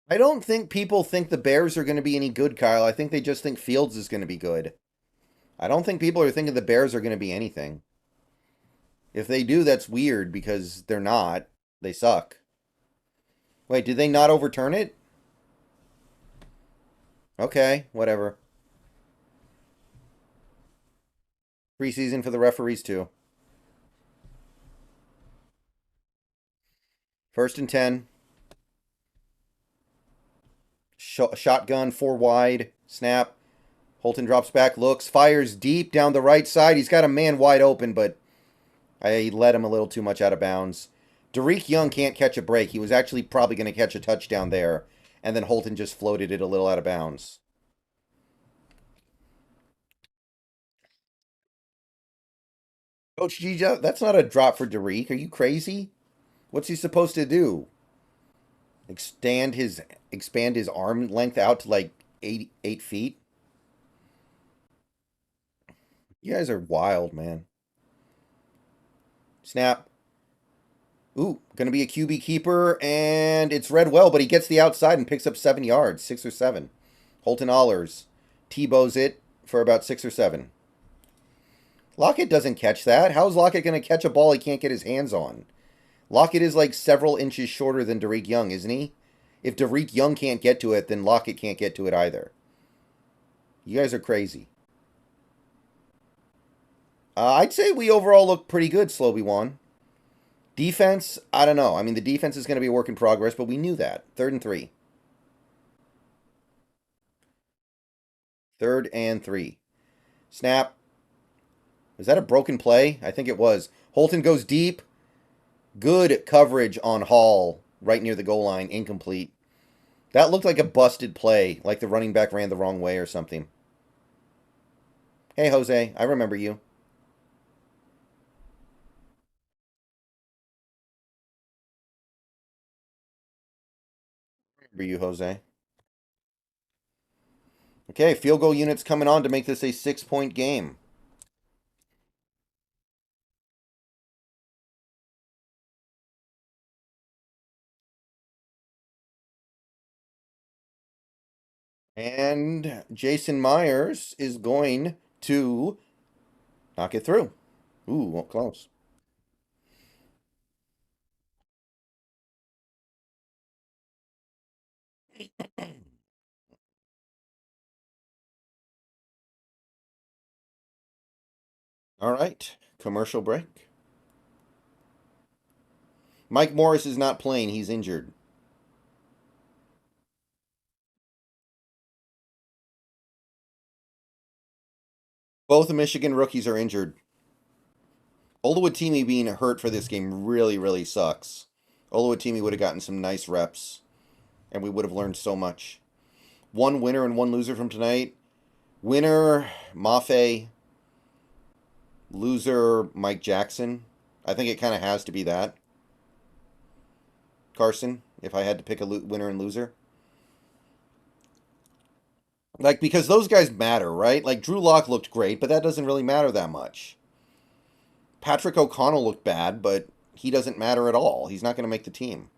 I don't think people think the Bears are going to be any good, Kyle. I think they just think Fields is going to be good. I don't think people are thinking the Bears are going to be anything. If they do, that's weird because they're not. They suck. Wait, did they not overturn it? Okay, whatever. Preseason for the referees, too. 1st and 10. Shotgun, 4 wide. Snap. Holton drops back, looks, fires deep down the right side. He's got a man wide open, but I let him a little too much out of bounds. Derek Young can't catch a break. He was actually probably going to catch a touchdown there, and then Holton just floated it a little out of bounds. Coach Gija, that's not a drop for Derek. Are you crazy? What's he supposed to do? Expand his arm length out to like 8 feet? You guys are wild, man. Snap. Ooh, going to be a QB keeper, and it's read well, but he gets the outside and picks up 7 yards, 6 or 7. Holton Allers T-bows it for about 6 or 7. Lockett doesn't catch that. How's Lockett going to catch a ball he can't get his hands on? Lockett is like several inches shorter than Derek Young, isn't he? If Derek Young can't get to it, then Lockett can't get to it either. You guys are crazy. I'd say we overall look pretty good, Sloby One. Defense, I don't know. I mean, the defense is going to be a work in progress, but we knew that. 3rd and 3. 3rd and 3. Snap. Was that a broken play? I think it was. Holton goes deep. Good coverage on Hall right near the goal line. Incomplete. That looked like a busted play, like the running back ran the wrong way or something. Hey, Jose, I remember you. Remember you, Jose. Okay, field goal units coming on to make this a 6-point game. And Jason Myers is going to knock it through. Ooh, close. All right, commercial break. Mike Morris is not playing. He's injured. Both the Michigan rookies are injured. Oluwatimi being hurt for this game really, really sucks. Oluwatimi would have gotten some nice reps, and we would have learned so much. One winner and one loser from tonight. Winner, Mafe. Loser, Mike Jackson. I think it kind of has to be that. Carson, if I had to pick a winner and loser. Like, because those guys matter, right? Like, Drew Lock looked great, but that doesn't really matter that much. Patrick O'Connell looked bad, but he doesn't matter at all. He's not going to make the team.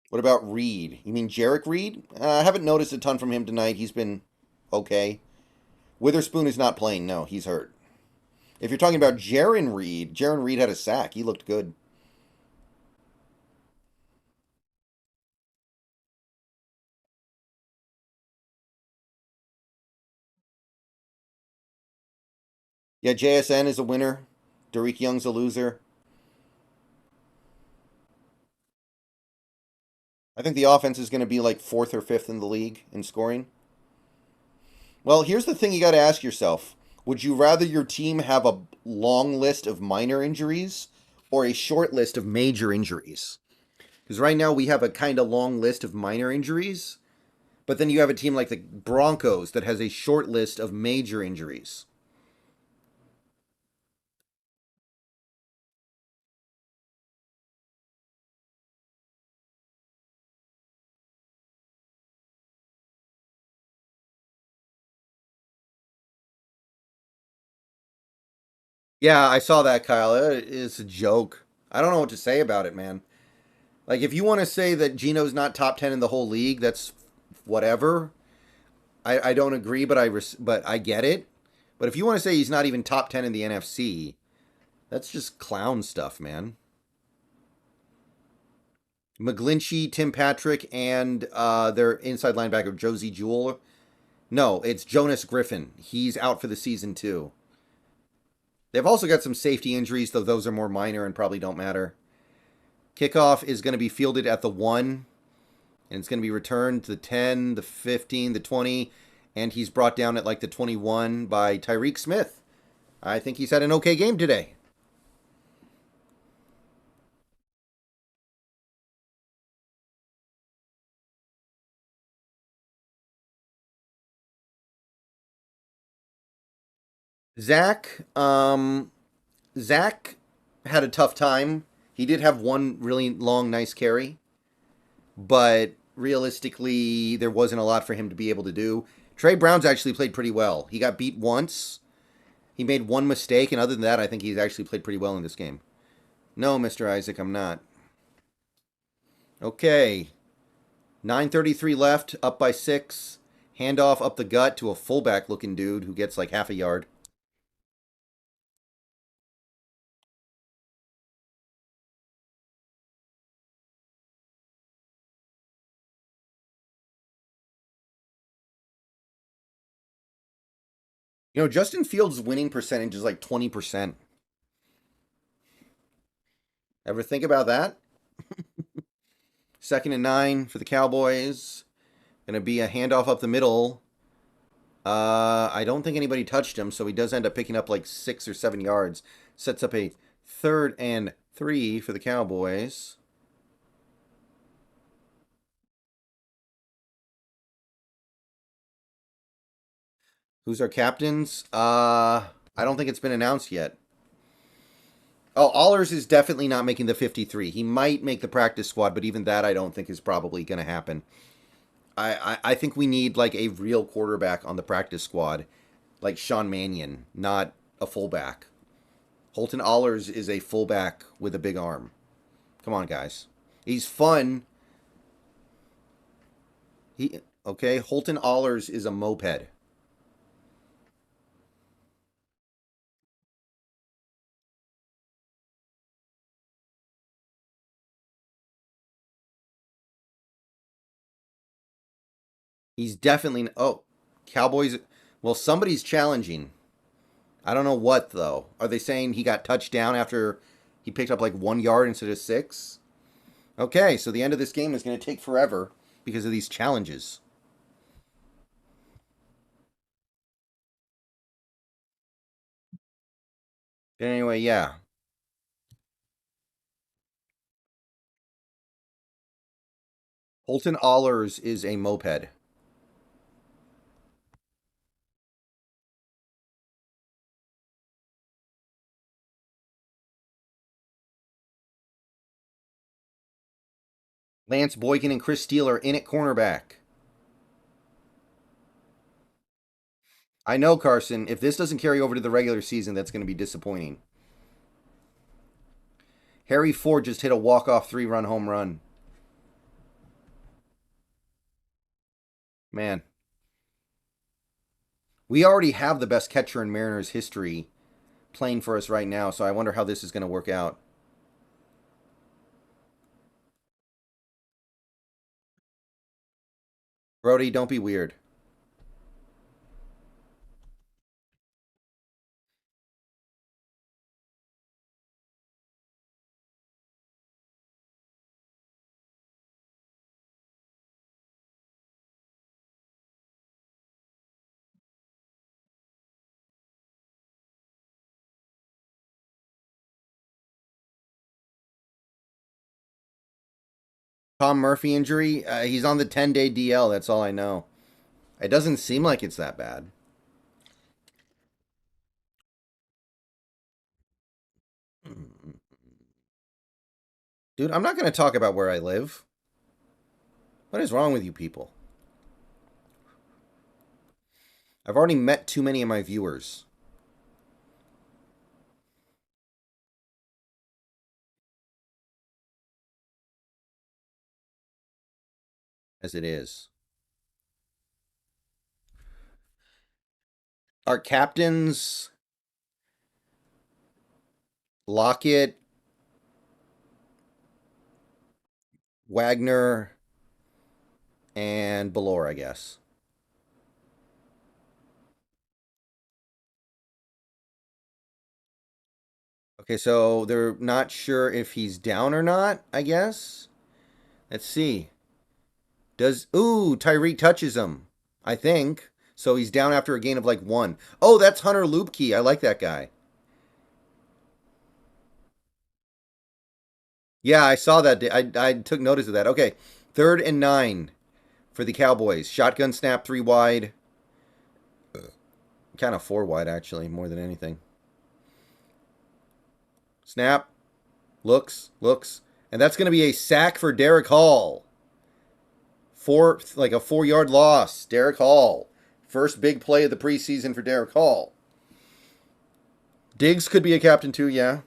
What about Reed? You mean Jarek Reed? I haven't noticed a ton from him tonight. He's been okay. Witherspoon is not playing. No, he's hurt. If you're talking about Jaron Reed had a sack. He looked good. Yeah, JSN is a winner. Derek Young's a loser. I think the offense is going to be like 4th or 5th in the league in scoring. Well, here's the thing you got to ask yourself. Would you rather your team have a long list of minor injuries or a short list of major injuries? Because right now we have a kind of long list of minor injuries, but then you have a team like the Broncos that has a short list of major injuries. Yeah, I saw that, Kyle. It's a joke. I don't know what to say about it, man. Like, if you want to say that Geno's not top 10 in the whole league, that's whatever. I don't agree, but but I get it. But if you want to say he's not even top 10 in the NFC, that's just clown stuff, man. McGlinchey, Tim Patrick, and their inside linebacker, Josie Jewell. No, it's Jonas Griffin. He's out for the season, too. They've also got some safety injuries, though those are more minor and probably don't matter. Kickoff is going to be fielded at the 1, and it's going to be returned to the 10, the 15, the 20, and he's brought down at like the 21 by Tyreek Smith. I think he's had an okay game today. Zach, Zach had a tough time. He did have one really long, nice carry, but realistically, there wasn't a lot for him to be able to do. Trey Brown's actually played pretty well. He got beat once. He made one mistake, and other than that, I think he's actually played pretty well in this game. No, Mr. Isaac, I'm not. Okay. 9:33 left, up by 6. Handoff up the gut to a fullback looking dude who gets like half a yard. You know, Justin Fields' winning percentage is like 20%. Ever think about that? 2nd and 9 for the Cowboys. Going to be a handoff up the middle. I don't think anybody touched him, so he does end up picking up like 6 or 7 yards. Sets up a 3rd and 3 for the Cowboys. Who's our captains? I don't think it's been announced yet. Oh, Allers is definitely not making the 53. He might make the practice squad, but even that I don't think is probably going to happen. I think we need like a real quarterback on the practice squad, like Sean Mannion, not a fullback. Holton Allers is a fullback with a big arm. Come on, guys. He's fun. Okay. Holton Allers is a moped. He's definitely. Oh, Cowboys. Well, somebody's challenging. I don't know what, though. Are they saying he got touched down after he picked up like 1 yard instead of 6? Okay, so the end of this game is going to take forever because of these challenges. But anyway, yeah. Holton Allers is a moped. Lance Boykin and Chris Steele are in at cornerback. I know, Carson. If this doesn't carry over to the regular season, that's going to be disappointing. Harry Ford just hit a walk-off 3-run home run. Man. We already have the best catcher in Mariners history playing for us right now, so I wonder how this is going to work out. Brody, don't be weird. Tom Murphy injury, he's on the 10-day DL, that's all I know. It doesn't seem like it's that bad. Dude, I'm not going to talk about where I live. What is wrong with you people? I've already met too many of my viewers. As it is. Our captains, Lockett, Wagner, and Belor, I guess. Okay, so they're not sure if he's down or not, I guess. Let's see. Tyreek touches him, I think. So he's down after a gain of like 1. Oh, that's Hunter Lupke. I like that guy. Yeah, I saw that. I took notice of that. Okay, 3rd and 9 for the Cowboys. Shotgun snap, 3 wide. Kind of 4 wide, actually, more than anything. Snap. Looks. And that's going to be a sack for Derek Hall. Like a 4-yard loss. Derek Hall. First big play of the preseason for Derek Hall. Diggs could be a captain too, yeah.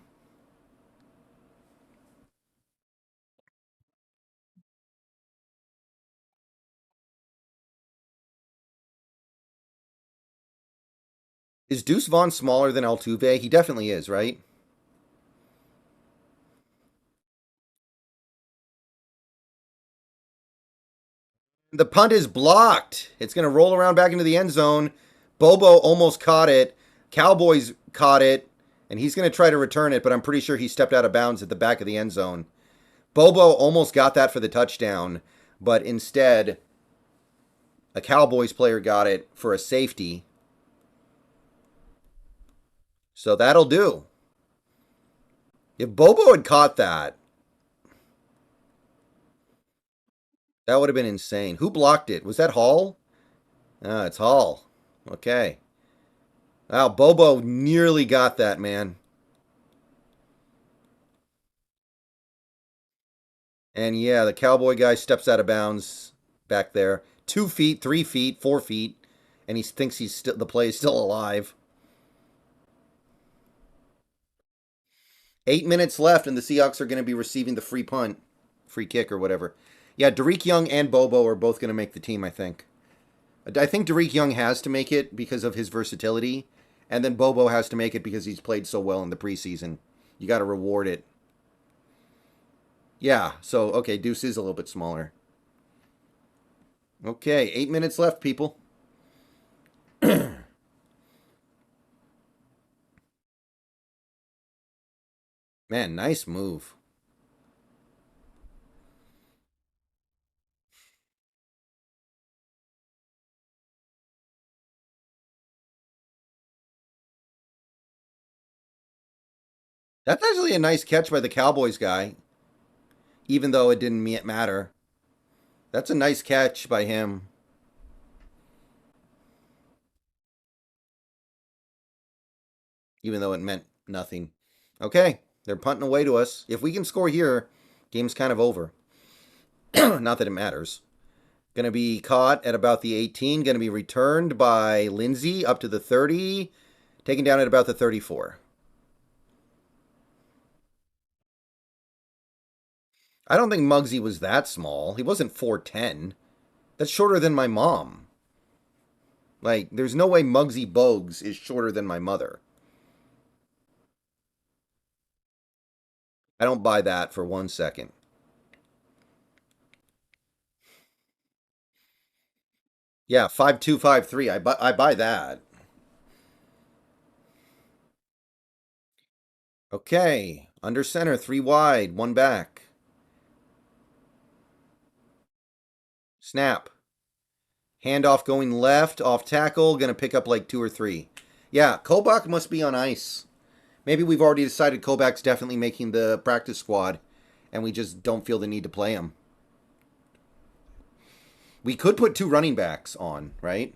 Is Deuce Vaughn smaller than Altuve? He definitely is, right? The punt is blocked. It's going to roll around back into the end zone. Bobo almost caught it. Cowboys caught it. And he's going to try to return it, but I'm pretty sure he stepped out of bounds at the back of the end zone. Bobo almost got that for the touchdown, but instead, a Cowboys player got it for a safety. So that'll do. If Bobo had caught that, that would have been insane. Who blocked it? Was that Hall? Ah, it's Hall. Okay. Wow, Bobo nearly got that, man. And yeah, the Cowboy guy steps out of bounds back there. 2 feet, 3 feet, 4 feet, and he thinks he's still the play is still alive. 8 minutes left, and the Seahawks are going to be receiving the free punt, free kick or whatever. Yeah, Derek Young and Bobo are both going to make the team, I think. I think Derek Young has to make it because of his versatility, and then Bobo has to make it because he's played so well in the preseason. You got to reward it. Yeah, so, okay, Deuce is a little bit smaller. Okay, 8 minutes left, people. Man, nice move. That's actually a nice catch by the Cowboys guy, even though it didn't matter. That's a nice catch by him. Even though it meant nothing. Okay, they're punting away to us. If we can score here, game's kind of over. Not that it matters. Going to be caught at about the 18. Going to be returned by Lindsay up to the 30. Taken down at about the 34. I don't think Muggsy was that small. He wasn't 4'10". That's shorter than my mom. Like, there's no way Muggsy Bogues is shorter than my mother. I don't buy that for 1 second. Yeah, 5'2", 5'3". I buy that. Okay, under center, 3 wide, 1 back. Snap. Handoff going left, off tackle, going to pick up like 2 or 3. Yeah, Kobach must be on ice. Maybe we've already decided Kobach's definitely making the practice squad, and we just don't feel the need to play him. We could put 2 running backs on, right?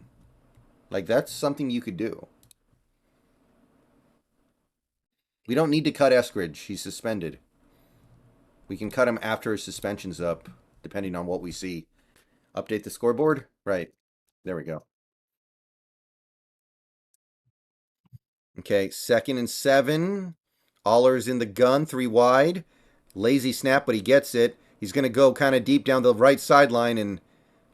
Like, that's something you could do. We don't need to cut Eskridge. He's suspended. We can cut him after his suspension's up, depending on what we see. Update the scoreboard? Right. There we go. Okay, 2nd and 7. Allers in the gun, 3 wide. Lazy snap, but he gets it. He's going to go kind of deep down the right sideline and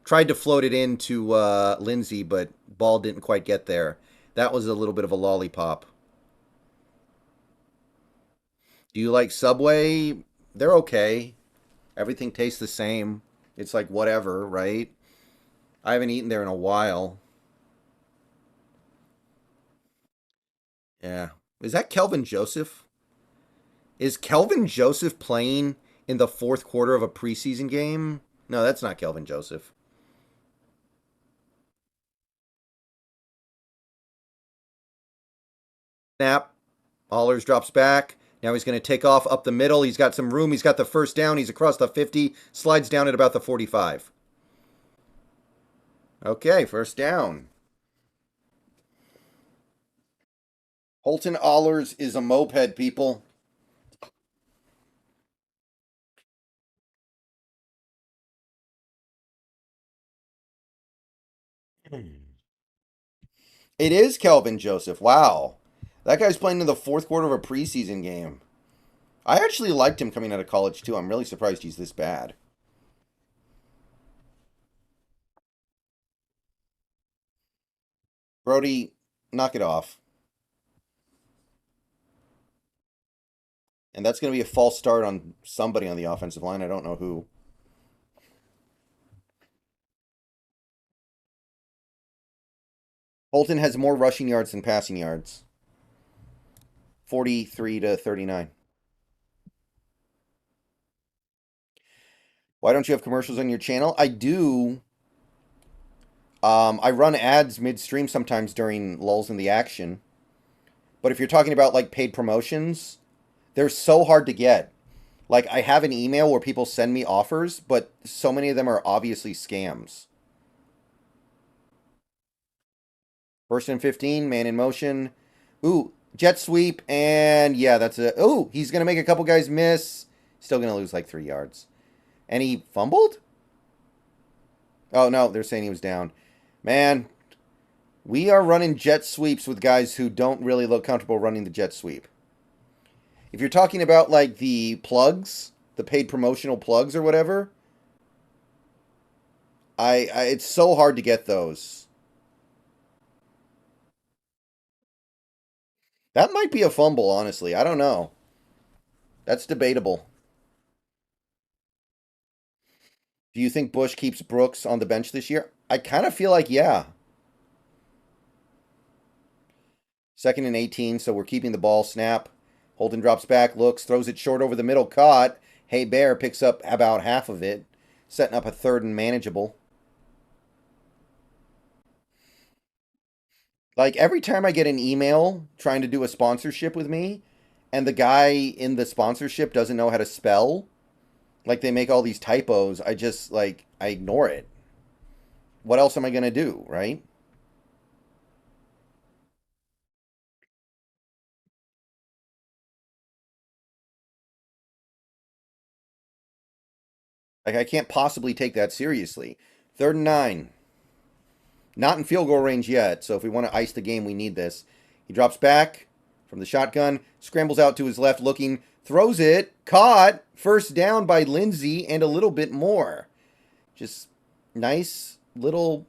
tried to float it into Lindsay, but ball didn't quite get there. That was a little bit of a lollipop. Do you like Subway? They're okay. Everything tastes the same. It's like whatever, right? I haven't eaten there in a while. Yeah. Is that Kelvin Joseph? Is Kelvin Joseph playing in the 4th quarter of a preseason game? No, that's not Kelvin Joseph. Snap. Allers drops back. Now he's going to take off up the middle. He's got some room. He's got the first down. He's across the 50. Slides down at about the 45. Okay, first down. Holton Allers is a moped, people. It is Kelvin Joseph. Wow. That guy's playing in the 4th quarter of a preseason game. I actually liked him coming out of college, too. I'm really surprised he's this bad. Brody, knock it off. And that's going to be a false start on somebody on the offensive line. I don't know who. Holton has more rushing yards than passing yards. 43 to 39. Why don't you have commercials on your channel? I do. I run ads midstream sometimes during lulls in the action. But if you're talking about like paid promotions, they're so hard to get. Like, I have an email where people send me offers, but so many of them are obviously scams. 1st and 15, man in motion. Ooh, jet sweep, and yeah, that's a... Ooh, he's going to make a couple guys miss. Still going to lose like 3 yards. And he fumbled? Oh, no, they're saying he was down. Man, we are running jet sweeps with guys who don't really look comfortable running the jet sweep. If you're talking about, like, the plugs, the paid promotional plugs or whatever, it's so hard to get those. That might be a fumble, honestly. I don't know. That's debatable. Do you think Bush keeps Brooks on the bench this year? I kind of feel like, yeah. 2nd and 18, so we're keeping the ball. Snap. Holden drops back, looks, throws it short over the middle, caught. Hey Bear picks up about half of it, setting up a 3rd and manageable. Like, every time I get an email trying to do a sponsorship with me, and the guy in the sponsorship doesn't know how to spell, like they make all these typos, I just like I ignore it. What else am I gonna do, right? Like I can't possibly take that seriously. 3rd and 9. Not in field goal range yet, so if we want to ice the game, we need this. He drops back from the shotgun, scrambles out to his left looking, throws it, caught, first down by Lindsay, and a little bit more. Just nice little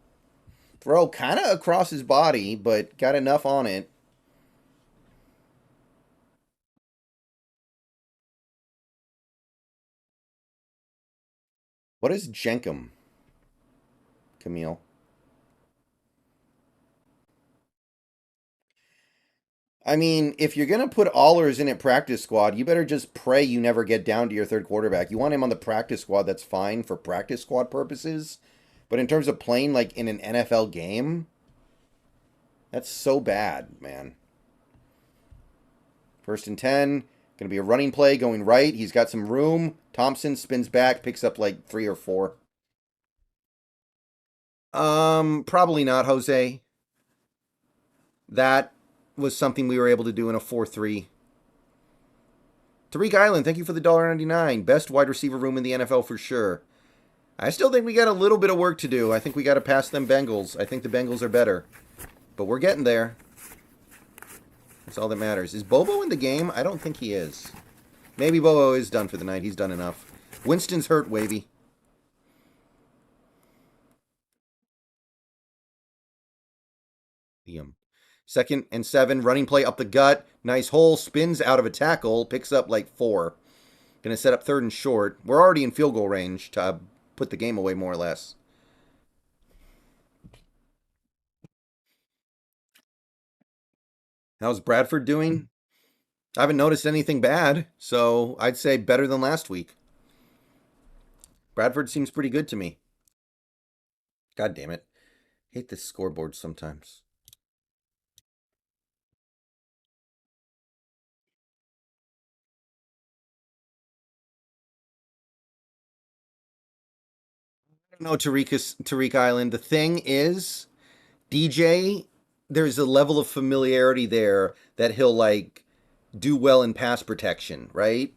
throw, kind of across his body, but got enough on it. What is Jenkum, Camille? I mean, if you're going to put Allers in at practice squad, you better just pray you never get down to your third quarterback. You want him on the practice squad, that's fine for practice squad purposes. But in terms of playing like in an NFL game, that's so bad, man. 1st and 10. Going to be a running play going right. He's got some room. Thompson spins back, picks up like 3 or 4. Probably not, Jose. That was something we were able to do in a 4-3. Tariq Island, thank you for the $1.99. Best wide receiver room in the NFL for sure. I still think we got a little bit of work to do. I think we got to pass them Bengals. I think the Bengals are better. But we're getting there. That's all that matters. Is Bobo in the game? I don't think he is. Maybe Bobo is done for the night. He's done enough. Winston's hurt, Wavy. Liam. 2nd and 7. Running play up the gut. Nice hole. Spins out of a tackle. Picks up like 4. Going to set up 3rd and short. We're already in field goal range to put the game away more or less. How's Bradford doing? I haven't noticed anything bad, so I'd say better than last week. Bradford seems pretty good to me. God damn it. Hate this scoreboard sometimes. I don't know, Tariq Island. The thing is, DJ, there's a level of familiarity there that he'll like do well in pass protection, right?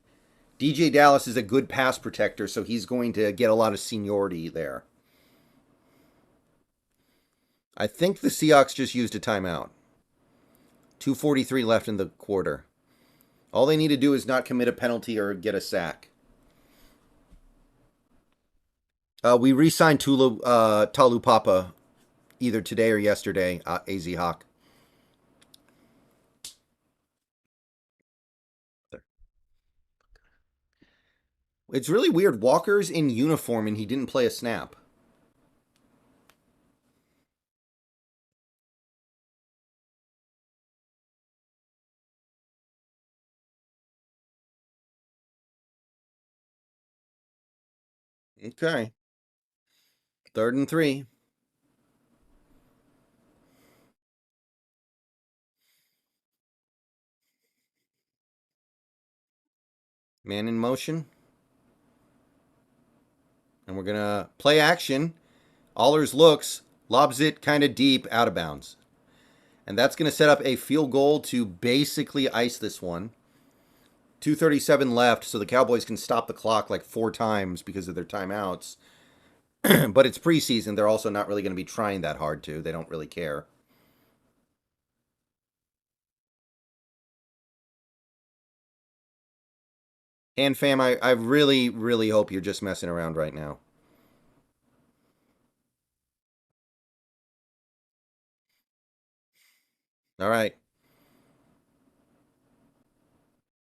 DJ Dallas is a good pass protector, so he's going to get a lot of seniority there. I think the Seahawks just used a timeout. 2:43 left in the quarter. All they need to do is not commit a penalty or get a sack. We re-signed Talu Papa either today or yesterday, AZ Hawk. It's really weird. Walker's in uniform and he didn't play a snap. Okay. 3rd and 3. Man in motion. And we're going to play action. Allers looks, lobs it kind of deep, out of bounds. And that's going to set up a field goal to basically ice this one. 2:37 left, so the Cowboys can stop the clock like 4 times because of their timeouts. But it's preseason. They're also not really going to be trying that hard to. They don't really care. And fam, I really, really hope you're just messing around right now. All right.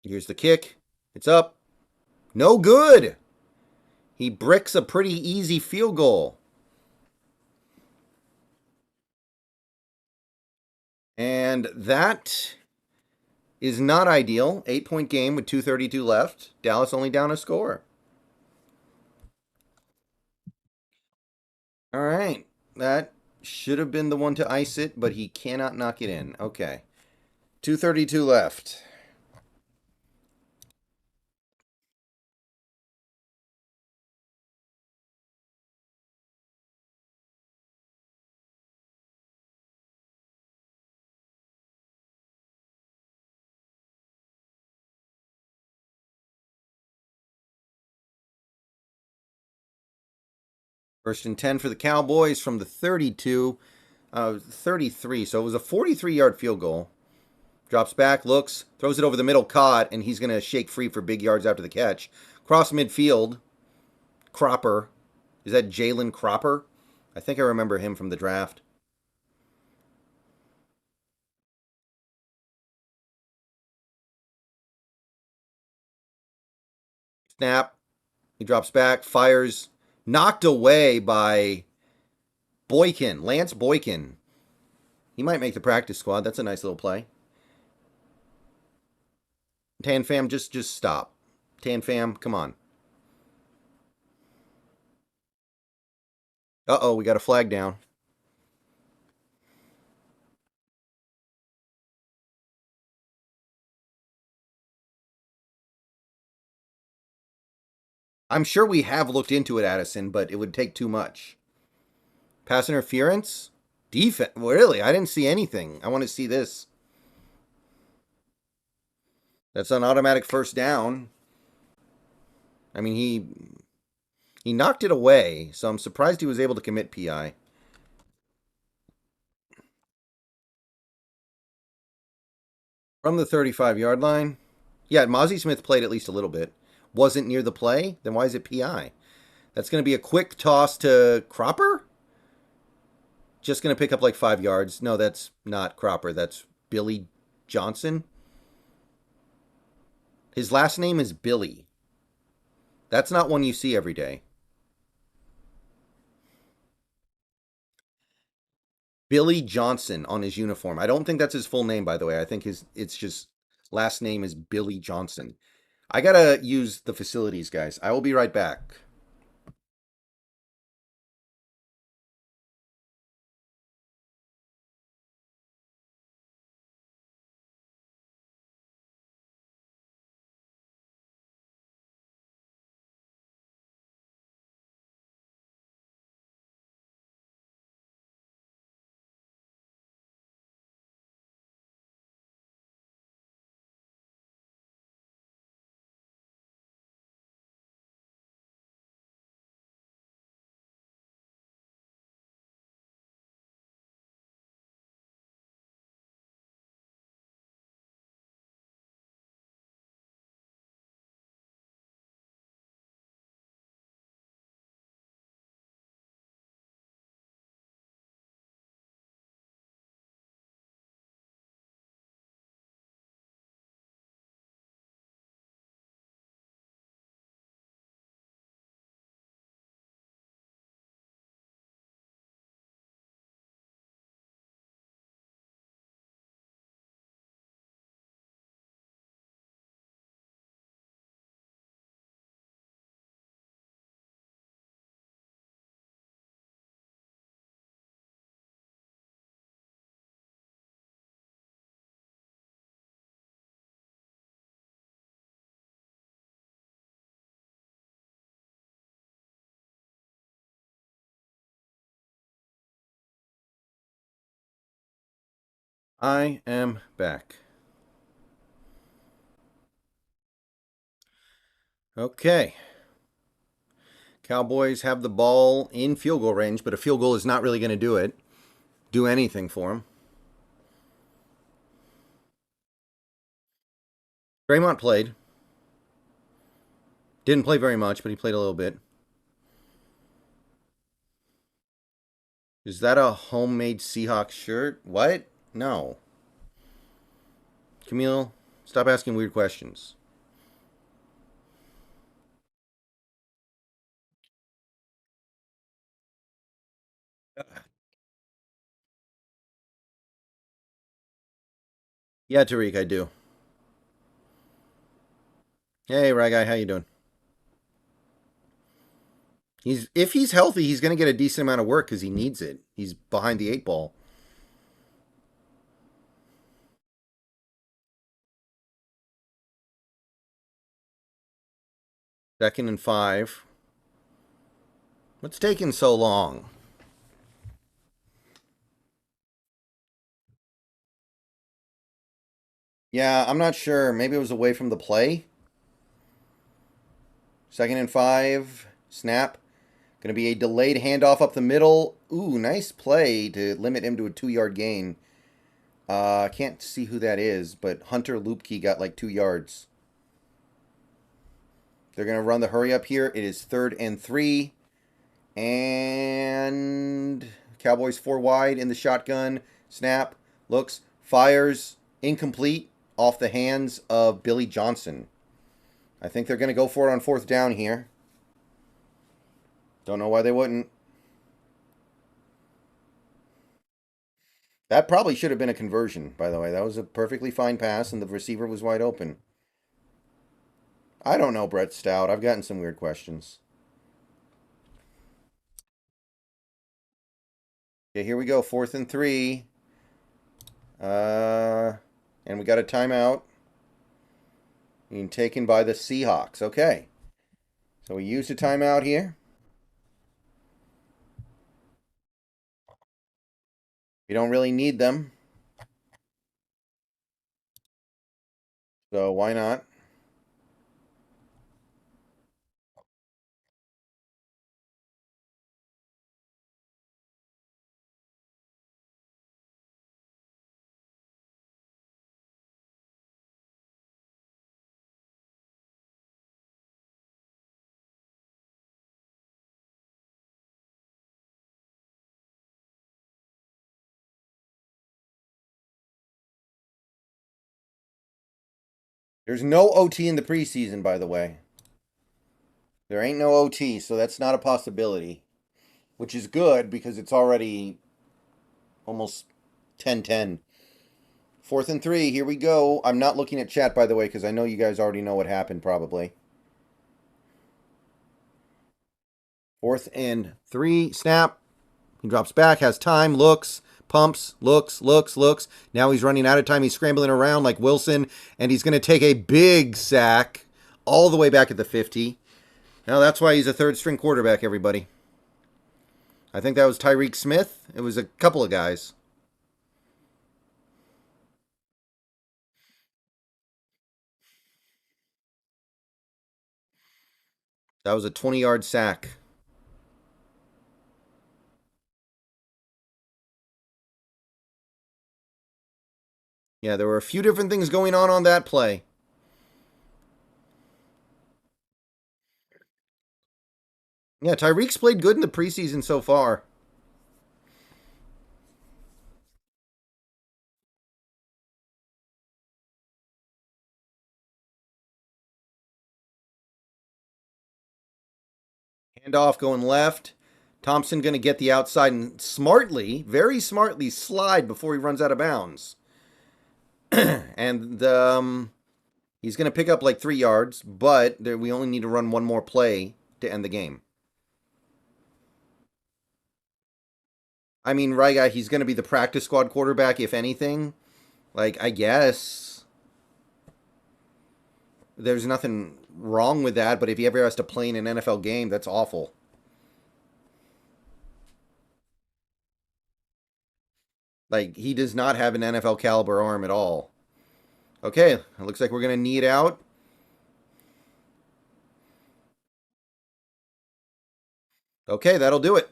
Here's the kick. It's up. No good. He bricks a pretty easy field goal. And that is not ideal. 8-point game with 2:32 left. Dallas only down a score. All right. That should have been the one to ice it, but he cannot knock it in. Okay. 2:32 left. First and 10 for the Cowboys from the 32, 33. So it was a 43-yard field goal. Drops back, looks, throws it over the middle, caught, and he's going to shake free for big yards after the catch. Cross midfield. Cropper. Is that Jalen Cropper? I think I remember him from the draft. Snap. He drops back, fires. Knocked away by Boykin. Lance Boykin. He might make the practice squad. That's a nice little play. Tan Fam, just stop. Tan Fam, come on. Uh-oh, we got a flag down. I'm sure we have looked into it, Addison, but it would take too much. Pass interference? Defense? Really? I didn't see anything. I want to see this. That's an automatic first down. I mean, he knocked it away, so I'm surprised he was able to commit PI. From the 35-yard line. Yeah, Mozzie Smith played at least a little bit. Wasn't near the play? Then why is it PI? That's going to be a quick toss to Cropper? Just going to pick up like 5 yards. No, that's not Cropper. That's Billy Johnson. His last name is Billy. That's not one you see every day. Billy Johnson on his uniform. I don't think that's his full name, by the way. I think it's just last name is Billy Johnson. I got to use the facilities, guys. I will be right back. I am back. Okay. Cowboys have the ball in field goal range, but a field goal is not really going to do anything for them. Draymond played. Didn't play very much, but he played a little bit. Is that a homemade Seahawks shirt? What? No. Camille, stop asking weird questions. Yeah, Tariq, I do. Hey, Rye Guy, how you doing? If he's healthy, he's going to get a decent amount of work because he needs it. He's behind the 8 ball. Second and 5. What's taking so long? Yeah, I'm not sure. Maybe it was away from the play. Second and 5. Snap. Going to be a delayed handoff up the middle. Ooh, nice play to limit him to a 2-yard gain. I can't see who that is, but Hunter Lupke got like 2 yards. They're going to run the hurry up here. It is 3rd and 3. And Cowboys 4 wide in the shotgun. Snap. Looks. Fires. Incomplete. Off the hands of Billy Johnson. I think they're going to go for it on 4th down here. Don't know why they wouldn't. That probably should have been a conversion, by the way. That was a perfectly fine pass, and the receiver was wide open. I don't know, Brett Stout. I've gotten some weird questions. Okay, here we go. 4th and 3. And we got a timeout. Being taken by the Seahawks. Okay. So we used a timeout here. We don't really need them. So why not? There's no OT in the preseason, by the way. There ain't no OT, so that's not a possibility. Which is good because it's already almost 10-10. 4th and 3, here we go. I'm not looking at chat, by the way, because I know you guys already know what happened, probably. 4th and 3, snap. He drops back, has time, looks, pumps, looks. Now he's running out of time. He's scrambling around like Wilson, and he's going to take a big sack all the way back at the 50. Now that's why he's a 3rd-string quarterback, everybody. I think that was Tyreek Smith. It was a couple of guys. That was a 20-yard sack. Yeah, there were a few different things going on that play. Yeah, Tyreek's played good in the preseason so far. Handoff going left. Thompson going to get the outside and smartly, very smartly, slide before he runs out of bounds. And he's going to pick up like 3 yards, but we only need to run one more play to end the game. I mean, right guy, he's going to be the practice squad quarterback, if anything. Like, I guess there's nothing wrong with that, but if he ever has to play in an NFL game, that's awful. Like, he does not have an NFL caliber arm at all. Okay, it looks like we're going to need out. Okay, that'll do it.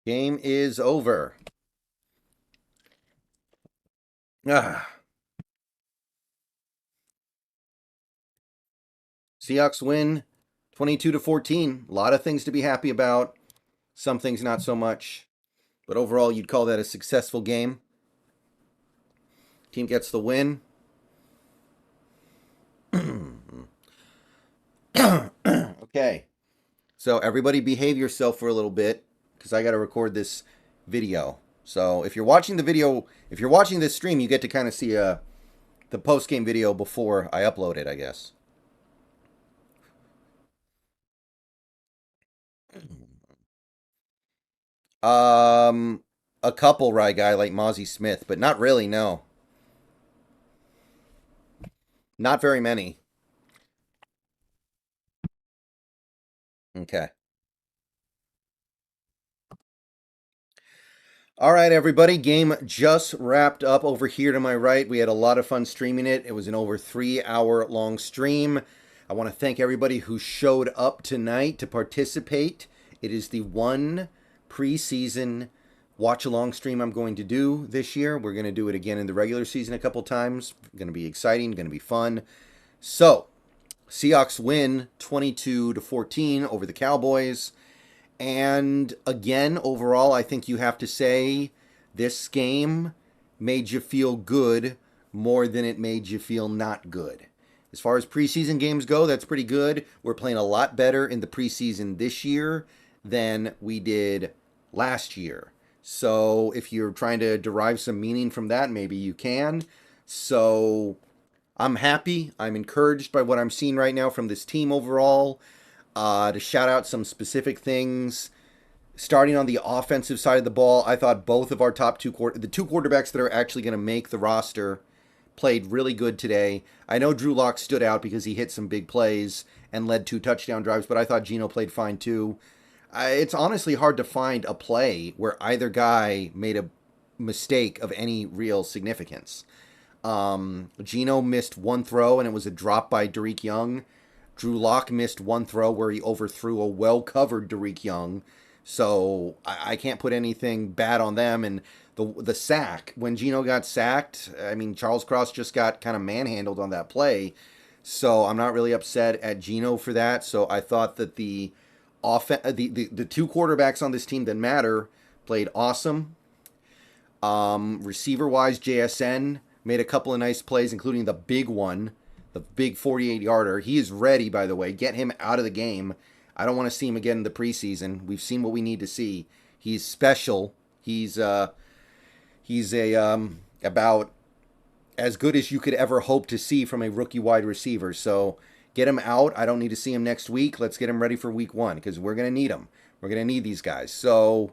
Game is over. Seahawks win 22-14. A lot of things to be happy about. Some things not so much. But overall, you'd call that a successful game. Team gets the win. Okay. So everybody behave yourself for a little bit because I got to record this video. So if you're watching the video, if you're watching this stream, you get to kind of see the post-game video before I upload it, I guess. A couple Rye guy like Mozzie Smith, but not really, no. Not very many. Okay. All right, everybody. Game just wrapped up over here to my right. We had a lot of fun streaming it. It was an over 3-hour long stream. I want to thank everybody who showed up tonight to participate. It is the one preseason watch-along stream I'm going to do this year. We're going to do it again in the regular season a couple times. Going to be exciting, going to be fun. So, Seahawks win 22-14 over the Cowboys. And again, overall, I think you have to say this game made you feel good more than it made you feel not good. As far as preseason games go, that's pretty good. We're playing a lot better in the preseason this year than we did last year. So if you're trying to derive some meaning from that, maybe you can. So I'm happy. I'm encouraged by what I'm seeing right now from this team overall. To shout out some specific things, starting on the offensive side of the ball, I thought both of our top the two quarterbacks that are actually going to make the roster played really good today. I know Drew Lock stood out because he hit some big plays and led 2 touchdown drives, but I thought Geno played fine too. It's honestly hard to find a play where either guy made a mistake of any real significance. Geno missed one throw, and it was a drop by Derek Young. Drew Lock missed one throw where he overthrew a well-covered Derek Young. So I can't put anything bad on them. And the sack, when Geno got sacked, I mean, Charles Cross just got kind of manhandled on that play. So I'm not really upset at Geno for that. So I thought that the two quarterbacks on this team that matter played awesome. Receiver-wise, JSN made a couple of nice plays, including the big one. The big 48-yarder. He is ready, by the way. Get him out of the game. I don't want to see him again in the preseason. We've seen what we need to see. He's special. He's about as good as you could ever hope to see from a rookie wide receiver. So get him out. I don't need to see him next week. Let's get him ready for week 1 because we're going to need him. We're going to need these guys. So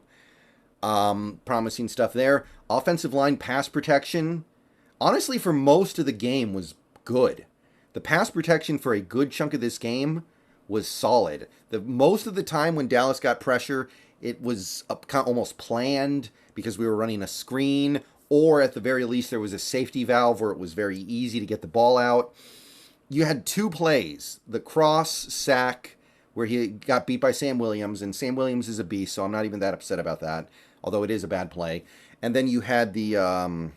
promising stuff there. Offensive line pass protection, honestly, for most of the game was good. The pass protection for a good chunk of this game was solid. Most of the time when Dallas got pressure, it was almost planned because we were running a screen, or at the very least there was a safety valve where it was very easy to get the ball out. You had 2 plays, the cross sack where he got beat by Sam Williams, and Sam Williams is a beast, so I'm not even that upset about that, although it is a bad play. And then you had the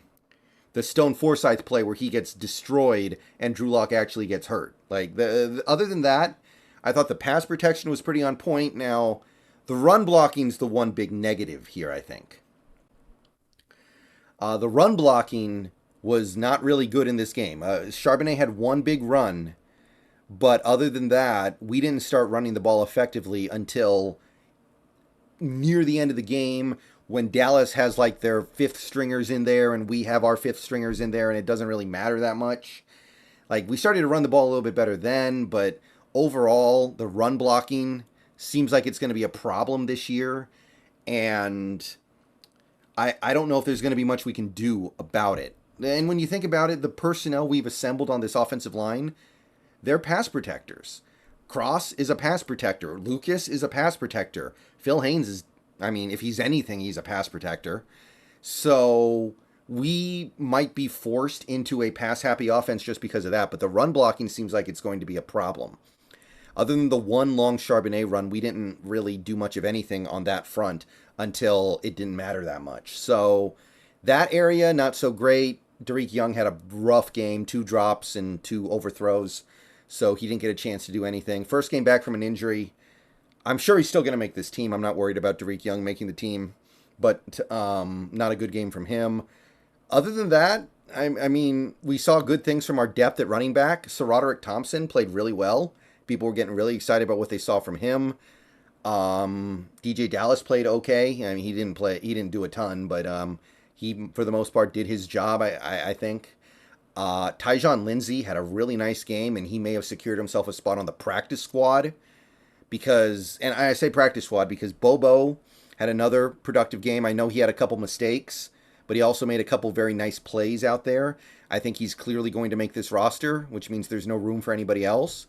Stone Forsythe play where he gets destroyed and Drew Lock actually gets hurt. Like, other than that, I thought the pass protection was pretty on point. Now, the run blocking's the one big negative here, I think. The run blocking was not really good in this game. Charbonnet had one big run, but other than that, we didn't start running the ball effectively until near the end of the game, when Dallas has like their 5th stringers in there and we have our 5th stringers in there, and it doesn't really matter that much. Like, we started to run the ball a little bit better then, but overall, the run blocking seems like it's going to be a problem this year. And I don't know if there's going to be much we can do about it. And when you think about it, the personnel we've assembled on this offensive line, they're pass protectors. Cross is a pass protector. Lucas is a pass protector. Phil Haynes is, if he's anything, he's a pass protector. So we might be forced into a pass-happy offense just because of that, but the run blocking seems like it's going to be a problem. Other than the one long Charbonnet run, we didn't really do much of anything on that front until it didn't matter that much. So that area, not so great. Derek Young had a rough game, 2 drops and 2 overthrows, so he didn't get a chance to do anything. First game back from an injury. I'm sure he's still going to make this team. I'm not worried about Derek Young making the team, but not a good game from him. Other than that, we saw good things from our depth at running back. Sir Roderick Thompson played really well. People were getting really excited about what they saw from him. DJ Dallas played okay. He didn't do a ton, but he, for the most part, did his job, I think. Tyjon Lindsey had a really nice game, and he may have secured himself a spot on the practice squad. And I say practice squad because Bobo had another productive game. I know he had a couple mistakes, but he also made a couple very nice plays out there. I think he's clearly going to make this roster, which means there's no room for anybody else.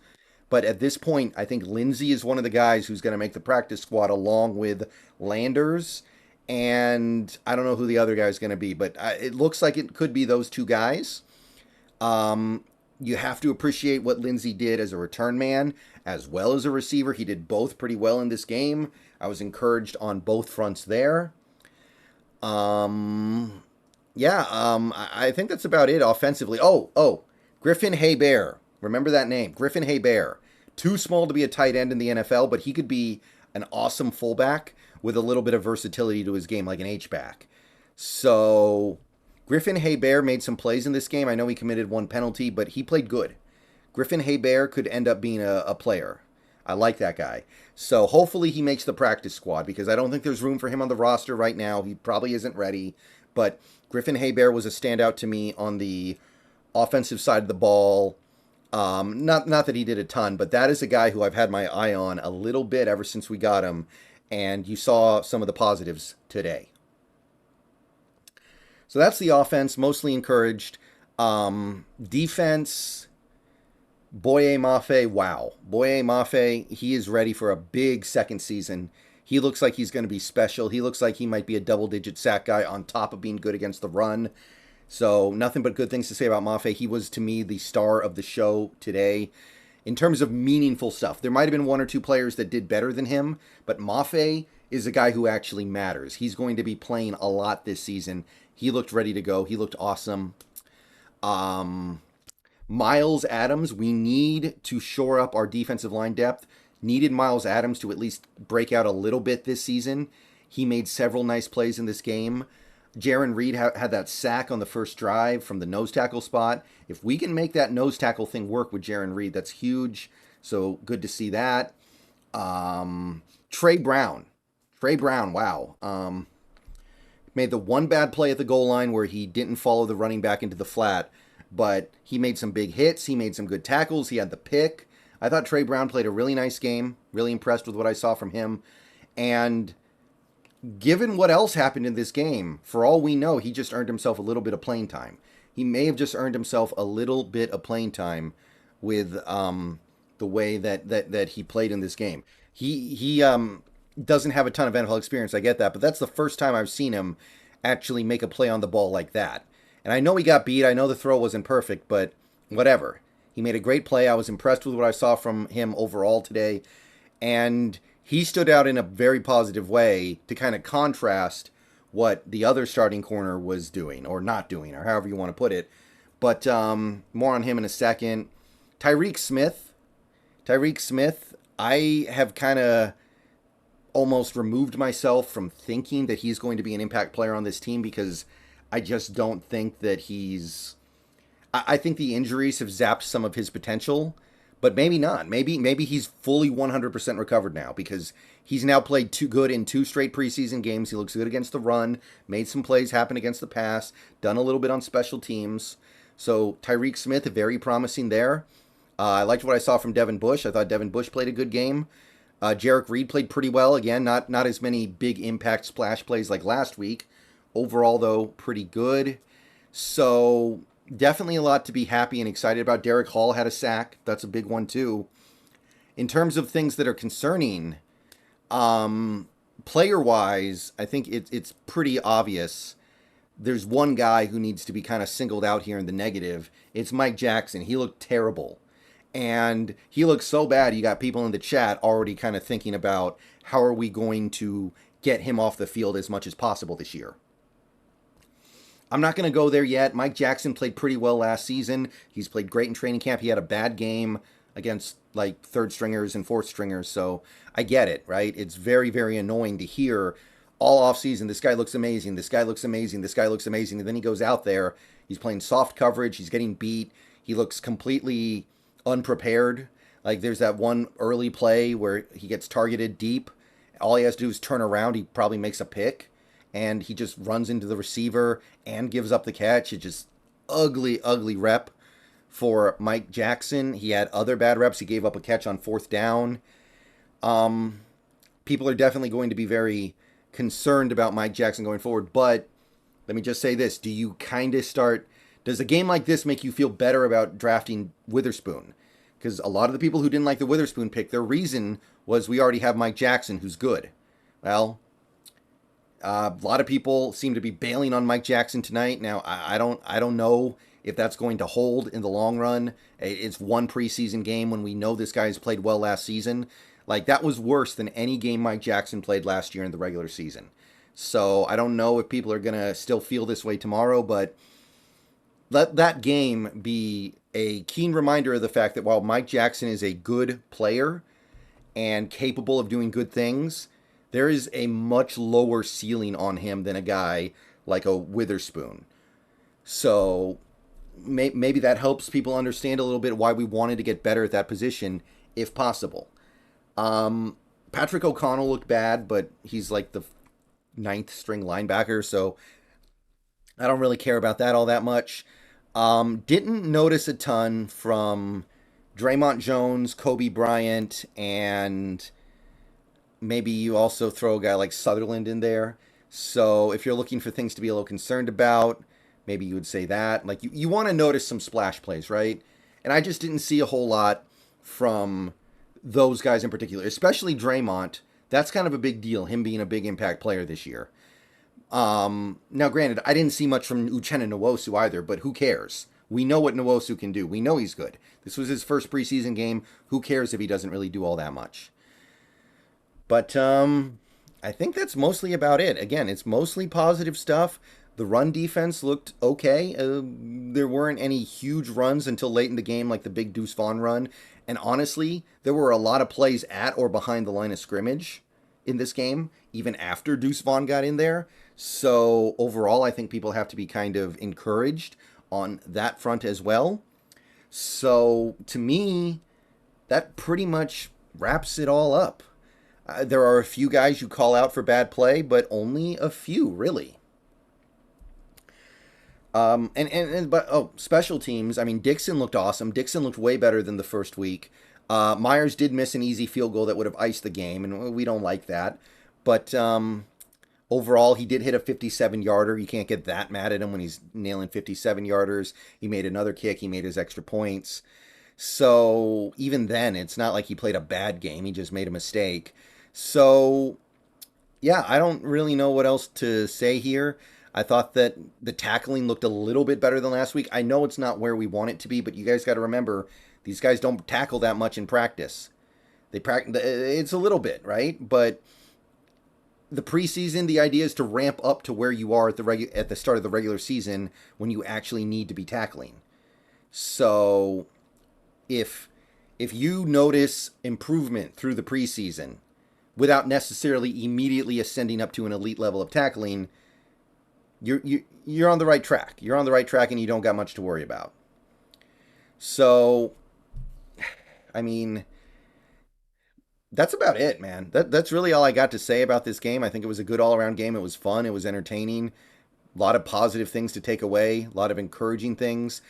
But at this point, I think Lindsey is one of the guys who's going to make the practice squad along with Landers and I don't know who the other guy is going to be, but it looks like it could be those two guys. You have to appreciate what Lindsey did as a return man as well as a receiver. He did both pretty well in this game. I was encouraged on both fronts there. I think that's about it offensively. Griffin Haber. Remember that name, Griffin Haber. Too small to be a tight end in the NFL, but he could be an awesome fullback with a little bit of versatility to his game, like an H-back. So Griffin Haber made some plays in this game. I know he committed one penalty, but he played good. Griffin Haber could end up being a player. I like that guy. So hopefully he makes the practice squad, because I don't think there's room for him on the roster right now. He probably isn't ready. But Griffin Haber was a standout to me on the offensive side of the ball. Not that he did a ton, but that is a guy who I've had my eye on a little bit ever since we got him. And you saw some of the positives today. So that's the offense, mostly encouraged. Defense, Boye Mafe, wow. Boye Mafe, he is ready for a big second season. He looks like he's going to be special. He looks like he might be a double-digit sack guy on top of being good against the run. So nothing but good things to say about Mafe. He was, to me, the star of the show today. In terms of meaningful stuff, there might have been one or two players that did better than him, but Mafe is a guy who actually matters. He's going to be playing a lot this season. He looked ready to go. He looked awesome. Miles Adams, we need to shore up our defensive line depth. Needed Miles Adams to at least break out a little bit this season. He made several nice plays in this game. Jaron Reed had that sack on the first drive from the nose tackle spot. If we can make that nose tackle thing work with Jaron Reed, that's huge. So good to see that. Trey Brown, wow. Made the one bad play at the goal line where he didn't follow the running back into the flat, but he made some big hits. He made some good tackles. He had the pick. I thought Trey Brown played a really nice game. Really impressed with what I saw from him. And given what else happened in this game, for all we know, he just earned himself a little bit of playing time. He may have just earned himself a little bit of playing time with the way that he played in this game. He doesn't have a ton of NFL experience, I get that, but that's the first time I've seen him actually make a play on the ball like that. And I know he got beat. I know the throw wasn't perfect, but whatever. He made a great play. I was impressed with what I saw from him overall today. And he stood out in a very positive way to kind of contrast what the other starting corner was doing or not doing, or however you want to put it. But more on him in a second. Tyreek Smith, I have kind of almost removed myself from thinking that he's going to be an impact player on this team, because I just don't think that he's... I think the injuries have zapped some of his potential, but maybe not. Maybe he's fully 100% recovered now, because he's now played too good in 2 straight preseason games. He looks good against the run, made some plays happen against the pass, done a little bit on special teams. So Tyreek Smith, very promising there. I liked what I saw from Devin Bush. I thought Devin Bush played a good game. Jarek Reed played pretty well. Again, not as many big impact splash plays like last week. Overall, though, pretty good. So definitely a lot to be happy and excited about. Derek Hall had a sack. That's a big one, too. In terms of things that are concerning, player-wise, I think it's pretty obvious. There's one guy who needs to be kind of singled out here in the negative. It's Mike Jackson. He looked terrible. And he looks so bad, you got people in the chat already kind of thinking about how are we going to get him off the field as much as possible this year. I'm not going to go there yet. Mike Jackson played pretty well last season. He's played great in training camp. He had a bad game against like third stringers and fourth stringers. So I get it, right? It's very, very annoying to hear all offseason, this guy looks amazing, this guy looks amazing, this guy looks amazing. And then he goes out there, he's playing soft coverage, he's getting beat. He looks completely unprepared. Like there's that one early play where he gets targeted deep. All he has to do is turn around. He probably makes a pick and he just runs into the receiver and gives up the catch. It's just ugly, ugly rep for Mike Jackson. He had other bad reps. He gave up a catch on 4th down. People are definitely going to be very concerned about Mike Jackson going forward. But let me just say this. Do you kind of start... Does a game like this make you feel better about drafting Witherspoon? Because a lot of the people who didn't like the Witherspoon pick, their reason was we already have Mike Jackson, who's good. Well, A lot of people seem to be bailing on Mike Jackson tonight. Now, I don't know if that's going to hold in the long run. It's one preseason game when we know this guy has played well last season. Like, that was worse than any game Mike Jackson played last year in the regular season. So I don't know if people are going to still feel this way tomorrow, but let that game be a keen reminder of the fact that while Mike Jackson is a good player and capable of doing good things, there is a much lower ceiling on him than a guy like a Witherspoon. So maybe that helps people understand a little bit why we wanted to get better at that position, if possible. Patrick O'Connell looked bad, but he's like the 9th string linebacker, so I don't really care about that all that much. Didn't notice a ton from Draymond Jones, Kobe Bryant, and maybe you also throw a guy like Sutherland in there. So if you're looking for things to be a little concerned about, maybe you would say that. Like, you want to notice some splash plays, right? And I just didn't see a whole lot from those guys in particular, especially Draymond. That's kind of a big deal, him being a big impact player this year. Now, granted, I didn't see much from Uchenna Nwosu either, but who cares? We know what Nwosu can do. We know he's good. This was his first preseason game. Who cares if he doesn't really do all that much? But I think that's mostly about it. Again, it's mostly positive stuff. The run defense looked okay. There weren't any huge runs until late in the game, like the big Deuce Vaughn run. And honestly, there were a lot of plays at or behind the line of scrimmage in this game, even after Deuce Vaughn got in there. So overall, I think people have to be kind of encouraged on that front as well. So to me, that pretty much wraps it all up. There are a few guys you call out for bad play, but only a few, really. Special teams. I mean, Dixon looked awesome. Dixon looked way better than the first week. Myers did miss an easy field goal that would have iced the game, and we don't like that. But overall, he did hit a 57-yarder. You can't get that mad at him when he's nailing 57-yarders. He made another kick. He made his extra points. So even then, it's not like he played a bad game. He just made a mistake. So, yeah, I don't really know what else to say here. I thought that the tackling looked a little bit better than last week. I know it's not where we want it to be, but you guys got to remember, these guys don't tackle that much in practice. It's a little bit, right? But the preseason, the idea is to ramp up to where you are at the start of the regular season when you actually need to be tackling. So if you notice improvement through the preseason without necessarily immediately ascending up to an elite level of tackling, you're on the right track. You're on the right track and you don't got much to worry about. So, I mean, that's about it, man. That's really all I got to say about this game. I think it was a good all-around game. It was fun. It was entertaining. A lot of positive things to take away. A lot of encouraging things.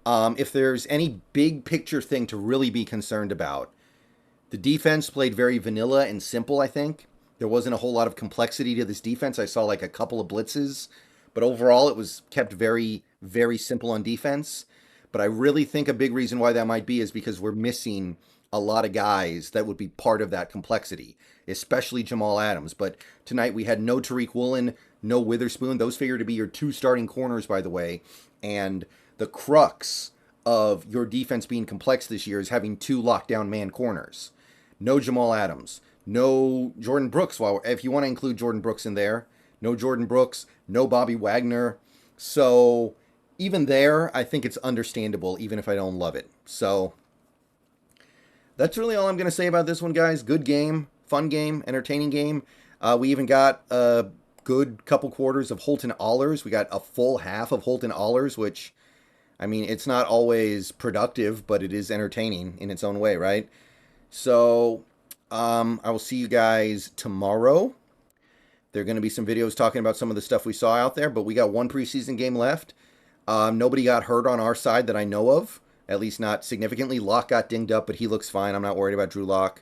If there's any big picture thing to really be concerned about, the defense played very vanilla and simple, I think. There wasn't a whole lot of complexity to this defense. I saw like a couple of blitzes, but overall it was kept very, very simple on defense. But I really think a big reason why that might be is because we're missing a lot of guys that would be part of that complexity, especially Jamal Adams. But tonight we had no Tariq Woolen, no Witherspoon. Those figure to be your 2 starting corners, by the way. And the crux of your defense being complex this year is having 2 lockdown man corners. No Jamal Adams. No Jordan Brooks. Well, if you want to include Jordan Brooks in there. No Jordan Brooks. No Bobby Wagner. So even there, I think it's understandable, even if I don't love it. So that's really all I'm going to say about this one, guys. Good game. Fun game. Entertaining game. We even got a good couple quarters of Holton Allers. We got a full half of Holton Allers, which, I mean, it's not always productive, but it is entertaining in its own way, right? So, I will see you guys tomorrow. There are going to be some videos talking about some of the stuff we saw out there, but we got one preseason game left. Nobody got hurt on our side that I know of, at least not significantly. Locke got dinged up, but he looks fine. I'm not worried about Drew Locke.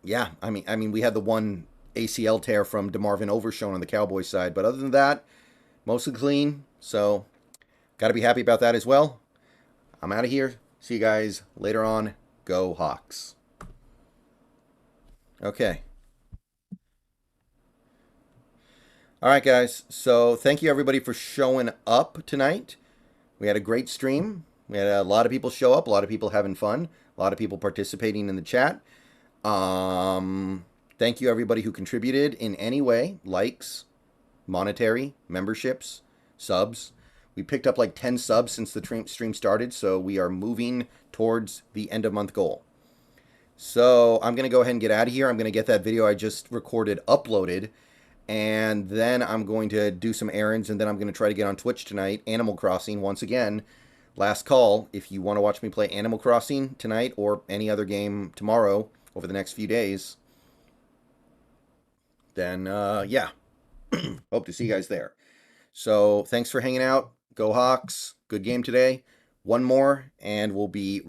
Yeah, I mean, we had the one ACL tear from DeMarvin Overshown on the Cowboys side, but other than that, mostly clean. So, got to be happy about that as well. I'm out of here. See you guys later on. Go Hawks. Okay. All right, guys. So thank you, everybody, for showing up tonight. We had a great stream. We had a lot of people show up, a lot of people having fun, a lot of people participating in the chat. Thank you, everybody who contributed in any way, likes, monetary, memberships, subs. We picked up like 10 subs since the stream started, so we are moving towards the end of month goal. So I'm going to go ahead and get out of here. I'm going to get that video I just recorded uploaded, and then I'm going to do some errands, and then I'm going to try to get on Twitch tonight. Animal Crossing, once again, last call. If you want to watch me play Animal Crossing tonight or any other game tomorrow over the next few days, then yeah, hope to see you guys there. So thanks for hanging out. Go Hawks. Good game today. One more, and we'll be